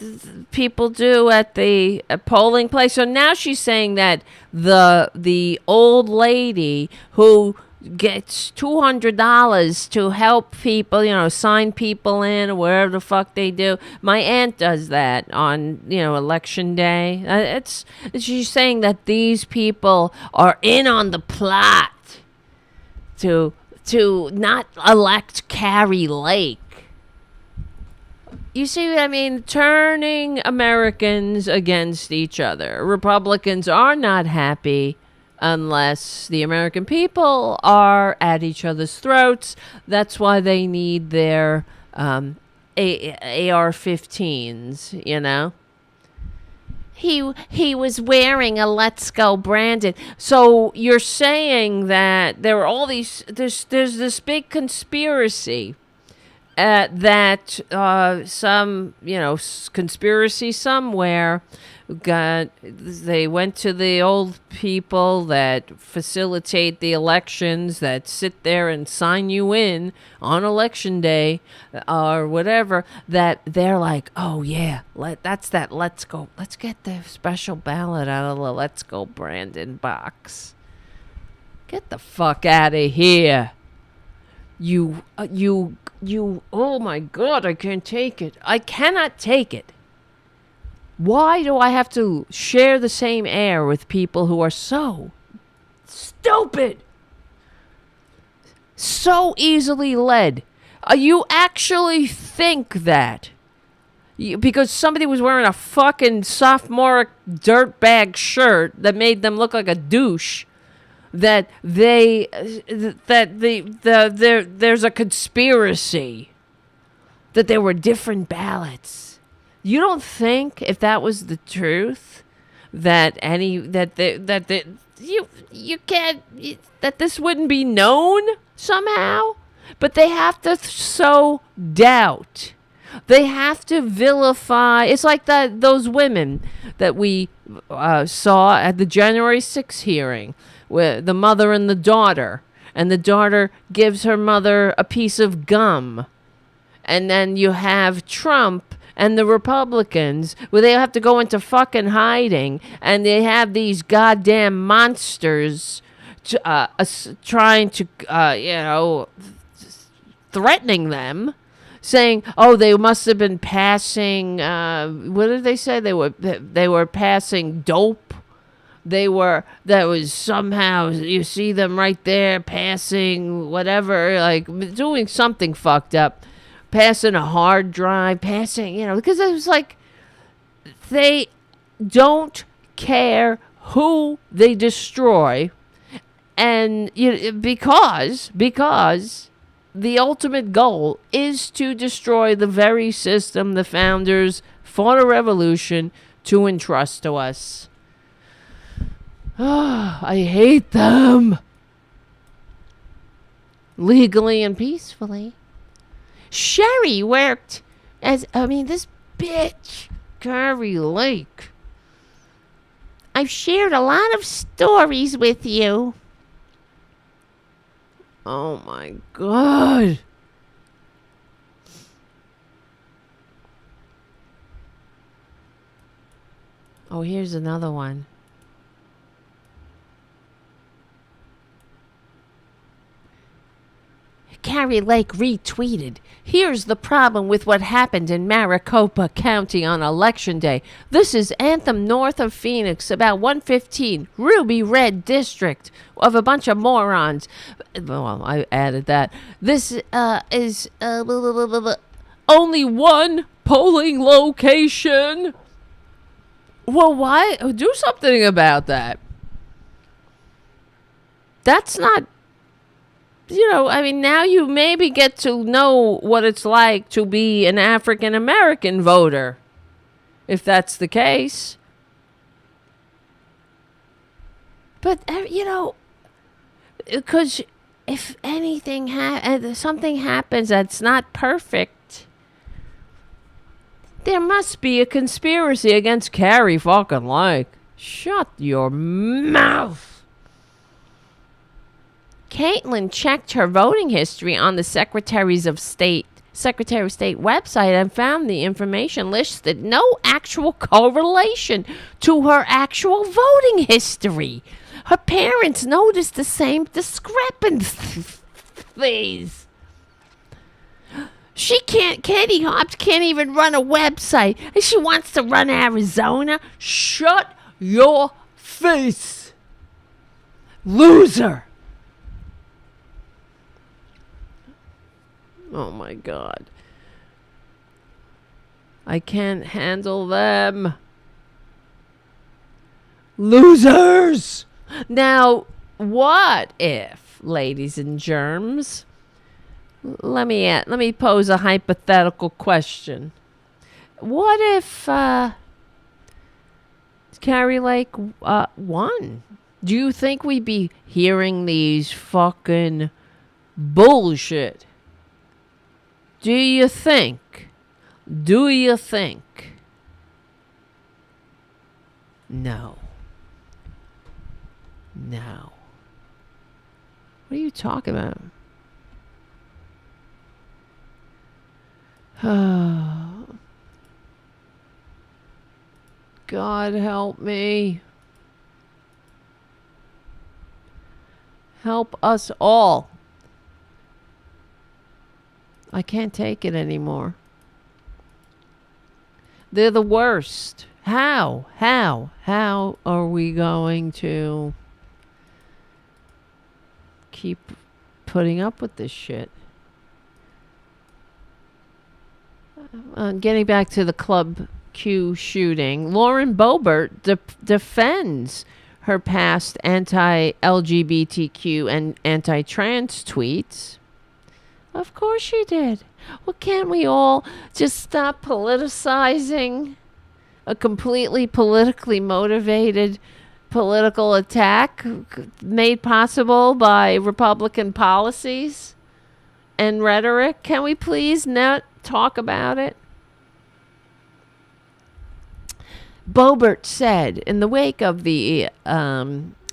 people do at the polling place. So now she's saying that the old lady who gets $200 to help people, sign people in or wherever the fuck they do. My aunt does that on, election day. She's saying that these people are in on the plot to not elect Kari Lake. You see what I mean? Turning Americans against each other. Republicans are not happy unless the American people are at each other's throats. That's why they need their AR-15s, He was wearing a Let's Go Brandon. So you're saying that there are all these, there's this big conspiracy that some, conspiracy somewhere they went to the old people that facilitate the elections, that sit there and sign you in on election day or whatever, that they're like, oh yeah, let's get the special ballot out of the Let's Go Brandon box. Get the fuck out of here. You, oh my God, I can't take it. I cannot take it. Why do I have to share the same air with people who are so stupid? So easily led. You actually think that because somebody was wearing a fucking sophomoric dirtbag shirt that made them look like a douche, that there's a conspiracy, that there were different ballots. You don't think if that was the truth that this wouldn't be known somehow? But they have to sow doubt. They have to vilify. It's like those women that we saw at the January 6th hearing, where the mother and the daughter gives her mother a piece of gum. And then you have Trump and the Republicans, where they have to go into fucking hiding, and they have these goddamn monsters trying to, threatening them, saying, oh, they must have been passing, what did they say? They were passing dope that was somehow, you see them right there passing whatever, like doing something fucked up, passing a hard drive, passing, because it was like they don't care who they destroy. And because the ultimate goal is to destroy the very system the founders fought a revolution to entrust to us. I hate them. Legally and peacefully. Sherry worked this bitch, Kari Lake. I've shared a lot of stories with you. Oh my God. Oh, here's another one. Kari Lake retweeted, "Here's the problem with what happened in Maricopa County on Election Day. This is Anthem north of Phoenix, about 115, Ruby Red District of a bunch of morons." Well, I added that. This is only one polling location. Well, why? Do something about that. That's not... now you maybe get to know what it's like to be an African American voter, if that's the case. But, because if something happens that's not perfect, there must be a conspiracy against Kari fucking Lake. Shut your mouth. Caitlin checked her voting history on the Secretary of State website and found the information listed no actual correlation to her actual voting history. Her parents noticed the same discrepancies. Katie Hobbs can't even run a website, and she wants to run Arizona? Shut your face, loser. Oh my God. I can't handle them. Losers! Now, what if, ladies and germs, let me pose a hypothetical question. What if Kari Lake won? Do you think we'd be hearing these fucking bullshit? Do you think? No. What are you talking about? God help me. Help us all. I can't take it anymore. They're the worst. How are we going to keep putting up with this shit? Getting back to the Club Q shooting, Lauren Boebert defends her past anti-LGBTQ and anti-trans tweets. Of course she did. Well, can't we all just stop politicizing a completely politically motivated political attack made possible by Republican policies and rhetoric? Can we please not talk about it? Boebert said, in the wake of the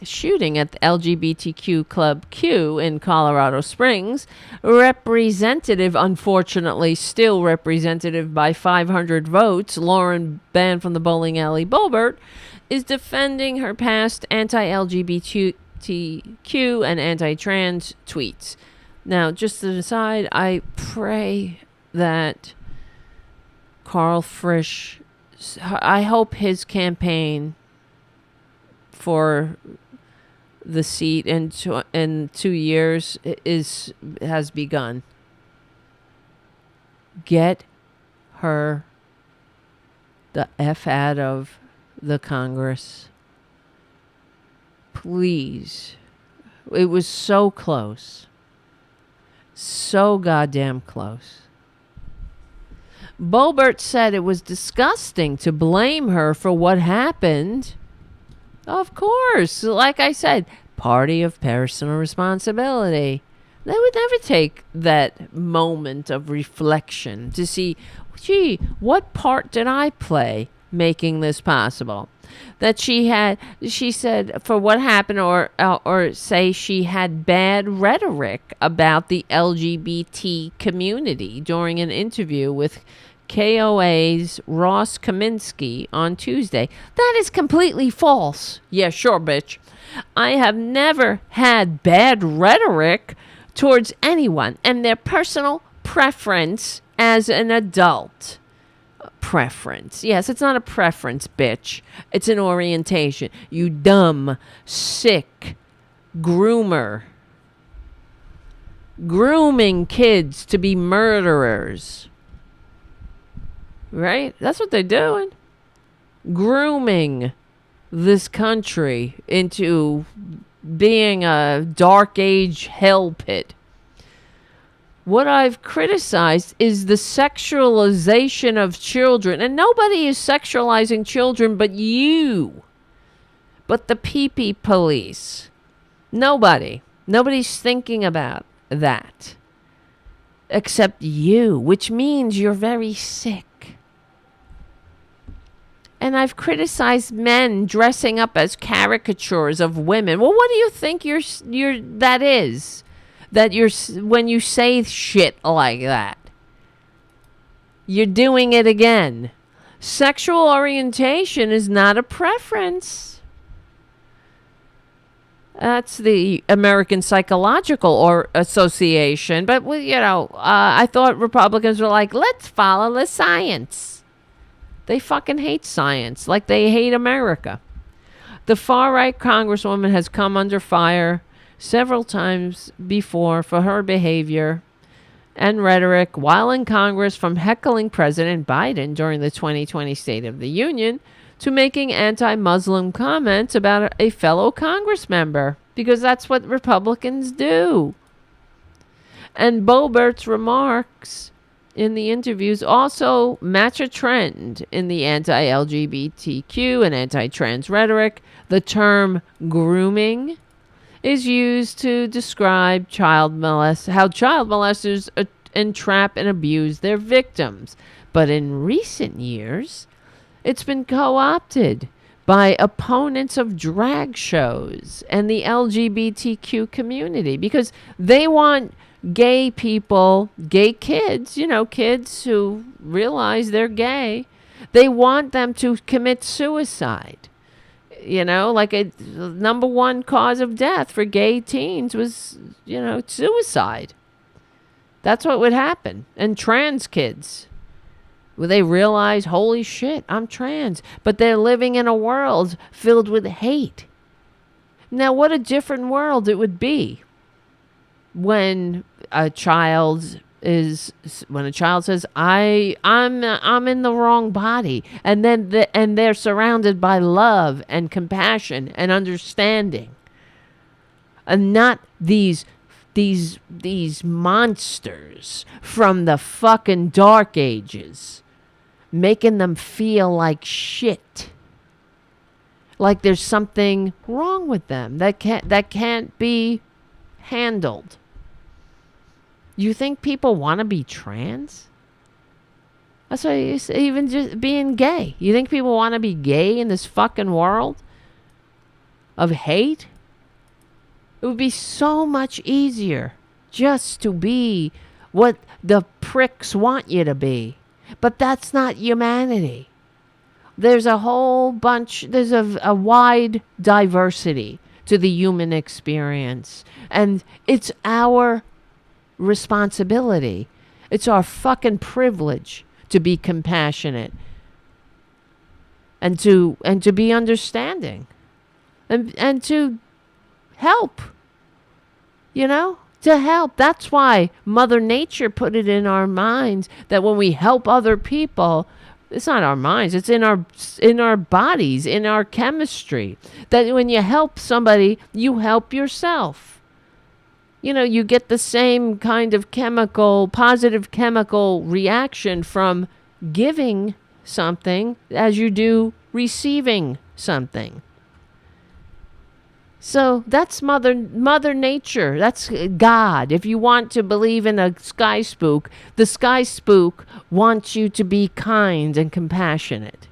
shooting at the LGBTQ Club Q in Colorado Springs, unfortunately still representative by 500 votes, Lauren Banned from the Bowling Alley Boebert, is defending her past anti-LGBTQ and anti-trans tweets. Now, just an aside, I pray that Carl Frisch, I hope his campaign for the seat in 2 years has begun. Get her the F out of the Congress. Please. It was so close. So goddamn close. Boebert said it was disgusting to blame her for what happened. Of course, like I said, party of personal responsibility. They would never take that moment of reflection to see, gee, what part did I play making this possible? That she said, for what happened, or say she had bad rhetoric about the LGBT community during an interview with KOA's Ross Kaminsky on Tuesday. That is completely false. Yeah, sure, bitch. I have never had bad rhetoric towards anyone and their personal preference as an adult. Preference. Yes, it's not a preference, bitch. It's an orientation. You dumb, sick groomer. Grooming kids to be murderers. Right? That's what they're doing. Grooming this country into being a dark age hell pit. What I've criticized is the sexualization of children. And nobody is sexualizing children but you. But the pee-pee police. Nobody. Nobody's thinking about that. Except you, which means you're very sick. And I've criticized men dressing up as caricatures of women. Well, what do you think that is? That when you say shit like that, you're doing it again. Sexual orientation is not a preference. That's the American Psychological Association. But, I thought Republicans were like, let's follow the science. They fucking hate science, like they hate America. The far-right congresswoman has come under fire several times before for her behavior and rhetoric while in Congress, from heckling President Biden during the 2020 State of the Union to making anti-Muslim comments about a fellow Congress member, because that's what Republicans do. And Boebert's remarks in the interviews also match a trend in the anti-LGBTQ and anti-trans rhetoric. The term grooming is used to describe how child molesters entrap and abuse their victims. But in recent years, it's been co-opted by opponents of drag shows and the LGBTQ community, because they want gay people, gay kids, kids who realize they're gay, they want them to commit suicide. Like a number one cause of death for gay teens was, suicide. That's what would happen. And trans kids, well, they realize, holy shit, I'm trans. But they're living in a world filled with hate. Now, what a different world it would be when a child says, I'm in the wrong body, and then they're surrounded by love and compassion and understanding, and not these monsters from the fucking dark ages making them feel like shit, like there's something wrong with them that can't be handled. You think people want to be trans? That's why even just being gay. You think people want to be gay in this fucking world of hate? It would be so much easier just to be what the pricks want you to be. But that's not humanity. There's a wide diversity to the human experience. And it's our responsibility. It's our fucking privilege to be compassionate and to be understanding. and to help. To help. That's why Mother Nature put it in our minds that when we help other people, it's not our minds, it's in our bodies, in our chemistry. That when you help somebody, you help yourself. You get the same kind of positive chemical reaction from giving something as you do receiving something. So that's Mother Nature. That's God. If you want to believe in a sky spook, the sky spook wants you to be kind and compassionate.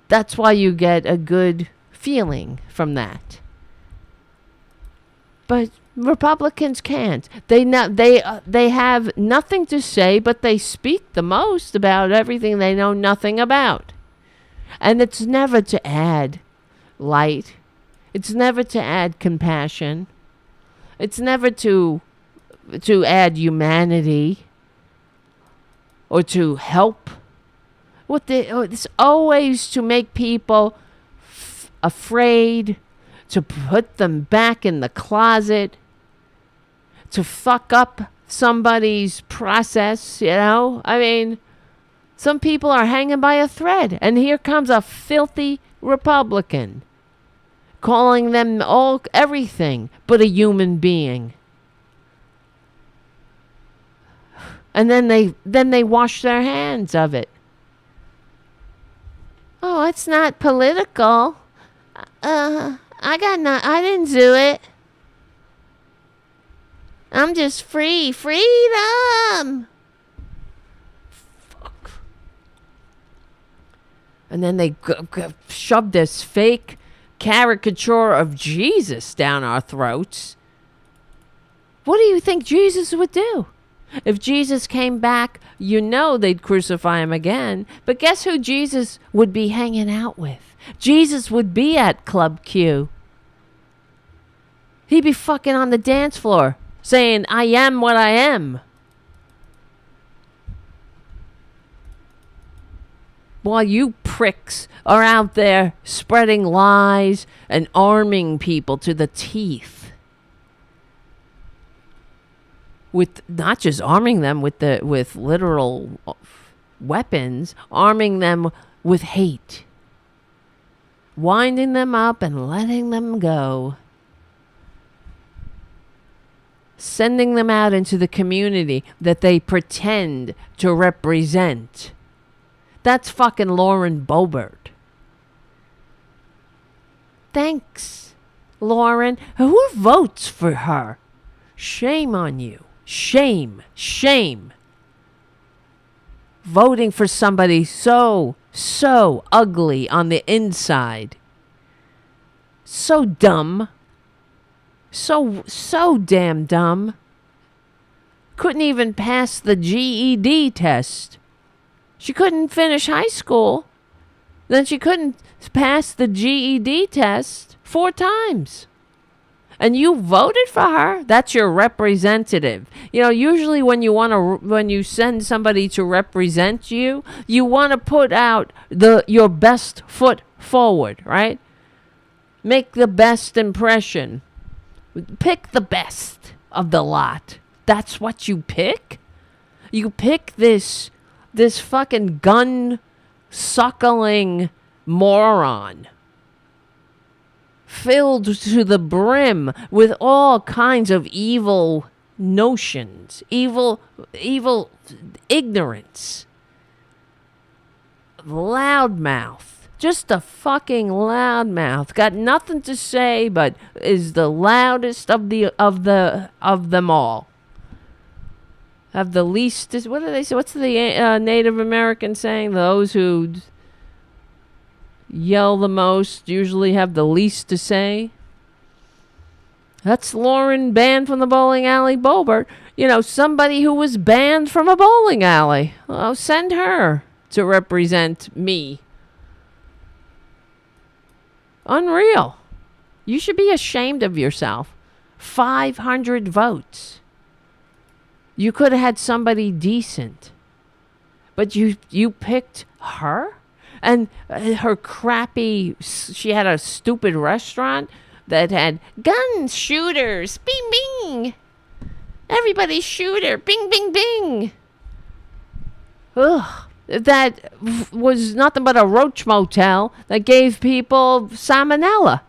That's why you get a good feeling from that. But Republicans can't. They have nothing to say, but they speak the most about everything they know nothing about. And it's never to add light. It's never to add compassion. It's never to add humanity or to help. It's always to make people afraid, to put them back in the closet, to fuck up somebody's process, I mean, some people are hanging by a thread, and here comes a filthy Republican calling them everything but a human being. And then they wash their hands of it. Oh, it's not political. I didn't do it. I'm just free. Freedom. Fuck. And then they shove this fake caricature of Jesus down our throats. What do you think Jesus would do? If Jesus came back, they'd crucify him again. But guess who Jesus would be hanging out with? Jesus would be at Club Q. He'd be fucking on the dance floor saying, I am what I am. While you pricks are out there spreading lies and arming people to the teeth. With not just arming them with literal weapons, arming them with hate. Winding them up and letting them go. Sending them out into the community that they pretend to represent. That's fucking Lauren Boebert. Thanks, Lauren. Who votes for her? Shame on you. Shame. Shame. Voting for somebody so ugly on the inside. So dumb. So damn dumb. Couldn't even pass the GED test. She couldn't finish high school. Then she couldn't pass the GED test 4 times. And you voted for her? That's your representative. Usually when you send somebody to represent you, you want to put out your best foot forward, right? Make the best impression. Pick the best of the lot. That's what you pick? You pick this fucking gun-suckling moron. Filled to the brim with all kinds of evil notions. Evil ignorance. Loudmouth. Just a fucking loudmouth. Got nothing to say, but is the loudest of them all. Have the least. What do they say? What's the Native American saying? Those who yell the most usually have the least to say. That's Lauren, banned from the bowling alley. Boebert, somebody who was banned from a bowling alley. I'll send her to represent me. Unreal. You should be ashamed of yourself. 500 votes. You could have had somebody decent. But you picked her? And her crappy, she had a stupid restaurant that had guns, shooters, bing, bing. Everybody's shooter, bing, bing, bing. Ugh. That was nothing but a roach motel that gave people salmonella.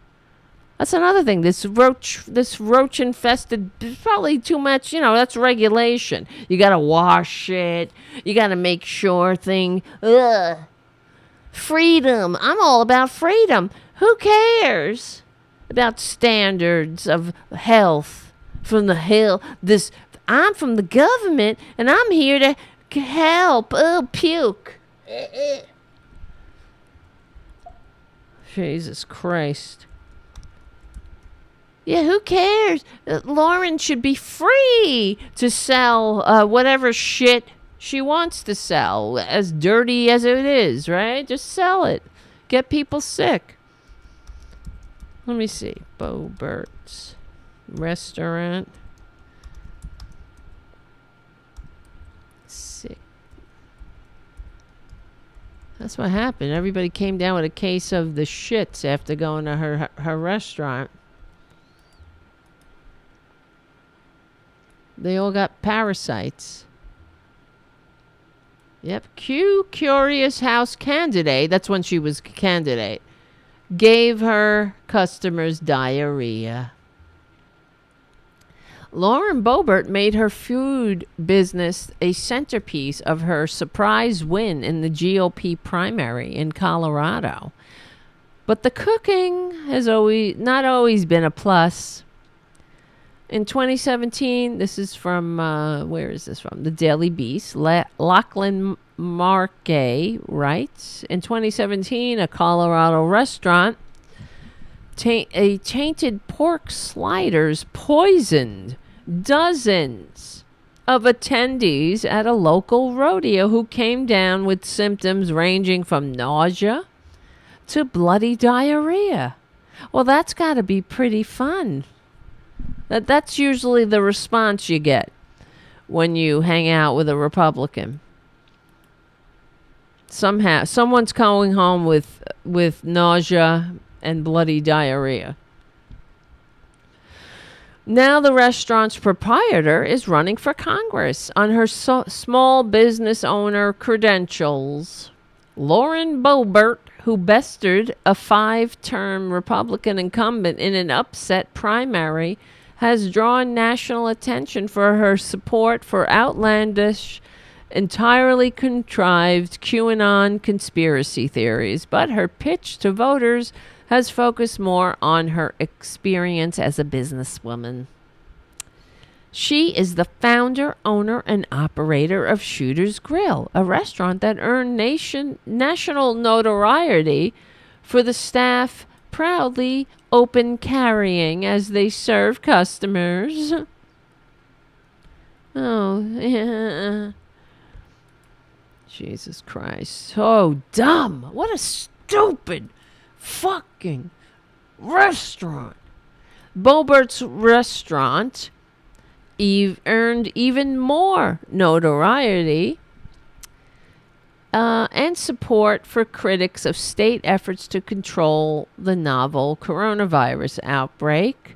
That's another thing. This roach infested, probably too much, that's regulation. You got to wash it. You got to make sure ugh. Freedom. I'm all about freedom. Who cares about standards of health from the hill? I'm from the government and I'm here to help. Oh, puke. Jesus Christ. Yeah, who cares? Lauren should be free to sell whatever shit she wants to sell, as dirty as it is, right? Just sell it. Get people sick. Let me see. Boebert's restaurant. Sick. That's what happened. Everybody came down with a case of the shits after going to her restaurant. They all got parasites. Yep. Curious House candidate, that's when she was candidate, gave her customers diarrhea. Lauren Boebert made her food business a centerpiece of her surprise win in the GOP primary in Colorado. But the cooking has not always been a plus. In 2017, this is from, where is this from? The Daily Beast. Lachlan Markay writes, in 2017, a Colorado restaurant, tainted pork sliders poisoned dozens of attendees at a local rodeo who came down with symptoms ranging from nausea to bloody diarrhea. Well, that's got to be pretty fun. That's usually the response you get when you hang out with a Republican. Someone's going home with nausea and bloody diarrhea. Now the restaurant's proprietor is running for Congress on her small business owner credentials. Lauren Boebert, who bested a 5-term Republican incumbent in an upset primary, has drawn national attention for her support for outlandish, entirely contrived QAnon conspiracy theories, but her pitch to voters has focused more on her experience as a businesswoman. She is the founder, owner, and operator of Shooter's Grill, a restaurant that earned national notoriety for the staff proudly open carrying as they serve customers. Oh, yeah. Jesus Christ. So dumb. What a stupid fucking restaurant. Boebert's restaurant earned even more notoriety and support for critics of state efforts to control the novel coronavirus outbreak.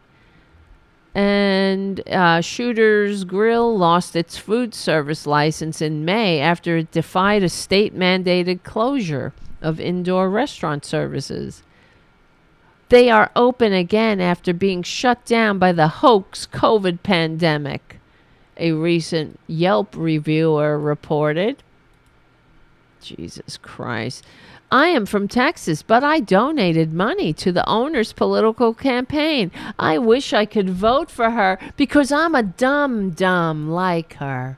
And Shooter's Grill lost its food service license in May after it defied a state-mandated closure of indoor restaurant services. They are open again after being shut down by the hoax COVID pandemic, a recent Yelp reviewer reported. Jesus Christ. I am from Texas, but I donated money to the owner's political campaign. I wish I could vote for her because I'm a dumb like her.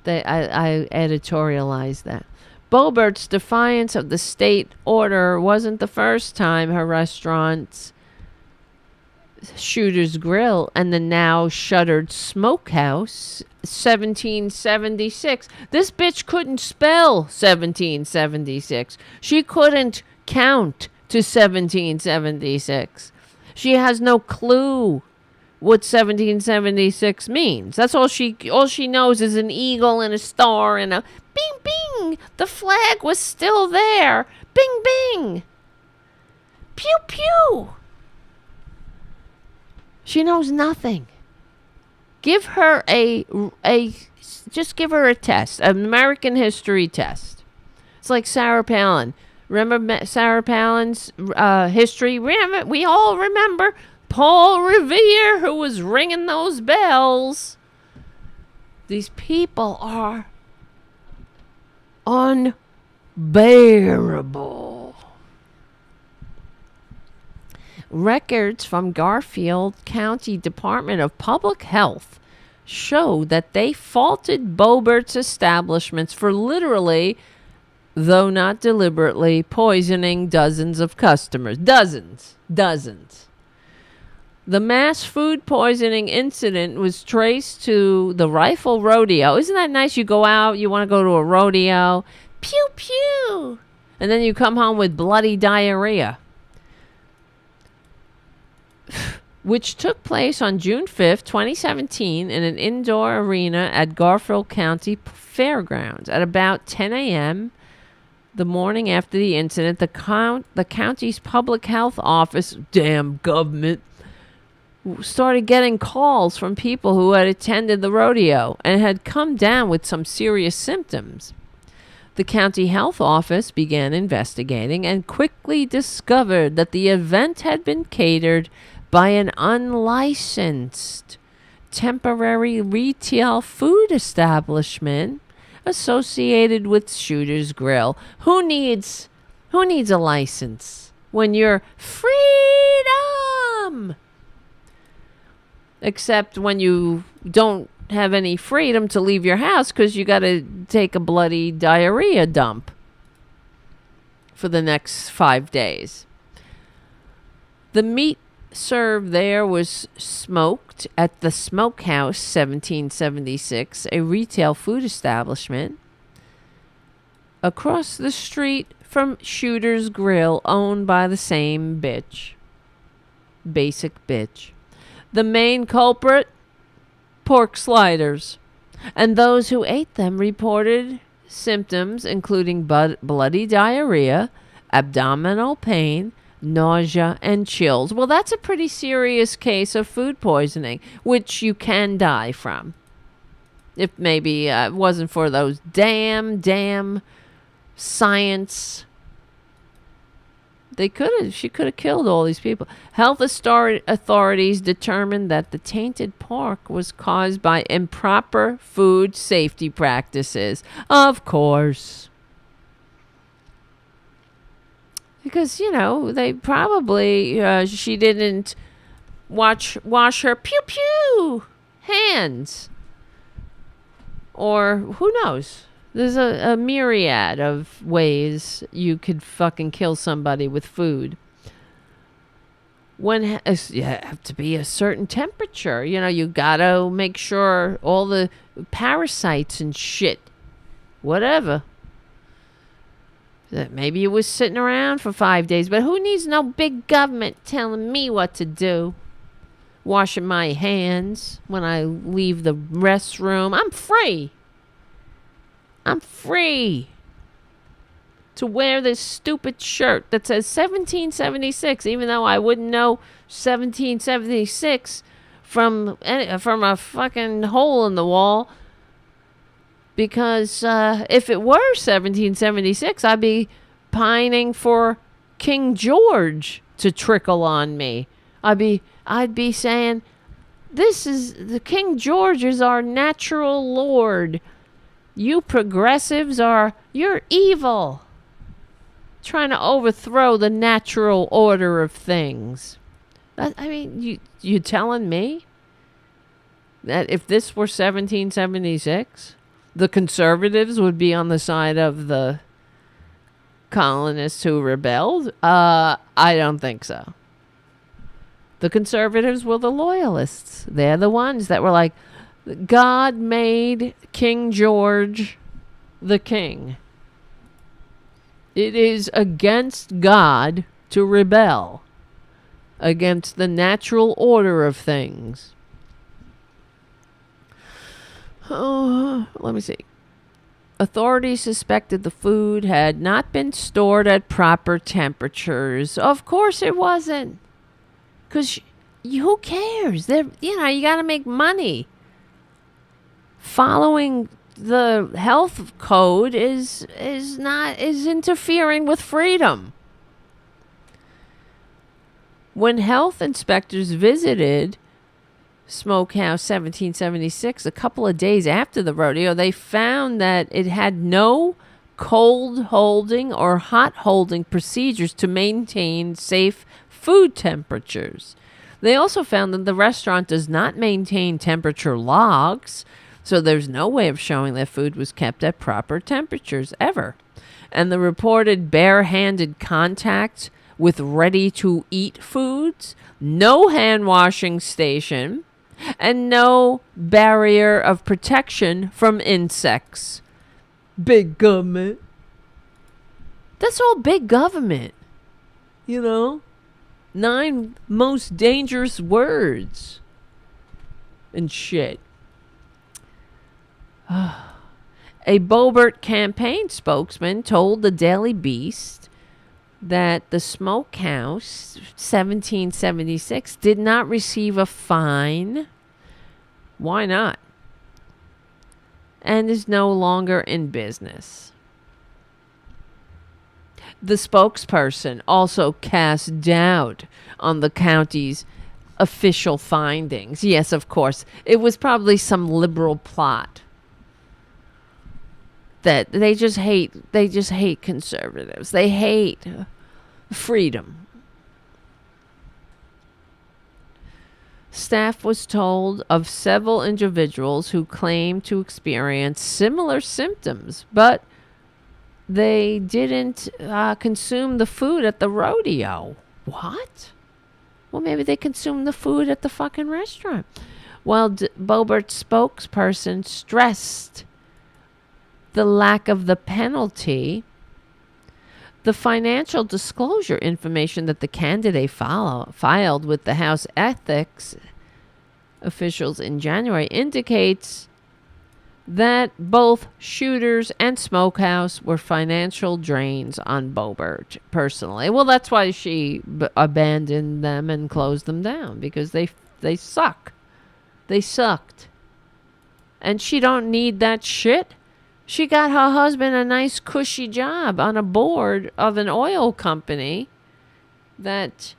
I editorialized that. Boebert's defiance of the state order wasn't the first time her restaurant's Shooter's Grill and the now shuttered Smokehouse 1776. This bitch couldn't spell 1776. She couldn't count to 1776. She has no clue what 1776 means. That's all she knows is an eagle and a star and a bing, bing. The flag was still there. Bing, bing. Pew, pew. She knows nothing. Give her just give her a test, an American history test. It's like Sarah Palin. Remember Sarah Palin's history? We all remember Paul Revere, who was ringing those bells. These people are unbearable. Records from Garfield County Department of Public Health show that they faulted Boebert's establishments for literally, though not deliberately, poisoning dozens of customers. Dozens. The mass food poisoning incident was traced to the Rifle Rodeo. Isn't that nice? You go out, you want to go to a rodeo. Pew, pew. And then you come home with bloody diarrhea. Which took place on June 5th, 2017, in an indoor arena at Garfield County Fairgrounds. At about 10 a.m., the morning after the incident, the county's public health office, damn government, started getting calls from people who had attended the rodeo and had come down with some serious symptoms. The county health office began investigating and quickly discovered that the event had been catered by an unlicensed temporary retail food establishment associated with Shooter's Grill. Who needs a license when you're freedom? Except when you don't have any freedom to leave your house because you got to take a bloody diarrhea dump for the next 5 days. The meat served there was smoked at the Smokehouse 1776, a retail food establishment across the street from Shooter's Grill, owned by the same bitch. Basic bitch. The main culprit, pork sliders, and those who ate them reported symptoms including bloody diarrhea, abdominal pain, nausea, and chills. Well, that's a pretty serious case of food poisoning, which you can die from. If maybe it wasn't for those damn science. She could have killed all these people. Health authorities determined that the tainted pork was caused by improper food safety practices. Of course. Because, they probably, she didn't wash her pew-pew hands. Or who knows? There's a myriad of ways you could fucking kill somebody with food. You have to be a certain temperature. You gotta make sure all the parasites and shit, whatever. Maybe it was sitting around for 5 days, but who needs no big government telling me what to do? Washing my hands when I leave the restroom. I'm free to wear this stupid shirt that says 1776, even though I wouldn't know 1776 from a fucking hole in the wall. Because if it were 1776, I'd be pining for King George to trickle on me. I'd be saying, the King George is our natural lord. You progressives you're evil. Trying to overthrow the natural order of things. You telling me that if this were 1776, the conservatives would be on the side of the colonists who rebelled? I don't think so. The conservatives were the loyalists. They're the ones that were like, God made King George the king. It is against God to rebel against the natural order of things. Let me see. Authorities suspected the food had not been stored at proper temperatures. Of course it wasn't. Because who cares? You got to make money. Following the health code is interfering with freedom. When health inspectors visited Smokehouse 1776 a couple of days after the rodeo, they found that it had no cold holding or hot holding procedures to maintain safe food temperatures. They also found that the restaurant does not maintain temperature logs, so there's no way of showing that food was kept at proper temperatures ever. And the reported bare-handed contact with ready-to-eat foods, no hand-washing station, and no barrier of protection from insects. Big government. That's all big government. 9 most dangerous words. And shit. A Boebert campaign spokesman told the Daily Beast that the Smokehouse 1776 did not receive a fine. Why not? And is no longer in business. The spokesperson also cast doubt on the county's official findings. Yes, of course. It was probably some liberal plot. That they just hate conservatives. They hate freedom. Staff was told of several individuals who claimed to experience similar symptoms, but they didn't consume the food at the rodeo. What? Well, maybe they consumed the food at the fucking restaurant. While Boebert's spokesperson stressed the lack of the penalty, the financial disclosure information that the candidate filed with the House ethics officials in January indicates that both Shooters and Smokehouse were financial drains on Boebert personally. Well, that's why she abandoned them and closed them down, because they suck. They sucked. And she don't need that shit. She got her husband a nice cushy job on a board of an oil company that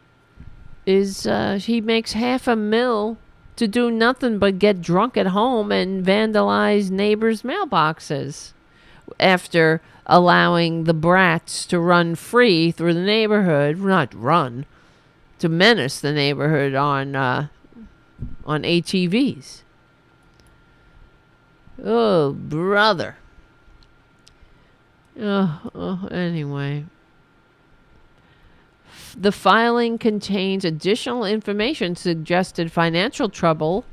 is, he makes $500,000 to do nothing but get drunk at home and vandalize neighbors' mailboxes after allowing the brats to run free through the neighborhood. Not run, to menace the neighborhood on ATVs. Oh, brother. Anyway. The filing contains additional information suggested financial trouble.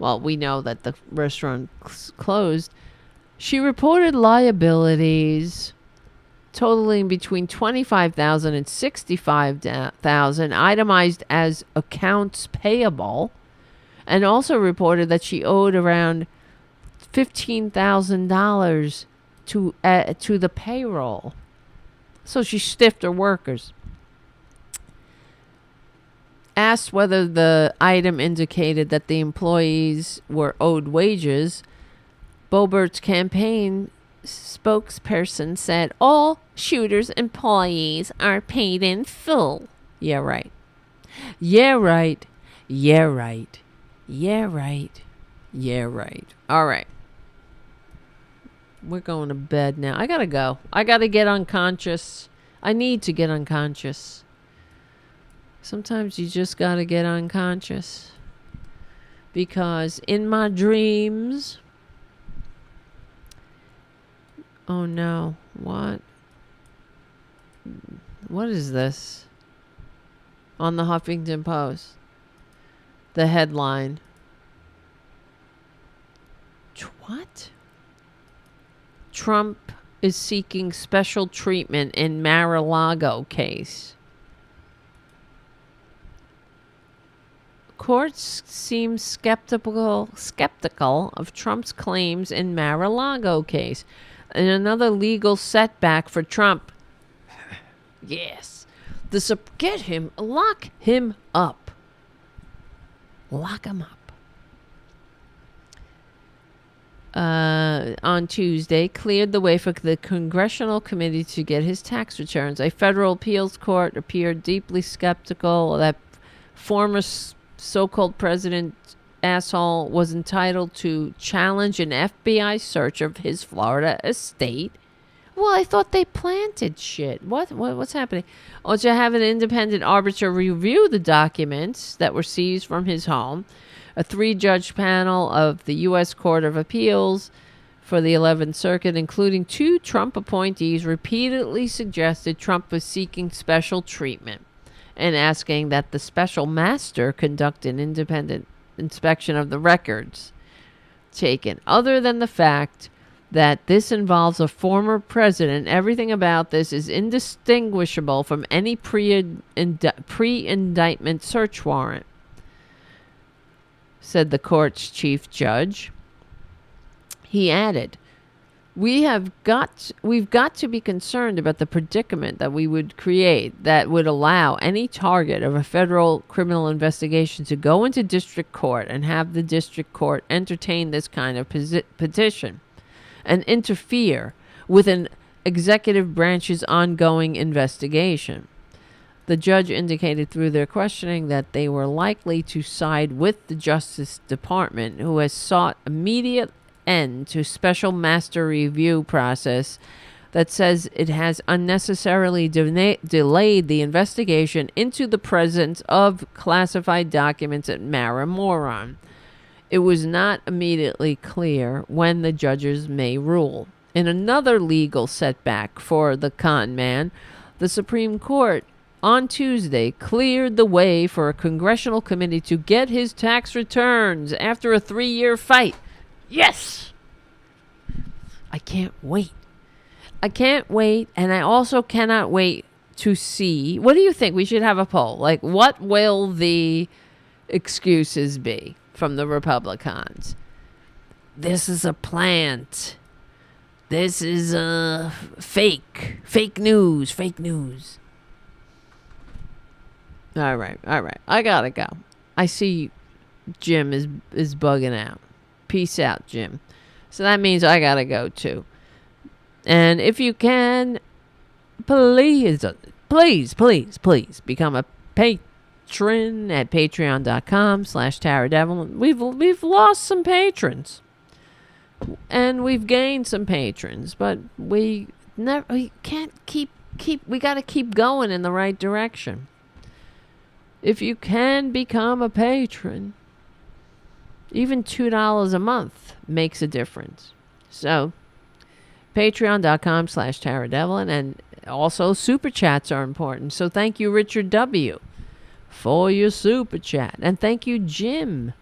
Well, we know that the restaurant closed. She reported liabilities totaling between $25,000 and $65,000, itemized as accounts payable, and also reported that she owed around $15,000 to the payroll. So she stiffed her workers. Asked whether the item indicated that the employees were owed wages, Boebert's campaign spokesperson said all Shooters employees are paid in full. Yeah, right. Yeah, right. Yeah, right. Yeah, right. Yeah, right. All right. We're going to bed now. I gotta go. I gotta get unconscious. I need to get unconscious. Sometimes you just gotta get unconscious. Because in my dreams... Oh no. What? What is this? On the Huffington Post. The headline. What? Trump is seeking special treatment in Mar-a-Lago case. Courts seem skeptical of Trump's claims in Mar-a-Lago case. in another legal setback for Trump. Yes. Get him. Lock him up. Lock him up. On Tuesday, cleared the way for the Congressional Committee to get his tax returns. A federal appeals court appeared deeply skeptical that former so-called president asshole was entitled to challenge an FBI search of his Florida estate. Well, I thought they planted shit. What's happening? Or to have an independent arbiter review the documents that were seized from his home. A 3-judge panel of the U.S. Court of Appeals for the 11th Circuit, including 2 Trump appointees, repeatedly suggested Trump was seeking special treatment and asking that the special master conduct an independent inspection of the records taken. Other than the fact that this involves a former president, everything about this is indistinguishable from any pre-indictment search warrant, said the court's chief judge. He added, we've got to be concerned about the predicament that we would create that would allow any target of a federal criminal investigation to go into district court and have the district court entertain this kind of petition and interfere with an executive branch's ongoing investigation. The judge indicated through their questioning that they were likely to side with the Justice Department, who has sought immediate end to special master review process that says it has unnecessarily delayed the investigation into the presence of classified documents at Maramoron. It was not immediately clear when the judges may rule. In another legal setback for the con man, the Supreme Court on Tuesday cleared the way for a congressional committee to get his tax returns after a 3-year fight. Yes! I can't wait. I can't wait, and I also cannot wait to see. What do you think? We should have a poll. Like, what will the excuses be from the Republicans? This is a plant. This is a fake news. All right. I gotta go. I see Jim is bugging out. Peace out, Jim. So that means I gotta go too. And if you can, please become a patron at patreon.com/Tarabuster. We've lost some patrons. And we've gained some patrons, but we can't keep we gotta keep going in the right direction. If you can become a patron, even $2 a month makes a difference. So, patreon.com/Tarabuster, and also super chats are important. So thank you, Richard W., for your super chat. And thank you, Jim,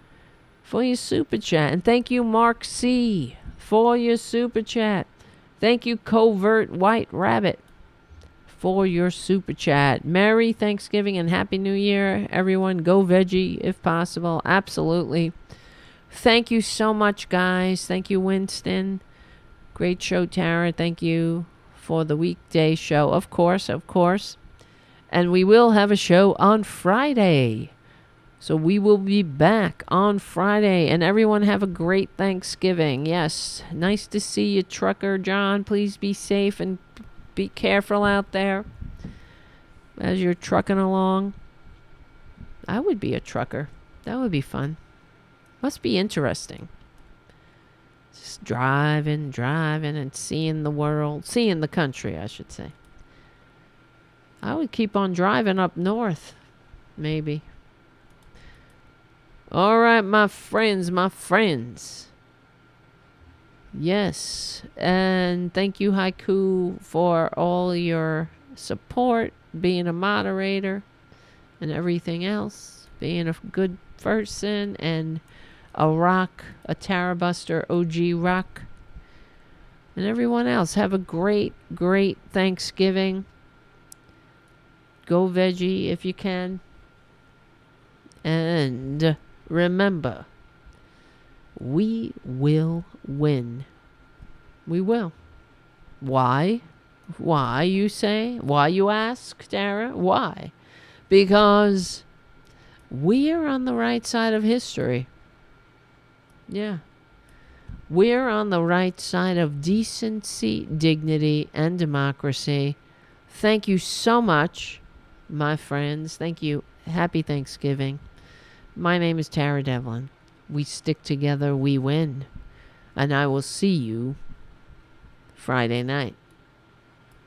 for your super chat. And thank you, Mark C., for your super chat. Thank you, Covert White Rabbit, for your super chat. Merry Thanksgiving and Happy New Year, everyone. Go veggie if possible. Absolutely. Thank you so much, guys. Thank you, Winston. Great show, Tara. Thank you for the weekday show. Of course. And we will have a show on Friday. So we will be back on Friday. And everyone have a great Thanksgiving. Yes. Nice to see you, Trucker John. Please be safe and be careful out there as you're trucking along. I would be a trucker. That would be fun. Must be interesting. Just driving and seeing the world. Seeing the country, I should say. I would keep on driving up north. Maybe. All right, my friends. Yes. And thank you, Haiku, for all your support, being a moderator, and everything else. Being a good person and a Tarabuster OG rock. And everyone else, have a great Thanksgiving. Go veggie if you can. And remember, we will win. We will. Why? Why, you say? Why, you ask, Tara? Why? Because we are on the right side of history. Yeah. We're on the right side of decency, dignity, and democracy. Thank you so much, my friends. Thank you. Happy Thanksgiving. My name is Tara Devlin. We stick together, we win. And I will see you Friday night.